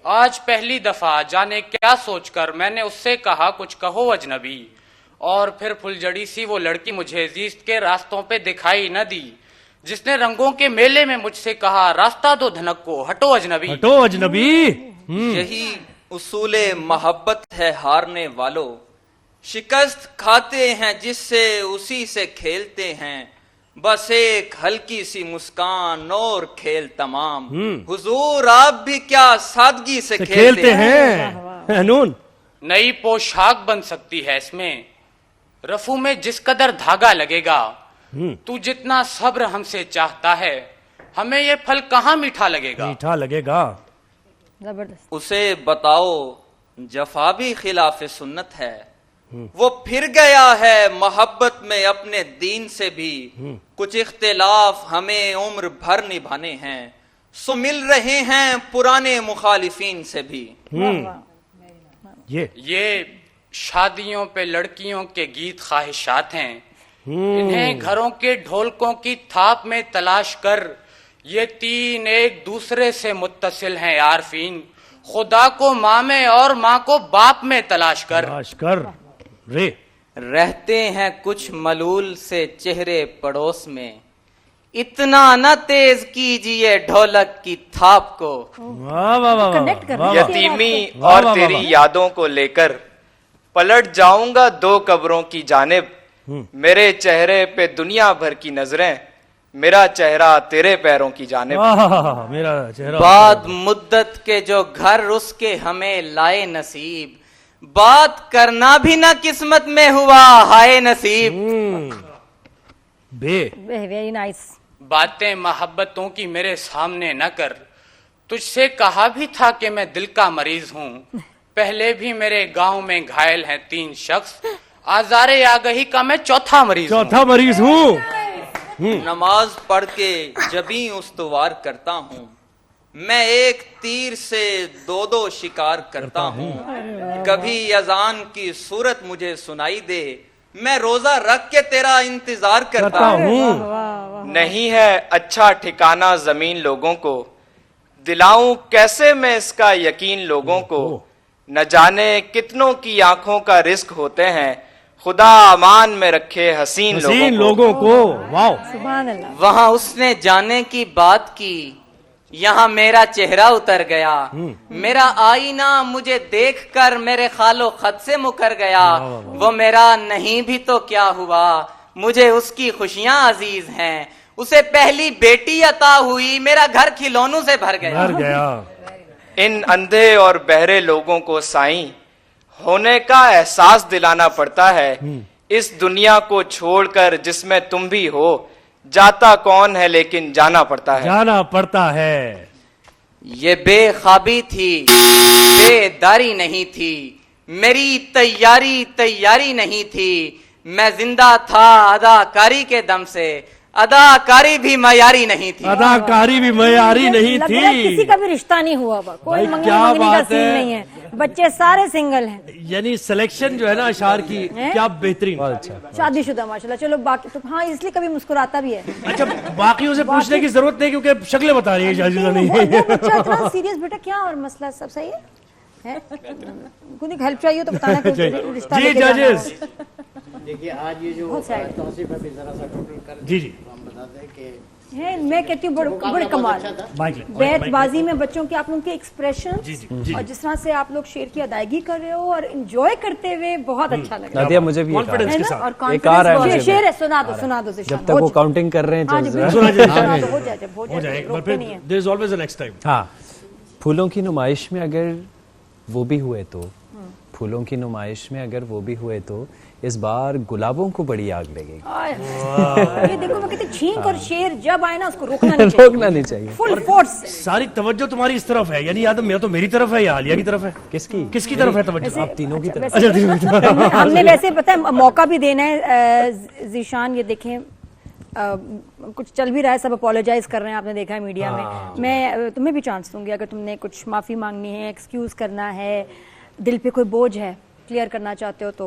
आज पहली दफा जाने क्या सोचकर मैंने उससे कहा कुछ कहो अजनबी, और फिर फुलझड़ी सी वो लड़की मुझे इज्जत के रास्तों पे दिखाई न दी, जिसने रंगों के मेले में मुझसे कहा रास्ता दो धनक को, हटो अजनबी। हटो अजनबी। यही उसूले मोहब्बत है हारने वालों, शिकस्त खाते हैं जिससे उसी से खेलते हैं, बस एक हल्की सी मुस्कान और खेल तमाम। हुजूर आप भी क्या सादगी से खेलते हैं। नून नई पोशाक बन सकती है इसमें, रफू में जिस कदर धागा लगेगा, तू जितना सब्र हमसे चाहता है, हमें ये फल कहाँ मीठा लगेगा। मीठा लगेगा। जबरदस्त। उसे बताओ जफा भी खिलाफ सुन्नत है, वो फिर गया है मोहब्बत में अपने दीन से भी, कुछ इख्तिलाफ हमें उम्र भर निभाने हैं, सो मिल रहे हैं पुराने मुखालिफिन से भी। ये शादियों पे लड़कियों के गीत ख्वाहिशात हैं, इन्हें घरों के ढोलकों की थाप में तलाश कर, ये तीन एक दूसरे से मुत्तसिल हैं आरफीन, खुदा को माँ में और माँ को बाप में तलाश कर। रहते हैं कुछ मलूल से चेहरे पड़ोस में, इतना न तेज कीजिए ढोलक की थाप को। यतीमी और तेरी यादों को लेकर पलट जाऊंगा दो कब्रों की जानिब, मेरे चेहरे पे दुनिया भर की नजरें, मेरा चेहरा तेरे पैरों की जानिब। मेरा चेहरा बाद मुद्दत के जो घर उसके हमें लाए नसीब, बात करना भी ना किस्मत में हुआ हाय नसीब। Very nice. बातें मोहब्बतों की मेरे सामने न कर, तुझसे कहा भी था कि मैं दिल का मरीज हूँ, पहले भी मेरे गांव में घायल हैं 3 शख्स, आजारे आगही का मैं चौथा मरीज हूँ। नमाज पढ़ के जबी उस्तवार करता हूँ, मैं एक तीर से 2 शिकार करता हूँ, कभी अजान की सूरत मुझे सुनाई दे, मैं रोजा रख के तेरा इंतजार करता हूँ। नहीं है अच्छा ठिकाना जमीन लोगों को, दिलाऊं कैसे मैं इसका यकीन लोगों को, न जाने कितनों की आंखों का रिस्क होते हैं, खुदा अमान में रखे हसीन लोगों को। वहाँ उसने जाने की बात की, यहाँ मेरा चेहरा उतर गया, मेरा आईना मुझे देखकर मेरे खालो खत से मुकर गया, वो मेरा नहीं भी तो क्या हुआ, मुझे उसकी खुशियाँ अजीज हैं, उसे पहली बेटी अता हुई, मेरा घर खिलौनों से भर गया। इन अंधे और बहरे लोगों को साईं होने का एहसास दिलाना पड़ता है, इस दुनिया को छोड़कर जिसमें तुम भी हो, जाता कौन है लेकिन जाना पड़ता है। ये बेख्वाबी थी, बेदारी नहीं थी, मेरी तैयारी नहीं थी, मैं जिंदा था अदाकारी के दम से, अदाकारी भी मयारी नहीं थी। किसी का भी रिश्ता नहीं हुआ, कोई मंगनी का सीन नहीं है, बच्चे सारे सिंगल हैं। यानी सिलेक्शन जो है ना अशार की क्या बेहतरीन। शादीशुदा माशाल्लाह। चलो बाकी तो हाँ, इसलिए कभी मुस्कुराता भी है। अच्छा बाकियों से पूछने की जरूरत नहीं क्योंकि शक्लें बता रही है शादीशुदा नहीं है। बच्चा इतना सीरियस बेटा, क्या और मसला सब सही है? कुछ हेल्प चाहिए तो बताना। जी जजेस देखिए आज ये जो तौसीफ अभी जरा सा टोटल कर जी हम बता दें कि है, मैं कहती हूँ बड़े कमाल बैतबाजी में बच्चों के आप लोगों के एक्सप्रेशन और जिस तरह से आप लोग शेर की अदायगी कर रहे हो और एंजॉय करते हुए बहुत अच्छा लगा। नादिया मुझे भी कॉन्फिडेंस के साथ और एक आ रहा है शेर है, सुना दो जब तक वो काउंटिंग कर रहे हैं हो जाए जब हो जाए there is always a next time. हाँ, फूलों की नुमाइश में अगर वो भी हुए तो फूलों की नुमाइश में अगर वो भी हुए तो इस बार गुलाबों को बड़ी आग लगेगी। ये देखो मैं कहती छींक और शेर जब आए ना उसको रोकना नहीं चाहिए। रोकना नहीं चाहिए। फुल फोर्स से। सारी तवज्जो तुम्हारी इस तरफ है, यानी याद तो मेरी तरफ है या आलिया की तरफ है? किसकी तरफ है तवज्जो? आप तीनों की तरफ। अच्छा तीनों की तरफ। हमने वैसे पता है मौका भी देना है। जीशान ये देखें कुछ चल भी रहा है, सब अपोलोजाइज कर रहे हैं, आपने देखा है मीडिया में। मैं तुम्हें भी चांस दूंगी, अगर तुमने कुछ माफी मांगनी है, एक्सक्यूज करना है, दिल पे कोई बोझ है, क्लियर करना चाहते हो तो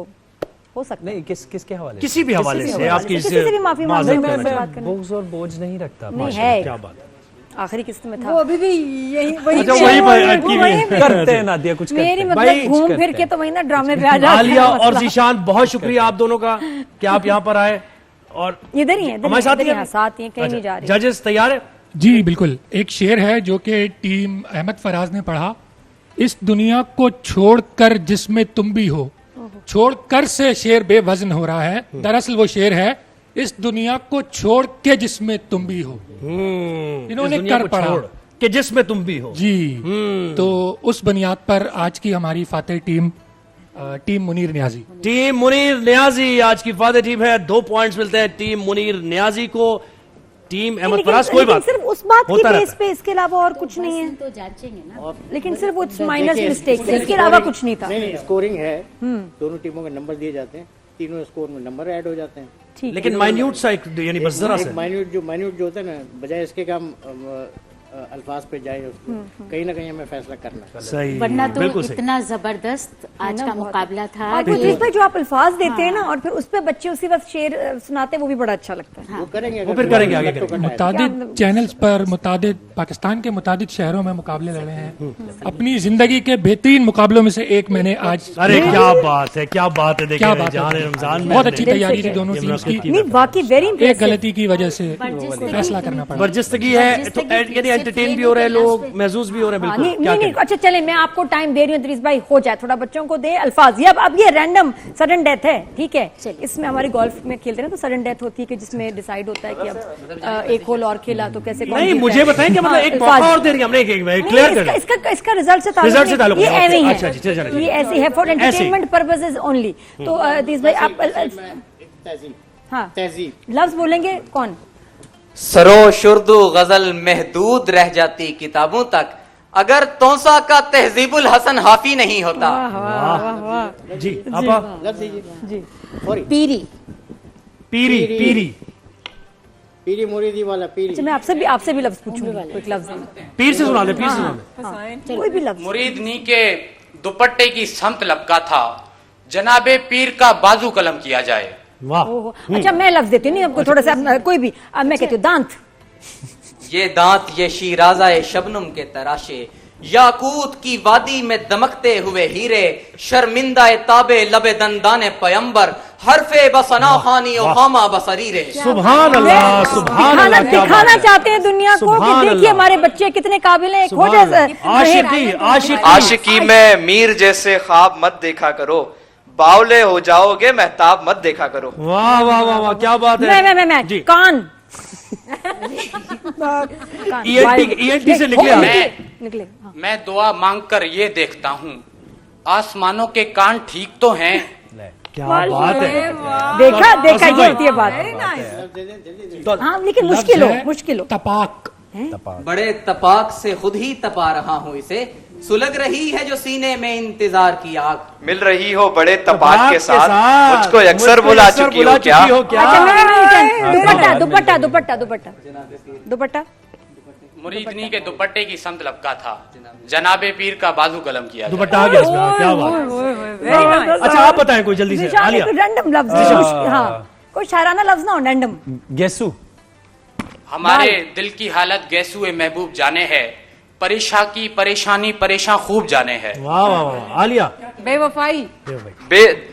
हो सकता है। नहीं किसके हवाले? किसी भी हवाले से आप किसी से भी माफी मांग सकते हैं। बोझ और बोझ नहीं रखता। नहीं है, क्या बात है। आखिरी किस्त में था वो अभी भी यही वही करते हैं नादिया कुछ मेरी मतलब घूम फिर के तो वही ना ड्रामे पे आ जाते हैं। आलिया और जीशान बहुत शुक्रिया आप दोनों का कि आप यहाँ पर आए और इधर ही है, हमारे साथ ही कहीं नहीं जा रहे। जजेस तैयार है? जी बिल्कुल। एक शेर है जो कि टीम अहमद फराज ने पढ़ा, इस दुनिया को छोड़कर जिसमें तुम भी हो। छोड़कर से शेर बेवजन हो रहा है, दरअसल वो शेर है इस दुनिया को छोड़ के जिसमें तुम भी हो। इन्होंने कर पढ़ा कि जिसमें तुम भी हो। जी तो उस बुनियाद पर आज की हमारी फातेह टीम मुनीर नियाजी। टीम मुनीर नियाजी आज की फातेह टीम है। 2 पॉइंट्स मिलते हैं टीम मुनीर नियाजी को। टीम अहमद फराज कोई बात सिर्फ उस बात की बेस पे, इसके अलावा और कुछ नहीं है तो जांचेंगे ना। लेकिन सिर्फ वो माइनस मिस्टेक है, इसके अलावा कुछ नहीं था। नहीं स्कोरिंग है, दोनों टीमों के नंबर दिए जाते हैं, तीनों स्कोर में नंबर ऐड हो जाते हैं। लेकिन माइन्यूट सा एक यानी बस जरा सा माइन्यूट जो होता है ना, बजाय इसके काम अल्फाज पे जाए उसको कहीं ना कहीं हमें फैसला करना सही। वरना तो इतना जबरदस्त आज का मुकाबला था। और जो आप अल्फाज देते हैं ना और फिर उस पे बच्चे उसी वक्त शेर सुनाते, वो भी बड़ा अच्छा लगता है। वो करेंगे, वो फिर करेंगे आगे। मुतादिद चैनल्स पर पाकिस्तान के मुतादिद शहरों में मुकाबले लड़े हैं। अपनी जिंदगी के बेहतरीन मुकाबलों में से एक मैंने आज। अरे क्या बात है, क्या बात है। क्या बात है, रमजान बहुत अच्छी तैयारी थी दोनों टीम्स की। बाकी वेरी एक गलती की वजह से फैसला करना पड़ा। बर्जिस्तगी है, एंटरटेन भी हो रहे हैं लोग, महसूस भी हो रहे हैं। बिल्कुल नहीं, अच्छा चले मैं आपको टाइम दे रही हूँ इद्रीस भाई, हो जाए थोड़ा, बच्चों को दे अल्फाज। ये अब ये रैंडम सडन डेथ है, ठीक है। इसमें हमारी गोल्फ में खेलते हैं तो सडन डेथ होती है कि जिसमें डिसाइड होता है कि अब एक होल और खेला तो कैसे। नहीं मुझे बताएं कि मतलब एक मौका और दे रही हमने, क्लियर कर इसका रिजल्ट से ताल्लुक ये ऐसे ही है, ये ऐसे है फॉर एंटरटेनमेंट पर्पसेस ओनली। तो इद्रीस भाई आप तहजीब लफ्ज बोलेंगे कौन? सरो शुर्दु गजल महदूद रह जाती किताबों तक अगर तौसा का तहजीबुल हसन हाफी नहीं होता। जी आपा जी पीरी पीरी पीरी पीरी मुरीदी वाला पीरी। अच्छा मैं आपसे भी लफ्ज पूछूंगी, एक लफ्ज पीर से सुना दे, पीर से सुना दे कोई भी लफ्ज। मुरीदनी के दुपट्टे की समत लपका था, जनाबे पीर का बाजू कलम किया जाए। वाह। अच्छा मैं लफ्ज देती हूँ, नहीं आपको थोड़ा सा कोई भी। अब मैं कहती हूँ दांत। ये दांत ये शीराजा शबनम के तराशे, याकूत की वादी में दमकते हुए हीरे, शर्मिंदा ताबे लबे दंदाने पयंबर, हरफे बसना खानी ओहामा बसरीरे। सुभान अल्लाह, सुभान अल्लाह। दिखाना चाहते हैं दुनिया को कि देखिए हमारे बच्चे कितने काबिल हैं। आशिकी में मीर जैसे ख्वाब मत देखा करो, बावले हो जाओगे महताब मत देखा करो। वाह वाह वाह वाह, क्या बात है। मैं कान ENT से निकले। मैं दुआ मांगकर ये देखता हूँ, आसमानों के कान ठीक तो हैं। क्या बात है। देखा ये होती है बात। हाँ लेकिन मुश्किल हो। तपाक बड़े तपाक से खुद ही तपा रहा हूँ इसे, सुलग रही है जो सीने में इंतजार की आग। मिल रही हो बड़े तपाक के साथ, मुझको अक्सर बुला चुकी हो क्या? दुपट्टा दुपट्टा दुपट्टा दुपट्टा मुरीदनी के दुपट्टे की समत लपका था, जनाबे पीर का बाजू कलम किया। दुपट्टा आ गया इसमें, क्या बात। अच्छा आप बताएं कोई जल्दी से। रैंडम लफ्ज, हाँ कोई शायराना लफ्ज ना हो, रैंडम। गेसू। हमारे दिल की हालत गैसुए महबूब जाने है, परेशा की परेशानी परेशान खूब जाने है। वाह वाह वाह। आलिया बेवफाई,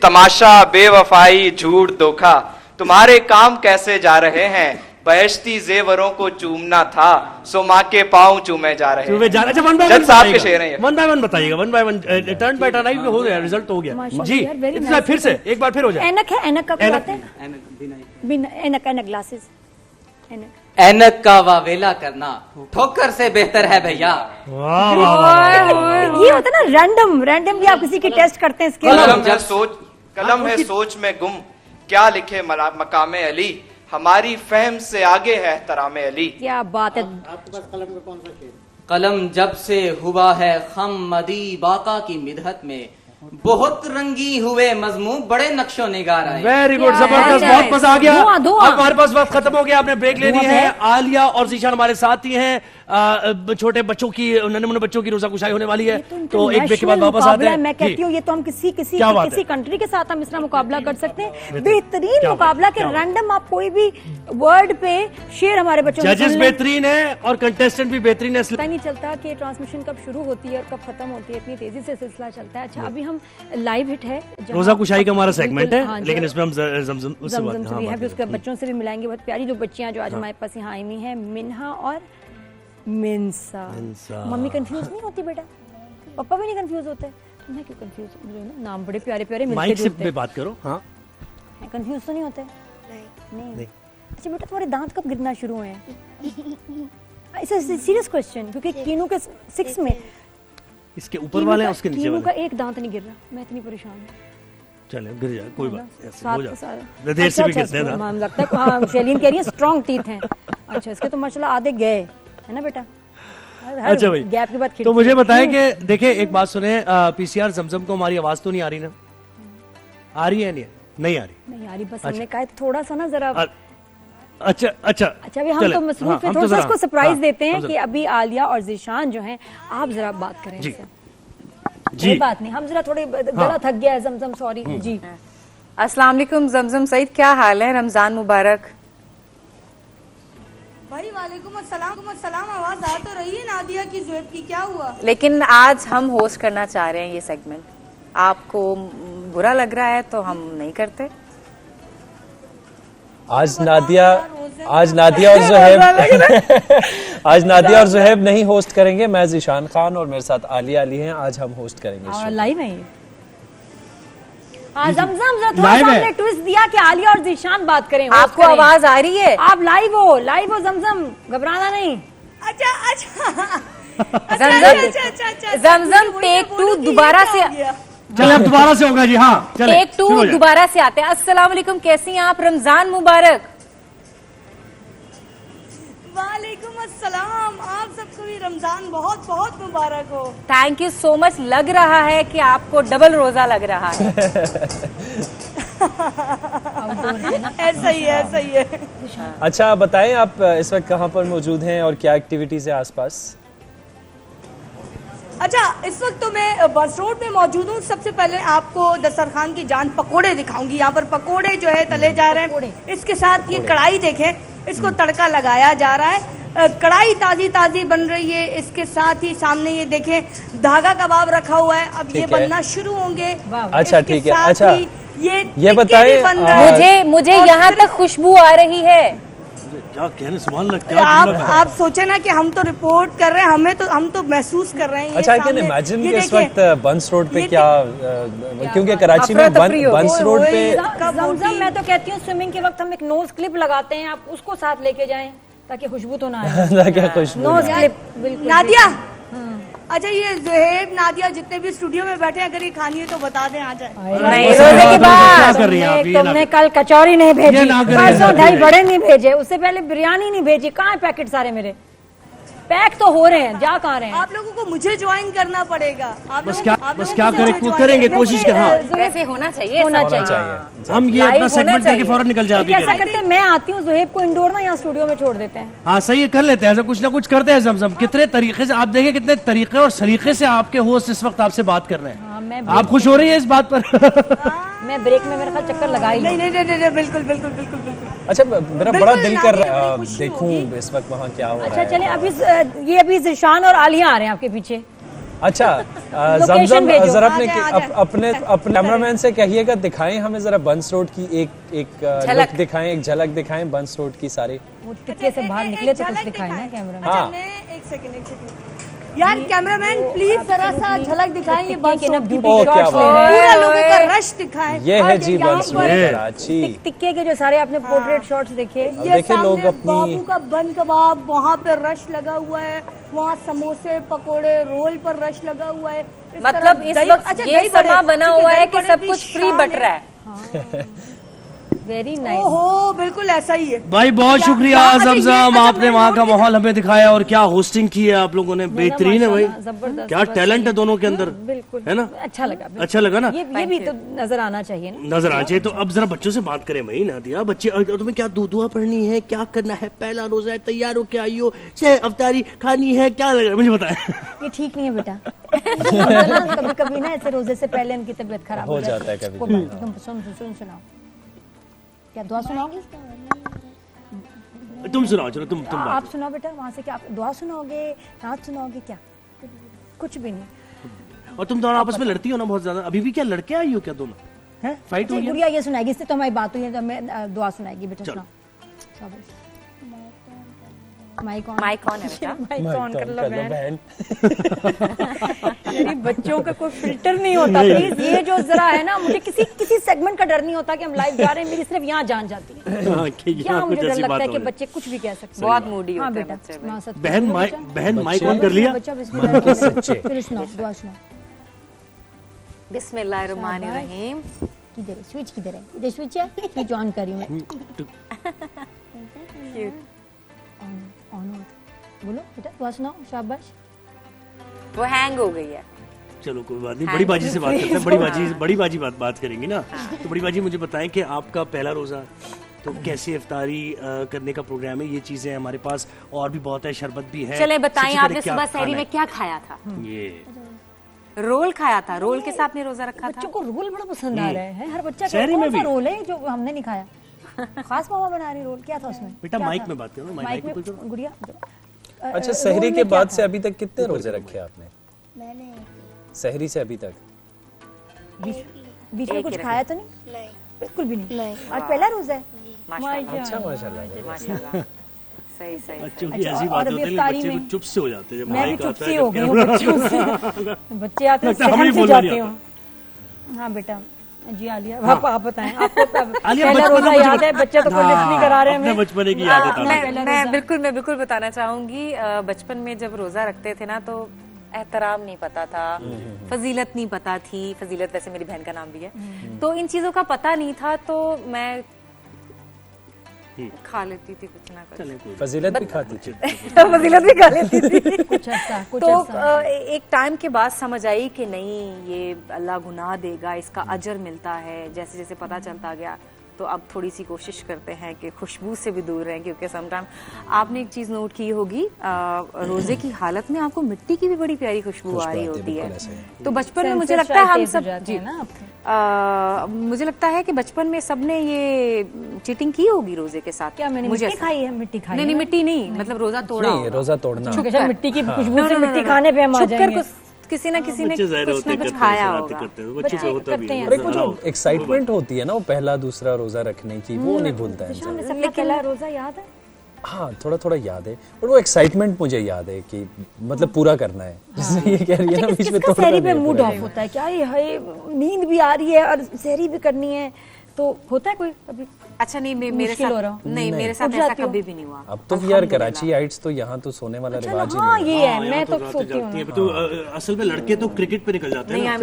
तमाशा बेवफाई झूठ धोखा, तुम्हारे काम कैसे जा रहे हैं, बहश्ती जेवरों को चूमना था, सो माँ के पाँव चूमे जा रहे हैं। अच्छा वन बाय वन साहब के शेर हैं, वन बाय वन बताइएगा, one by one turn by turn हो गया, रिजल्ट हो गया जी। फिर से एक बार फिर हो जाए। ऐनक है, ऐनक का कोई बात है? ऐनक ग्लासेस ऐनक का वावेला करना ठोकर से बेहतर है भैया। ये होता है ना रैंडम भी आप किसी की टेस्ट करते हैं। कलम है सोच में गुम, क्या लिखे मकामे अली, हमारी फहम से आगे है एहतरामे अली। क्या बात है। आपके पास कलम में कौन सा शेर? कलम जब से हुआ है खम मदी बाका की मिदहत में, बहुत रंगी हुए मजमू बड़े नक्शो निगार आए। वेरी गुड, जबरदस्त, बहुत मजा आ गया। अब हमारे पास वक्त खत्म हो गया, आपने ब्रेक ले ली है। आलिया और ज़ीशान हमारे साथ ही हैं। छोटे बच्चों की, नन्हे मुन्ने बच्चों की रोजा कुशाई होने वाली है, तो एक ब्रेक के बाद वापस आते हैं। मैं कहती हूँ ये तो हम किसी कंट्री के साथ हम इस तरह मुकाबला कर सकते हैं। बेहतरीन मुकाबला के रैंडम आप कोई भी वर्ड पे शेर हमारे बच्चों को जजेस बेहतरीन है और कंटेस्टेंट भी बेहतरीन है। पता नहीं चलता कि ट्रांसमिशन कब शुरू होती है और कब खत्म होती है, इतनी तेजी से सिलसिला चलता है। अच्छा, अभी हम लाइव हिट है, रोजा कुशाई का हमारा सेगमेंट है, लेकिन इसमें हम जमजम उसके बच्चों से भी मिलाएंगे। बहुत प्यारी जो बच्चियां जो आज हमारे पास यहाँ आई हुई हैं, मिन्हा और मिन्सा। मम्मी कंफ्यूज नहीं होती बेटा? पापा भी नहीं कंफ्यूज होते? मैं क्यों कंफ्यूज? मुझे ना नाम बड़े प्यारे प्यारे माइक से पे बात करो। हाँ, कंफ्यूज तो नहीं होते? नहीं। अच्छा बेटा, तुम्हारे दांत कब गिरना शुरू हुए हैं? इट्स अ सीरियस क्वेश्चन, क्योंकि कीनू के 6 में इसके ऊपर वाले हैं, उसके नीचे वाले का एक दांत नहीं गिर रहा। मैं इतनी परेशान हूँ। चले गिर जाए, कोई बात नहीं, हो जाए। देर से भी गिरते हैं ना, लगता है। हाँ, शैलीन कह रही है स्ट्रॉन्ग टीथ हैं। अच्छा, इसके तो माशाल्लाह आधे गए, है ना बेटा? अच्छा भाई, गैप के बाद तो मुझे बताएं कि देखिए, एक बात सुने, पीसीआर जमजम को हमारी आवाज तो नहीं आ रही ना? आ रही है? नहीं आ रही। बस हमने कहा थोड़ा सा ना जरा। अच्छा, अभी हम तो मसरूफ हैं, थोड़ा सा इसको सरप्राइज देते हैं कि अभी आलिया और ज़ीशान जो हैं, आप जरा बात करें इनसे। कोई बात नहीं, हम जरा थोड़े गला थक गया है। जमजम सॉरी जी। अस्सलाम वालेकुम जमजम सईद, क्या हाल है? रमजान मुबारक भाई। वालेकुम अस्सलाम। आवाज आ तो रही है नादिया की, ज़ुहैब की, क्या हुआ? लेकिन आज हम होस्ट करना चाह रहे हैं ये सेगमेंट, आपको बुरा लग रहा है तो हम नहीं करते। आज नादिया और ज़ुहैब नहीं होस्ट करेंगे। मैं ज़ीशान खान और मेरे साथ आलिया अली हैं। आज हम होस्ट करेंगे। लाइव है ये। जमजम जरा थोड़ा सा हमने ट्विस्ट दिया कि आलिया और ज़ीशान बात करें। आपको आवाज आ रही है? आप लाइव हो जमजम, घबराना नहीं। अच्छा। जमजम टेक 2 दोबारा से। चलिए अब दोबारा से होगा जी। हाँ, टेक 2 दोबारा से आते हैं। अस्सलाम वालेकुम, कैसी हैं आप? रमजान मुबारक। वालेकुम अस्सलाम, आप सबको भी रमजान बहुत बहुत मुबारक हो। Thank you so much. लग रहा है कि आपको डबल रोजा लग रहा है। ऐसा ही है। अच्छा, बताएं आप इस वक्त कहाँ पर मौजूद हैं और क्या एक्टिविटीज है आसपास? अच्छा, इस वक्त तो मैं बस रोड में मौजूद हूँ। सबसे पहले आपको दस्तरखान की जान पकोड़े दिखाऊंगी। यहाँ पर पकोड़े जो है तले जा रहे हैं। इसके साथ ये कढ़ाई देखें, इसको तड़का लगाया जा रहा है। कढ़ाई ताजी बन रही है। इसके साथ ही सामने ये देखें, धागा कबाब रखा हुआ है, अब ये बनना शुरू होंगे। अच्छा, ठीक है। अच्छा, ये बताएं, मुझे यहाँ तक खुशबू आ रही है। क्या कहने, सुभान अल्लाह, क्या आप सोचे ना कि हम तो रिपोर्ट कर रहे हैं, हम तो महसूस कर रहे हैं। अच्छा, कैन इमेजिन कि इस वक्त बंस रोड पे क्या, क्योंकि कराची में बंस रोड पे मैं तो कहती हूँ स्विमिंग के वक्त हम एक नोज क्लिप लगाते हैं, आप उसको साथ लेके जाएं ताकि खुशबू तो ना आए। नोज क्लिप बिल्कुल। नादिया, अच्छा ये ज़ुहैब, नादिया जितने भी स्टूडियो में बैठे, अगर ये खानी है तो बता दें, आ जाए। रोजे के बाद तुमने कल कचौरी नहीं भेजी, परसों दही बड़े नहीं भेजे, उससे पहले बिरयानी नहीं भेजी। कहाँ है पैकेट सारे मेरे? पैक तो हो रहे हैं, जा कहाँ रहे हैं? आप लोगों को मुझे ज्वाइन करना पड़ेगा। बस क्या करेंगे, कोशिश कर। हाँ, वैसे होना चाहिए। हम ये अपना सेगमेंट करके फौरन निकल जाते हैं। ऐसा करते हैं, मैं आती हूँ, ज़ुहैब को इंडोर ना यहाँ स्टूडियो में छोड़ देते हैं। हाँ, सही है, कर लेते हैं ऐसा, कुछ ना कुछ करते हैं। जमजम कितने तरीके से, आप देखिए कितने तरीके और सलीके से आपके होस्ट इस वक्त आपसे बात कर रहे हैं। आप खुश हो रही है इस बात पर? मैं ब्रेक में मेरा चक्कर लगाई नहीं, बिल्कुल। अच्छा, मेरा बड़ा दिल कर रहा है देखूं इस वक्त वहाँ क्या हो रहा है। अच्छा चलिए, अभी ज़ीशान और आलिया आ रहे हैं आपके पीछे। अच्छा, जमजम जरा अपने कैमरामैन से कहिएगा, दिखाएं हमें जरा बंस रोड की एक लुक दिखाएं, एक झलक दिखाएं बंस रोड की सारी। वो टिक्के से बाहर निकले तो कुछ दिखाएं ना कैमरा में। हाँ, एक सेकंड। यार कैमरामैन प्लीज जरा सा झलक दिखाएं ये बस क्या बात पूरा लोगों का रश दिखाएं। ये है जी बस कराची टिक्के के जो सारे आपने पोर्ट्रेट शॉट्स देखे, ये सामने बाबू का बन कबाब, वहाँ पे रश लगा हुआ है, वहाँ समोसे पकोड़े रोल पर रश लगा हुआ है। मतलब इस वक्त ये समा बना हुआ है कि सब कुछ फ्री बट रहा है। Very nice. ओहो बिल्कुल ऐसा ही है भाई, बहुत शुक्रिया ज़मज़म, आपने वहाँ का माहौल हमें दिखाया और क्या होस्टिंग की है आप लोगों ने, बेहतरीन है भाई, क्या टैलेंट है दोनों के अंदर, बिल्कुल है ना? अच्छा लगा, अच्छा लगा ना? ये भी तो नजर आना चाहिए ना, नजर आना चाहिए। तो अब जरा बच्चों से बात करें भाई, नादिया, बच्चे तुम्हें क्या दुआ पढ़नी है, क्या करना है, पहला रोजा है, तैयार हो के आई हो, अफ्तारी खानी है, क्या लग रहा है मुझे बताएं। ये ठीक नहीं है बेटा। कभी कभी ना ऐसे रोजे से पहले इनकी तबीयत खराब हो जाता है कभी। तुम सुनाओ, क्या दुआ सुनाओगी? तुम सुनाओ, चलो तुम आप सुनाओ बेटा, वहाँ से क्या आप दुआ सुनाओगे, नाच सुनाओगे, क्या? कुछ भी नहीं। और तुम दोनों आपस में लड़ती हो ना बहुत ज्यादा, अभी भी क्या लड़के आई हो क्या दोनों? हैं फाइट हो रही है? गुड़िया ये सुनाएगी, इससे तो हमारी बात हुई है, तो हमें दुआ सुनाएगी बेटा, सुनाओ। माइक ऑन है बेटा, माइक ऑन कर लो बहन। मेरी बच्चों का कोई फिल्टर नहीं होता प्लीज, ये जो जरा है ना, मुझे किसी सेगमेंट का डर नहीं होता कि हम लाइव जा रहे हैं, मेरी सिर्फ यहाँ जान जाती है। क्या मुझे डर लगता है कि बच्चे कुछ भी कह सकते हैं, बहुत मूडी होते हैं बेटा। बहन माइक ऑन कर लिया, फिर सुनाओ, दुआ सुनाओ। बिस्मिल्लाहिर्रहमानिर्रहीम। किधर है स्विच, किधर है? इधर स्विच है, स्विच ऑन करी हूँ मैं। बोलो बेटा, दुआ सुनाओ, शाबाश। वो हैंग हो गई है। चलो कोई बात नहीं, बड़ी बाजी से बात करते हैं, बड़ी बाजी बात करेंगे ना। तो बड़ी बाजी मुझे बताएं कि आपका पहला रोजा, तो कैसे इफ्तारी करने का प्रोग्राम है, ये चीजें हमारे पास और भी बहुत है, शरबत भी है। चले बताएं, आपने सुबह सहरी में क्या खाया था? ये रोल खाया था, रोल के साथ ने रोजा रखा था। बच्चों को रोल बड़ा पसंद आ रहा है, हर बच्चा सहरी में भी रोल है जो हमने नहीं खाया। खास मामा बना रही रोल, क्या था उसमें? बेटा माइक में बात करो, माइक में गुड़िया। अच्छा, सहरी के बाद से अभी तक कितने रोजे रखे आपने? मैंने सहरी से अभी तक बीच में कुछ खाया तो नहीं? बिल्कुल भी नहीं। आज पहला रोजा है। अच्छा माशाल्लाह। सही बच्चों की ऐसी बात होती है, बच्चे चुप से हो जाते हैं। मैं भी चुप से हो गई हूँ बच्चों से, बच्चे आते हैं सहम से जाते हो। हाँ बेटा जी, आलिया आप बताएं, आपको पहला रोजा याद है? बच्चे तो कोई लिफ्ट नहीं करा रहे हैं, बचपन की याद है। मैं बिल्कुल बताना चाहूंगी, बचपन में जब रोजा रखते थे ना, तो एहतराम नहीं पता था, फजीलत नहीं पता थी। फजीलत वैसे मेरी बहन का नाम भी है, तो इन चीजों का पता नहीं था, तो मैं खा लेती थी कुछ ना कुछ। फजीलत भी खाती थी। फजीलत भी खा लेती थी। कुछ तो एक टाइम के बाद समझ आई कि नहीं, ये अल्लाह गुनाह देगा, इसका अजर मिलता है। जैसे जैसे पता चलता गया, तो अब थोड़ी सी कोशिश करते हैं कि खुशबू से भी दूर रहें, क्योंकि समटाइम आपने एक चीज़ नोट की होगी, रोजे की हालत में आपको मिट्टी की भी बड़ी प्यारी खुशबू आ रही होती है। तो बचपन में मुझे लगता है हम सब जी मुझे लगता है कि बचपन में सबने ये चीटिंग की होगी रोजे के साथ। क्या मैंने मिट्टी खाई है? मिट्टी खाई नहीं, मिट्टी नहीं, मतलब रोजा तोड़ा। रोजा तोड़ना, मिट्टी की खुशबू से मिट्टी खाने पे हम आ जाएंगे। किसी ना किसी ने कुछ ना कुछ खाया होगा। कुछ एक्साइटमेंट होती है ना, वो पहला दूसरा रोजा रखने की, वो नहीं भूलता है इंसान। पहला रोजा याद है? हाँ, थोड़ा थोड़ा याद है, और वो एक्साइटमेंट मुझे याद है कि मतलब पूरा करना है। जैसे ये कह रही है ना, बीच में थोड़ा सहरी पे मूड ऑफ होता है, क्या ये नींद भी आ रही है और सहरी भी करनी है, तो होता है कोई कभी? अच्छा नहीं, मेरे साथ नहीं, मेरे साथ ऐसा कभी भी नहीं हुआ। अब तो यार कराची हाइट्स तो यहाँ तो सोने वाला रिवाज ही नहीं है। ये है, मैं तो सोती हूँ। तो असल में लड़के तो क्रिकेट पे निकल जाते हैं।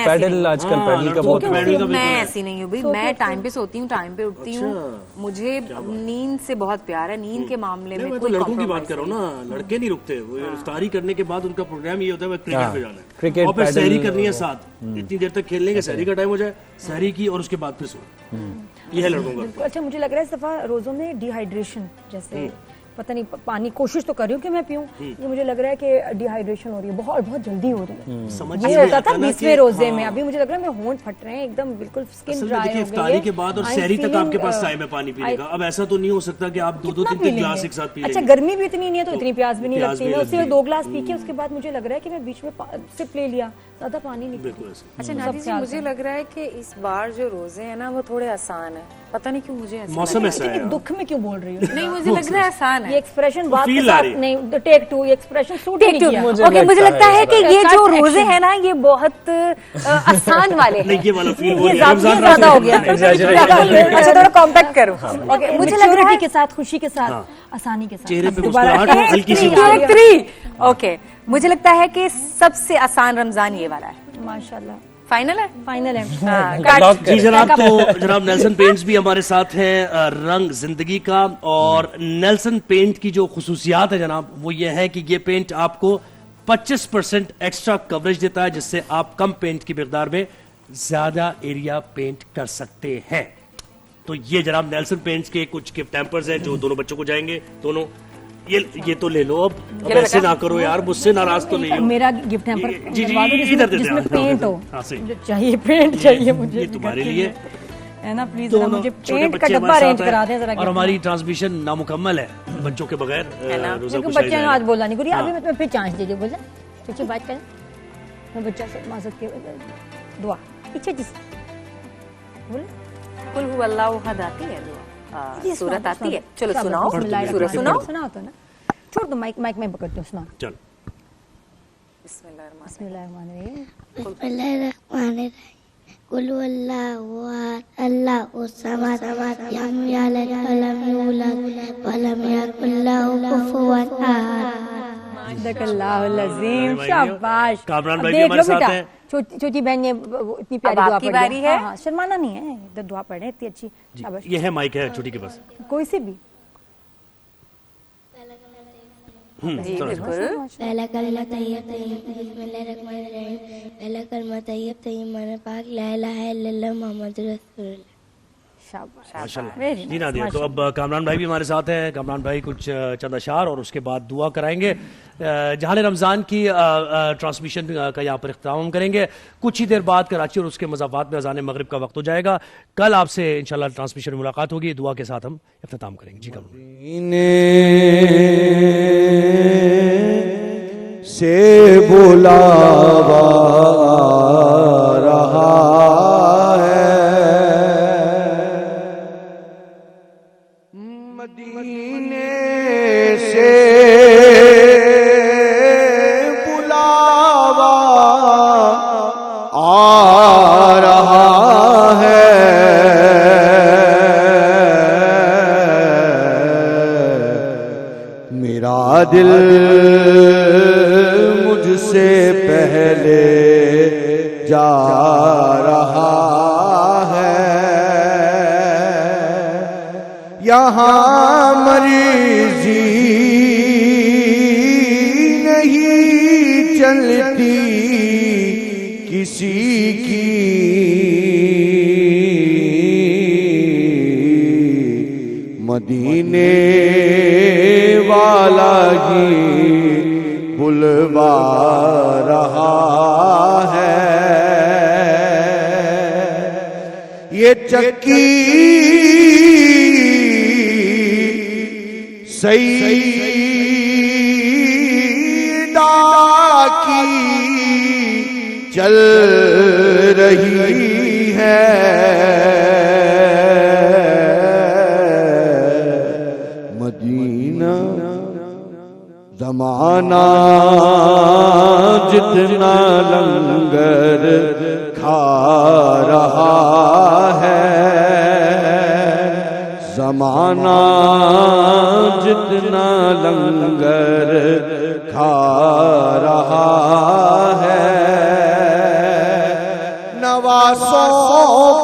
पैडल आजकल पैडल का बहुत, मैं ऐसी नहीं हूँ भाई, मैं टाइम पे सोती हूँ, टाइम पे उठती हूँ। मुझे नींद से बहुत प्यार है, नींद के मामले में कोई लड़कों की बात करो ना, लड़के नहीं रुकते। इफ्तारी करने के बाद उनका प्रोग्राम ये होता है क्रिकेट पे जाना है, क्रिकेट और फिर सहरी करनी है साथ, इतनी देर तक खेलने के, सहरी का टाइम हो जाए, सहरी की, और उसके बाद फिर सो। ये है लड़कों का। अच्छा, मुझे लग रहा है इस दफा रोजों में डिहाइड्रेशन, जैसे पता नहीं, पानी कोशिश तो कर रही हूँ कि मैं पीऊँ, ये मुझे लग रहा है कि डिहाइड्रेशन हो रही है, बहुत बहुत जल्दी हो रही है। ये होता था 20वें रोजे में, अभी मुझे लग रहा है मैं होंठ फट रहे हैं एकदम, बिल्कुल स्किन ड्राई हो गई है। इफ्तारी के बाद और सहरी तक आपके पास टाइम है पानी पीने का। अब ऐसा तो नहीं हो सकता कि आप 2-3 ग्लास एक साथ पी लेंगे। अच्छा, गर्मी भी इतनी नहीं है तो इतनी प्यास भी नहीं लगती है, उससे 2 ग्लास पी के उसके बाद मुझे लग रहा है कि मैं बीच में सिप ले लिया, ज्यादा पानी नहीं। अच्छा नादी जी, मुझे लग रहा है कि इस बार जो रोजे हैं ना वो थोड़े आसान है, पता नहीं क्यों मुझे मौसम ऐसा है। दुख में क्यों बोल रही हो? नहीं, मुझे लग रहा है आसान है। ये एक्सप्रेशन बात के साथ नहीं, टेक 2 ये एक्सप्रेशन सूट नहीं किया। ओके, मुझे लगता है कि ये जो रोजे हैं ना ये बहुत आसान वाले हैं। ये वाला फील ये ज्यादा हो गया। अच्छा थोड़ा कॉम्पैक्ट करो। ओके, मुझे लग रहा है के साथ, खुशी के साथ, आसानी के साथ। चेहरे पे मुस्कुराहट हल्की सी। टेक 3 ओके, मुझे लगता है कि सबसे आसान रमजान ये वाला है। माशाल्लाह, फाइनल है, फाइनल है। जी जनाब, तो जनाब नेल्सन पेंट्स भी हमारे साथ हैं, रंग जिंदगी का। और नेल्सन पेंट की जो खुसूसियात है जनाब वो ये है कि ये पेंट आपको 25% एक्स्ट्रा कवरेज देता है, जिससे आप कम पेंट की मिकदार में ज्यादा एरिया पेंट कर सकते हैं। तो ये जनाब नेल्सन पेंट्स के कुछ गिफ्ट हैम्पर्स हैं जो दोनों बच्चों को जाएंगे। दोनों ये तो ले लो। अब ऐसे ना करो यार, मुझसे नाराज तो नहीं हो। मेरा गिफ्ट हैम्पर जी इधर दे जिसमें पेंट हो। हाँ, चाहिए पेंट चाहिए मुझे, ये तुम्हारे लिए है ना। प्लीज मुझे पेंट का डब्बा अरेंज करा दें जरा। और हमारी ट्रांसमिशन नामुकम्मल है बच्चों के बगैर। बच्चे ने आज बोला नहीं, आज भी मैं फिर चांस दे दो, बोला सोचे बात करें। मैं बच्चा से मासद के दुआ पीछे जिस बोले कुल हुवल्लाहु अहद आती है दुआ, सूरत आती है। चलो सुनाओ, सूरत सुनाओ। सुनाओ तो ना, छोड़ दो माइक में पकड़ती हूँ, सुनाओ। चलो। बिस्मिल्लाहिर्रहमानिर्रहीम। कुल हुवल्लाहु अहद अल्लाहु समद लम यलिद वलम यूलद वलम यकुल लहू कुफुवन अहद। सदकल्लाहुल अज़ीम, शाबाश। कामरान भाई भी हमारे साथ हैं। छोटी बहन ने इतनी प्यारी दुआ पढ़ी। बारी है। हाँ, शर्माना नहीं है, तो दुआ पढ़े इतनी अच्छी। शाबाश। ये है माइक है छोटी के पास, कोई से भी। जी बिल्कुल। पहला कलमा तैयब बिस्मिल्लाहिर्रहमानिर्रहीम। पहला कलमा तैयब तैयब पाक ला इलाहा इल्लल्लाह मुहम्मदुर रसूलुल्लाह। माशाल्लाह। जी नादिया, तो अब कामरान भाई भी हमारे साथ हैं। कामरान भाई कुछ चंद अशार और उसके बाद दुआ कराएंगे। जहां रमज़ान की ट्रांसमिशन का यहाँ पर इख्तिताम करेंगे। कुछ ही देर बाद कराची और उसके मज़ाफ़ात में अज़ान मगरिब का वक्त हो जाएगा। कल आपसे इंशाल्लाह ट्रांसमिशन में मुलाकात होगी। दुआ के साथ हम इख्तिताम करेंगे। जी कामरान से बुलावा रहा दिल मुझसे पहले जा रहा है, यहाँ मर्जी नहीं चलती किसी की, मदीने वाला ही बुलवा रहा है। ये चक्की सईदा की चल रही है, मदीना ज़माना जितना लंगर खा रहा है, ज़माना जितना लंगर खा रहा है, नवासों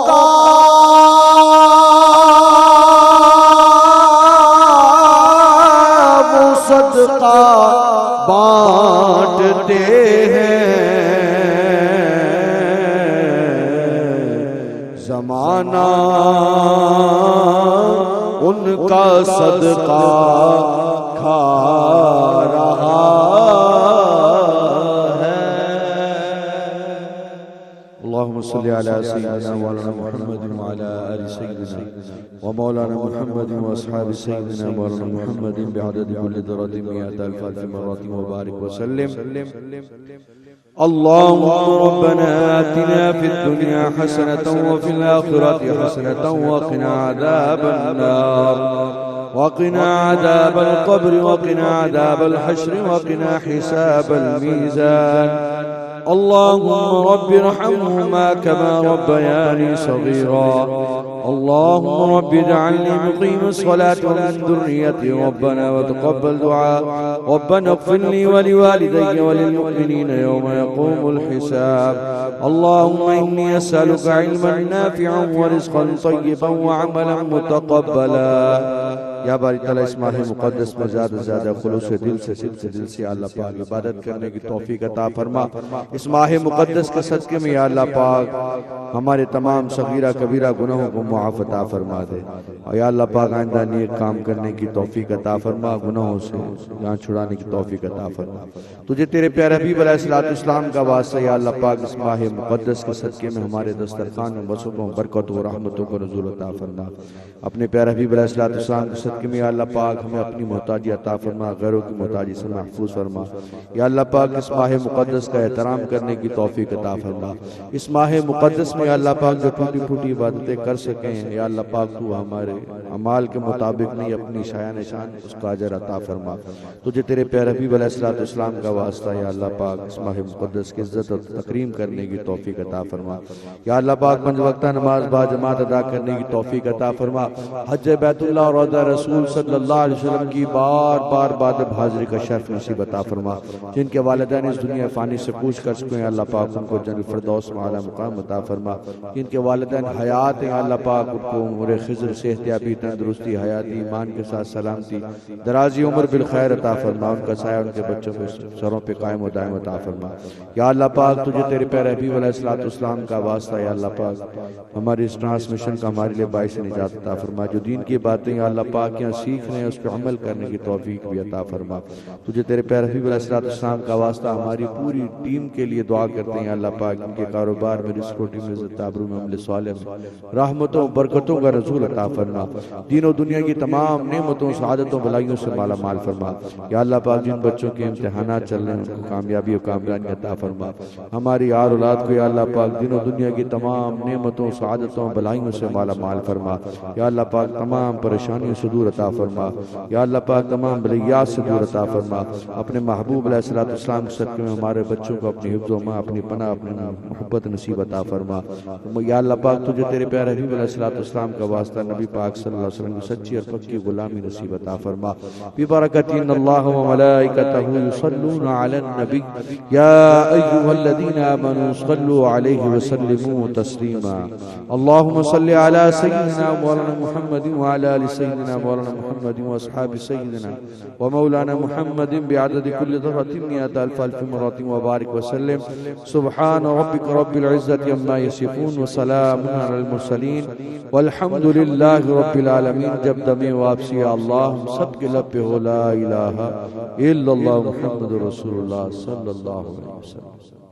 का सदका बांटते हैं, ज़माना उनका सदका खा रहा है। अल्लाहुम्मा सल्ली अला सय्यिदिना मौलाना मुहम्मद व अला आलि सय्यिदिना व मौलाना मुहम्मद व अस्हाबि सय्यिदिना मौलाना मुहम्मद बिअदद कुल्ली दर्रतिन मिअत अल्फ मर्रतिन व बारिक व सल्लिम। अल्लाहुम्मा रब्बना आतिना फिद दुनिया हसनतन व फिल आखिरति हसनतन व क़िना अज़ाबन नार व क़िना अज़ाबल क़ब्र व क़िना अज़ाबल हश्र व क़िना हिसाबल मीज़ान। अल्लाहुम्मा रब्बिरहम्हुमा कमा रब्बयानी सगीरा। अल्लाहुम्मा रब्बि इजअलनी मुक़ीमस्सलाति व मिन ज़ुर्रिय्यति रब्बना व तक़ब्बल दुआ। रब्बना इग़फिर ली व लिवालिदैया व लिलमुमिनीना यौमा यक़ूमुल हिसाब। अल्लाहुम्मा इन्नी अस्अलुका इल्मन नाफ़िअन व रिज़्क़न तय्यिबन व अमलन मुतक़ब्बला। या बारी तआला इस माह मुक़द्दस में ज़्यादा से ज़्यादा खुलूस दिल से अल्लाह पाक इबादत करने की तौफीक अता फरमा। इस माह मुक़द्दस के सदक़े में या अल्लाह पाक हमारे तमाम सगीरा कबीरा गुनाहों को मुआफ़ अता फरमा दे। और या अल्लाह पाक आइंदा नेक काम करने की तौफीक अता फरमा, गुनाहों से जान छुड़ाने की तौफीक अता फरमा। तुझे तेरे प्यारे हबीब अलैहिस्सलाम का वास्ता या अल्लाह पाक इस माह मुक़द्दस के सदक़े में हमारे दस्तरखान में बरकतों बरकतों व रहमतों को नज़ूल अता फरमा। अपने प्यारे हबीब अलैहिस्सलाम के सदक़े में या अल्लाह पाक हमें अपनी मोहताजी अता फरमा, गैरों की मोहताजी से महफूज फरमा। या अल्लाह पाक इस माह मुक़द्दस का एहतराम करने की तौफीक अता फरमा। इस माह मुक़द्दस में या अल्लाह पाक जो टूटी फूटी इबादतें कर सकें या अल्लाह पाक तू हमारे अमाल के मुताबिक नहीं अपनी शायान शान उसका अजर अता फरमा। तुझे तेरे प्यारे हबीब अलैहिस्सलाम का वास्ता या अल्लाह पाक इस माह मुक़द्दस की इज्जत और तकरीम करने की तौफीक अता फरमा। या अल्लाह पाक पंज वक्ता नमाज बा जमात अदा करने की तौफीक अता फरमा। हज बैतुल्लाह और रौज़ा रसूल सल्लल्लाहु अलैहि वसल्लम की बार बार बाद हाजिरी का शर्फ नसीब अता फरमा। जिनके वालिदैन इस दुनिया फानी से कूच कर चुके हैं अल्लाह पाक उनको जन्नत फिरदौस में आला मुकाम अता फरमा। जिनके वालिदैन हयात हैं अल्लाह पाक उनको उम्र खिज़र सेहतियाबी तंदुरुस्ती हयाती ईमान के साथ सलामती दराजी उम्र बिल खैर अता फरमा। उनका साया उनके बच्चों के सरों पे कायम व दायम अता फरमा। या अल्लाह पाक तुझे तेरे प्यारे हबीब अलैहिस्सलाम का वास्ता या अल्लाह पाक हमारी इस ट्रांसमिशन का हमारे लिए बाइस निजात अता फरमा। जो दीन की बातें या अल्लाह पाक यहाँ सीख रहे हैं उस पर अमल करने की तौफीक भी अता फरमा। तुझे तेरे प्यारे हबीब अलैहिस्सलाम का वास्ता हमारी पूरी टीम के लिए दुआ करते हैं अल्लाह पाक इनके कारोबार में रिज़्क़ रोटी में इज़्ज़त आबरू में अमल सालेह में रहमतों बरकतों का रसूल अता फरमा। दीनों दुनिया की तमाम नेमतों सआदतों भलाइयों से माला माल फरमा। या अल्लाह पाक जिन बच्चों के इम्तिहानात चल रहे हैं उनको कामयाबी और कामयाबी अता फरमा। हमारी आर औलाद को या अल्लाह पाक दीनों दुनिया की तमाम नेमतों सआदतों भलाइयों से माला माल फरमा। या अल्लाह पाक तमाम परेशानियों से दूर अता फरमा। या अल्लाह पाक तमाम बलियात से दूर अता फरमा। अपने महबूब अलैहिस्सलाम के सदक़े में हमारे बच्चों को अपनी हिफ्ज़ व अपनी पनाह अपनी मोहब्बत नसीब अता फरमा। या अल्लाह पाक तुझे तेरे प्यारे हबीब अलैहिस्सलाम का वास्ता नबी पाक सल्लल्लाहु अलैहि वसल्लम की सच्ची और पक्की गुलामी नसीब अता फरमा। बिबरकति इन्नल्लाह व मलाइकतहु युसल्लूना अलन नबी या अय्युहल्लज़ीना आमनू सल्लू अलैहि व सल्लिमू तस्लीमा। अल्लाहुम्मा सल्लि अला सय्यिदिना मौलाना मुहम्मदिन व अला आलि सय्यिदिना मौलाना मुहम्मदिन व अस्हाबि सय्यिदिना व मौलाना मुहम्मदिन बिअददि कुल्लि ज़र्रतिन मिअत अल्फ अल्फ मररतिन व बारिक व सल्लिम। सुब्हान रब्बिका रब्बिल इज़्ज़ति अम्मा यसिफून व सलामुन अलल मुरसलीन वल्हम्दुलिल्लाहि रब्बिल आलमीन। जब दमे वापसी या अल्लाह हम सब के लब पे हो ला इलाहा इल्लल्लाह मुहम्मदुर रसूलुल्लाह सल्लल्लाहु अलैहि वसल्लम।